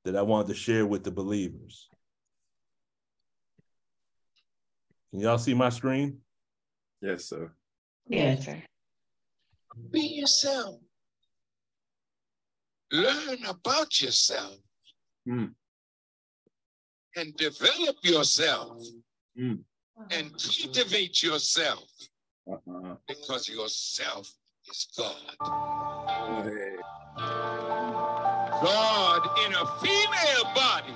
that I wanted to share with the believers. Can y'all see my screen? Yes, sir. Yes, sir. Be yourself. Learn about yourself. Mm. And develop yourself. Mm. And cultivate yourself. Because yourself is God. God in a female body.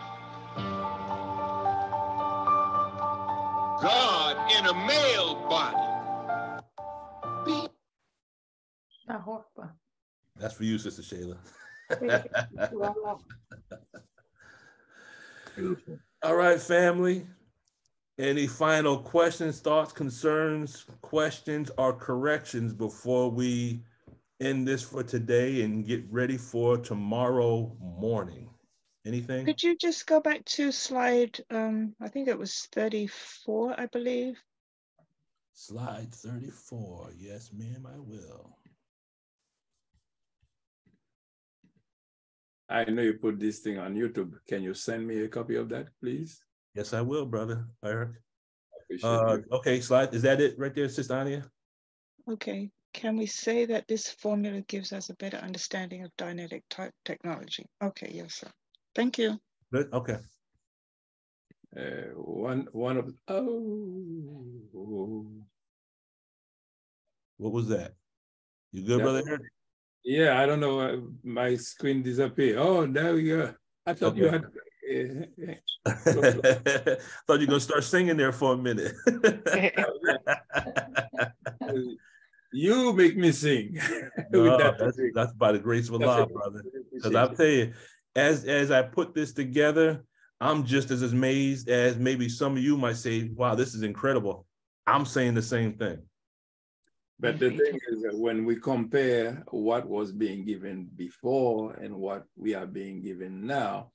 God in a male body. That's for you, Sister Shayla. All right, family. Any final questions, thoughts, concerns, questions, or corrections before we end this for today and get ready for tomorrow morning? Anything? Could you just go back to slide, I think it was 34, I believe. Slide 34. Yes, ma'am, I will. I know you put this thing on YouTube. Can you send me a copy of that, please? Yes, I will, brother. Eric. Appreciate okay, slide. Is that it right there, Sister Ania? Okay. Can we say that this formula gives us a better understanding of Dianetic technology? Okay, yes, sir. Thank you. Good. Okay. One of what was that? You good, brother Eric? Yeah, I don't know. My screen disappeared. Oh, there we go. I thought you had. Thought you were gonna start singing there for a minute. You make me sing. No, that's by the grace of Allah, brother. Because I'll tell you, as I put this together, I'm just as amazed as maybe some of you might say, wow, this is incredible. I'm saying the same thing. But the thing is that when we compare what was being given before and what we are being given now,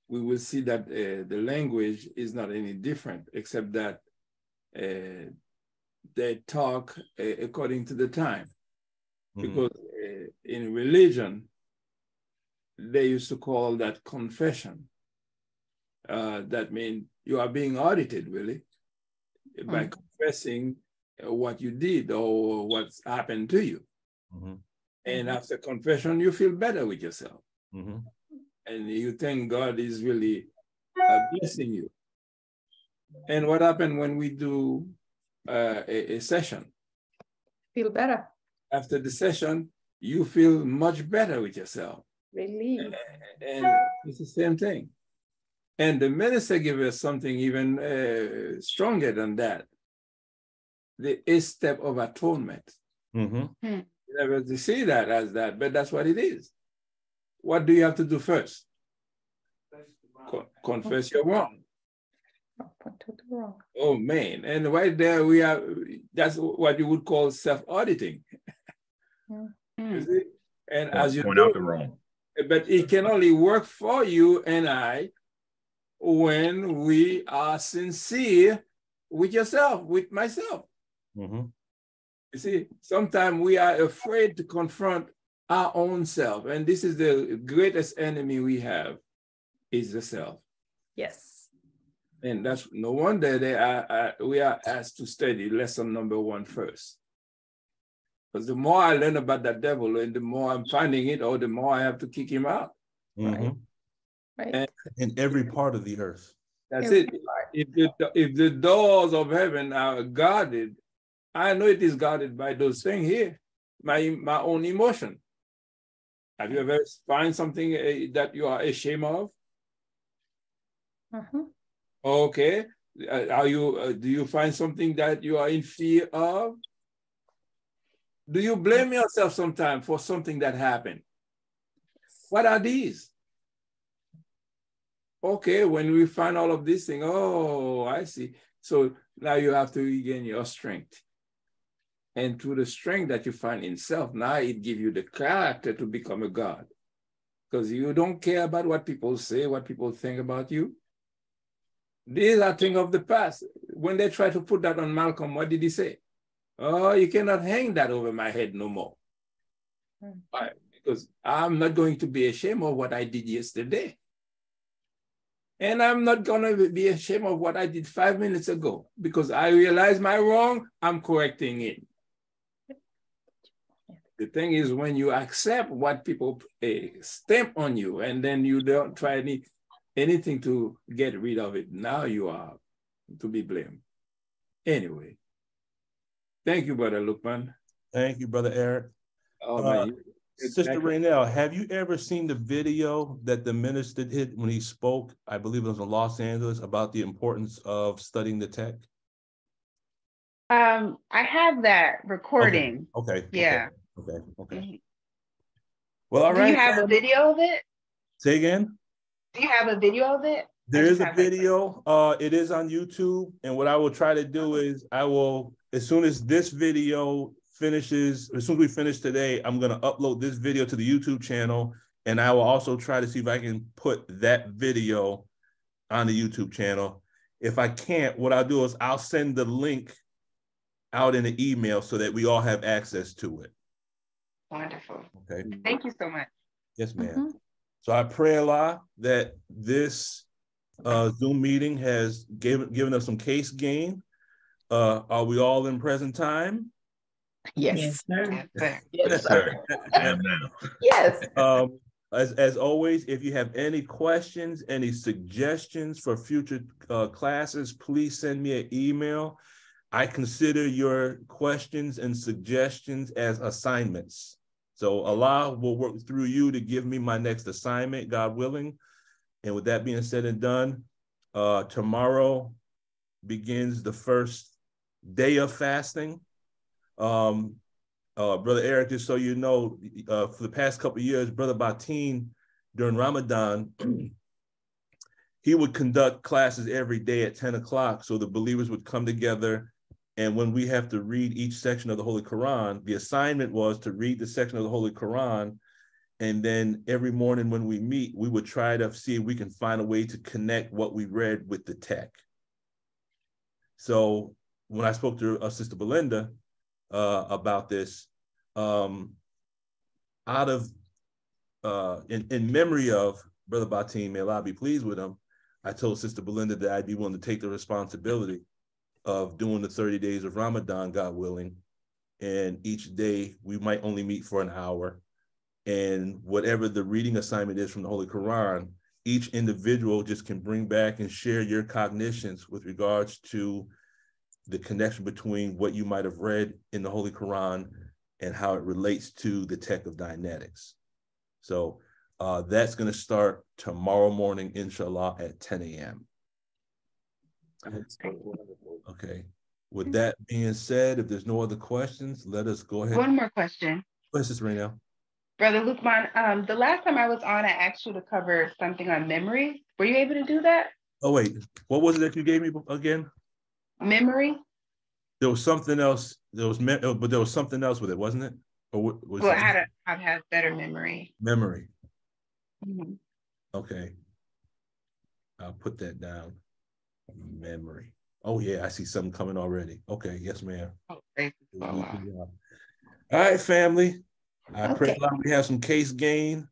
we will see that the language is not any different, except that they talk according to the time. Because in religion, they used to call that confession. That means you are being audited, really, by confessing what you did or what's happened to you. And after confession, you feel better with yourself. And you think God is really blessing you. And what happened when we do a session? Feel better. After the session, you feel much better with yourself. Relief. And it's the same thing. And the minister gave us something even stronger than that. The 8th step of atonement. You never see that as that, but that's what it is. what do you have to do first? Confess you're wrong. Oh man, and right there we are, that's what you would call self-auditing. You see? And as you point out the wrong. But it can only work for you and I when we are sincere with yourself, with myself. You see, sometimes we are afraid to confront our own self. And this is the greatest enemy we have, is the self. Yes. And that's no wonder we are asked to study lesson number 1 first. Because the more I learn about that devil, and the more I'm finding it, or the more I have to kick him out. Right. And in every part of the earth. That's it. If the doors of heaven are guarded, I know it is guarded by those things here, my own emotion. Have you ever find something that you are ashamed of? Okay. Do you find something that you are in fear of? Do you blame yourself sometimes for something that happened? What are these? Okay, when we find all of these things, oh, I see. So now you have to regain your strength. And through the strength that you find in self, now it gives you the character to become a God. Because you don't care about what people say, what people think about you. These are things of the past. When they try to put that on Malcolm, what did he say? Oh, you cannot hang that over my head no more. Why? Because I'm not going to be ashamed of what I did yesterday. And I'm not going to be ashamed of what I did 5 minutes ago, because I realize my wrong, I'm correcting it. The thing is, when you accept what people stamp on you, and then you don't try anything to get rid of it, now you are to be blamed. Anyway, thank you, Brother Lukman. Thank you, Brother Eric. Sister Raynell, have you ever seen the video that the minister did when he spoke, I believe it was in Los Angeles, about the importance of studying the tech? I have that recording. Okay. Yeah. Okay. Well, all right. Do you have a video of it? Say again? Do you have a video of it? There is a video. It is on YouTube. And what I will try to do is as soon as this video finishes, as soon as we finish today, I'm going to upload this video to the YouTube channel. And I will also try to see if I can put that video on the YouTube channel. If I can't, what I'll do is I'll send the link out in an email so that we all have access to it. Wonderful. Okay. Thank you so much. Yes, ma'am. So I pray Allah that this Zoom meeting has given us some case gain. Are we all in present time? Yes. Yes, sir. Yes. As always, if you have any questions, any suggestions for future classes, please send me an email. I consider your questions and suggestions as assignments. So Allah will work through you to give me my next assignment, God willing. And with that being said and done, tomorrow begins the first day of fasting. Brother Eric, just so you know, for the past couple of years, Brother Batin, during Ramadan, he would conduct classes every day at 10 o'clock. So the believers would come together. And when we have to read each section of the Holy Qur'an, the assignment was to read the section of the Holy Qur'an. And then every morning when we meet, we would try to see if we can find a way to connect what we read with the tech. So when I spoke to Sister Belinda about this, in memory of Brother Batin, may Allah be pleased with him, I told Sister Belinda that I'd be willing to take the responsibility of doing the 30 days of Ramadan, God willing. And each day we might only meet for an hour. And whatever the reading assignment is from the Holy Qur'an, each individual just can bring back and share your cognitions with regards to the connection between what you might have read in the Holy Qur'an and how it relates to the tech of Dianetics. So that's going to start tomorrow morning, inshallah, at 10 a.m. Okay. With that being said, if there's no other questions, let us go ahead. One more question. What's this right now? Brother Lukman, the last time I was on, I asked you to cover something on memory. Were you able to do that? Oh wait, what was it that you gave me again? Memory. There was something else. But there was something else with it, wasn't it? Or what was Well, it? how to have better memory. Memory. Mm-hmm. Okay, I'll put that down. Memory. Oh yeah, I see something coming already. Okay, yes, ma'am. Oh, thank you. Oh, wow. All right, family. I pray we have some case gain.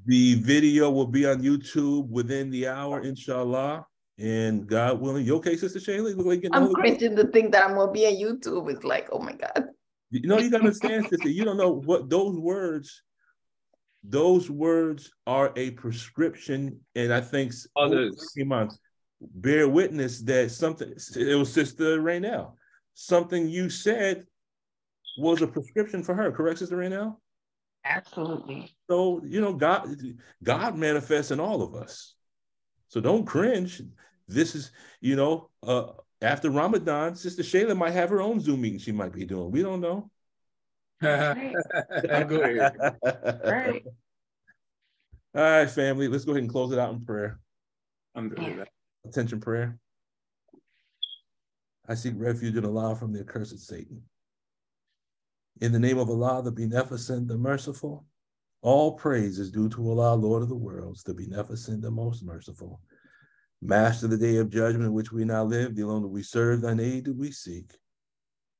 The video will be on YouTube within the hour, inshallah. And God willing, you okay, Sister Shayla? Look like I'm cringing to think that I'm gonna be on YouTube. It's like, oh my God. You know, you gotta understand, sister. You don't know what those words. Those words are a prescription, and I think others bear witness that something. It was Sister Raynell. Something you said was a prescription for her. Correct, Sister Raynell? Absolutely. So, you know, God manifests in all of us. So don't cringe. This is, you know, after Ramadan, Sister Shayla might have her own Zoom meeting she might be doing. We don't know. Right. Go ahead. Right. All right, family. Let's go ahead and close it out in prayer. Alhamdulillah. Attention prayer. I seek refuge in Allah from the accursed Satan. In the name of Allah, the Beneficent, the Merciful, all praise is due to Allah, Lord of the worlds, the Beneficent, the Most Merciful. Master of the day of judgment in which we now live, the alone that we serve, thine aid do we seek.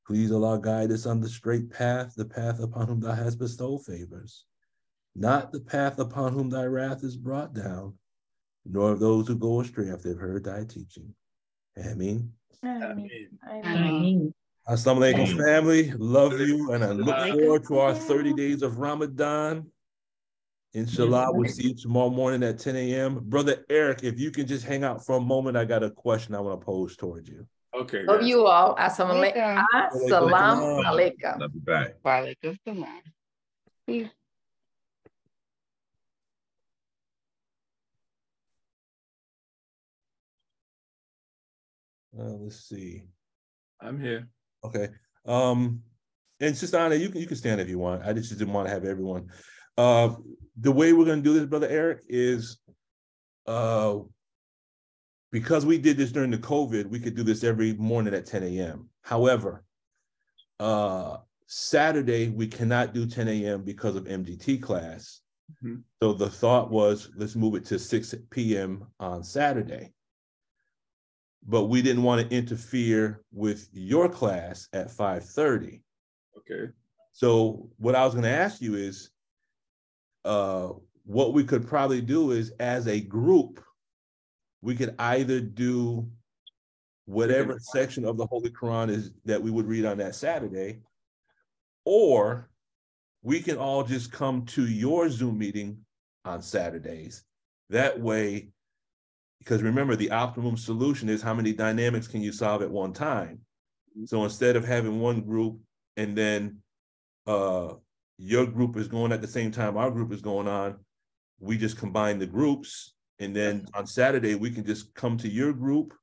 Please, Allah, guide us on the straight path, the path upon whom thou hast bestowed favors, not the path upon whom thy wrath is brought down, nor of those who go astray after they've heard thy teaching. Ameen. Ameen. Assalamu alaikum, family. Love you, and I look forward to our 30 days of Ramadan. Inshallah, we'll see you tomorrow morning at 10 a.m. Brother Eric, if you can just hang out for a moment, I got a question I want to pose towards you. Okay. Love you all. Assalamu alaikum. Love you back. Walaikum salam. Peace. Let's see. I'm here. Okay. And Sister Anna, you can stand if you want. I just didn't want to have everyone. The way we're going to do this, Brother Eric, is because we did this during the COVID, we could do this every morning at 10 a.m. However, Saturday, we cannot do 10 a.m. because of MGT class. Mm-hmm. So the thought was, let's move it to 6 p.m. on Saturday. But we didn't want to interfere with your class at 5:30. Okay. So what I was going to ask you is, what we could probably do is, as a group, we could either do whatever section of the Holy Qur'an is that we would read on that Saturday, or we can all just come to your Zoom meeting on Saturdays. That way, because remember, the optimum solution is how many dynamics can you solve at one time? So instead of having one group and then your group is going at the same time our group is going on, we just combine the groups. And then on Saturday, we can just come to your group,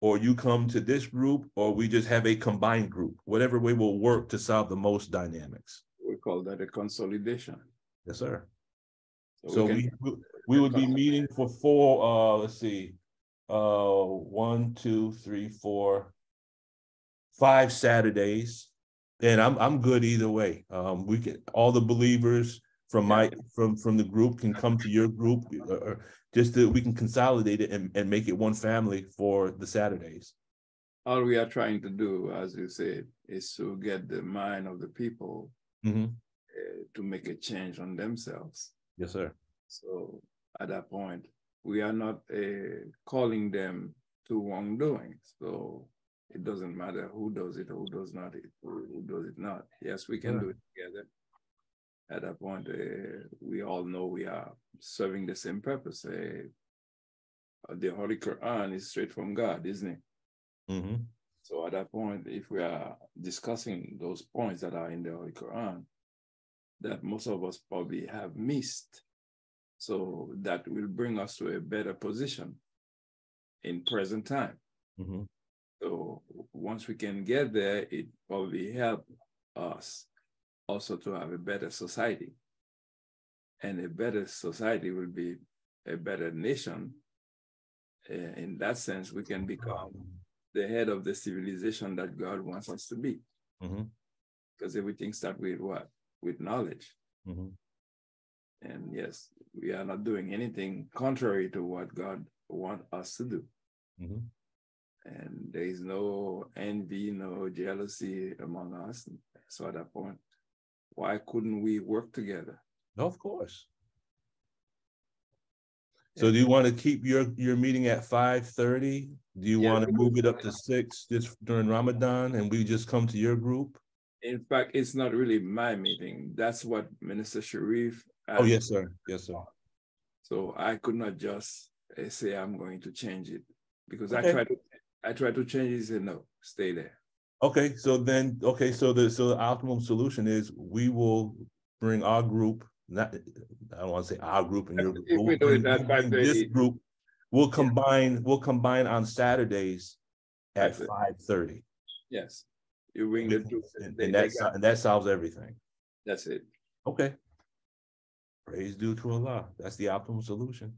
or you come to this group, or we just have a combined group. Whatever way will work to solve the most dynamics. We call that a consolidation. Yes, sir. So we would be meeting for four, let's see, 1, 2, 3, 4, 5 Saturdays. And I'm good either way. We can, all the believers from from the group can come to your group, just that we can consolidate it and make it one family for the Saturdays. All we are trying to do, as you said, is to get the mind of the people to make a change on themselves. Yes, sir. So at that point, we are not calling them to wrongdoing. So it doesn't matter who does it or who does not who does it not. Yes, we can do it together. At that point, we all know we are serving the same purpose. The Holy Qur'an is straight from God, isn't it? Mm-hmm. So at that point, if we are discussing those points that are in the Holy Qur'an, that most of us probably have missed, so that will bring us to a better position in present time. Mm-hmm. So once we can get there, it probably help us also to have a better society. and a better society will be a better nation. In that sense, we can become the head of the civilization that God wants us to be. Because everything starts with what? With knowledge. And yes, we are not doing anything contrary to what God wants us to do. And there is no envy, no jealousy among us. So at that point, why couldn't we work together? Of course. So do you want to keep your meeting at 5:30? Do you want to move it up to 6 just during Ramadan and we just come to your group? In fact, it's not really my meeting. That's what Minister Sharif asked. Oh, yes, sir. Yes, sir. So I could not just say I'm going to change it because Okay. I tried to change it. He said, no, stay there. Okay, so then, so the optimum solution is we will bring our group, I don't want to say our group and your group. If we do it at 5:30, this group, we'll combine on Saturdays at 5:30. Yes. You bring the two. And that solves everything. That's it. Okay. Praise due to Allah. That's the optimal solution.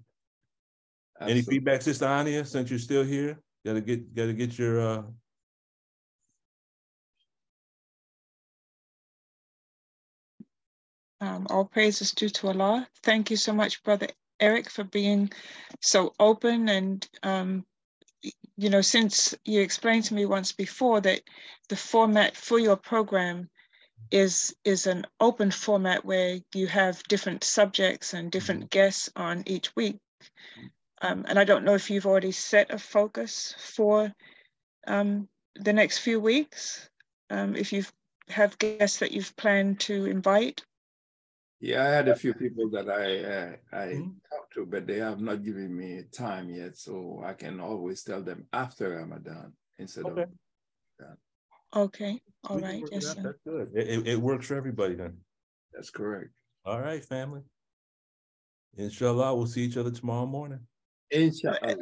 Absolutely. Any feedback, Sister Ania, since you're still here? Gotta get your all praise is due to Allah. Thank you so much, Brother Eric, for being so open. And, you know, since you explained to me once before that the format for your program is an open format where you have different subjects and different guests on each week. And I don't know if you've already set a focus for the next few weeks, if you have guests that you've planned to invite. Yeah, I had a few people that I talked to, but they have not given me time yet. So I can always tell them after Ramadan instead of that. Okay, all right. Yes, sir. That's good. It works for everybody then. That's correct. All right, family. Inshallah, we'll see each other tomorrow morning. Inshallah.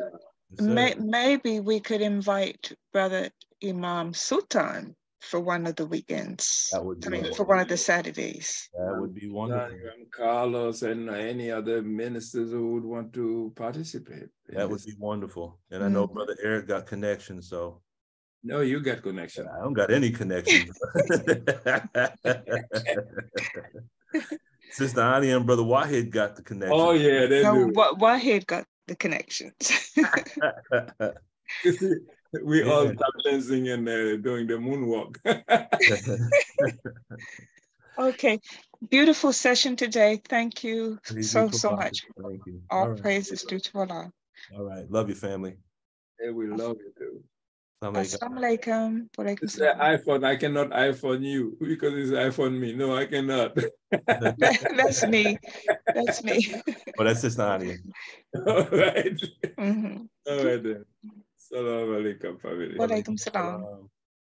Maybe we could invite Brother Imam Sultan for one of the weekends. That would be for one of the Saturdays. That would be wonderful. Carlos and any other ministers who would want to participate. That would be wonderful. And I know Brother Eric got connections, so. No, you got connection. I don't got any connection. Sister Ani and Brother Wahid got the connection. Oh yeah, they do. Wahid got the connections. We all start dancing and doing the moonwalk. Okay, beautiful session today. Thank you so much. Thank you. All praises due to Allah. All right, love your family. Hey, we love you too. Assalamu alaikum. It's the iPhone. I cannot iPhone you because it's iPhone me. No, I cannot. That's me. That's me. Well, that's just not you. All right. All right then. Assalamu alaikum, family. Wa alaikum salam.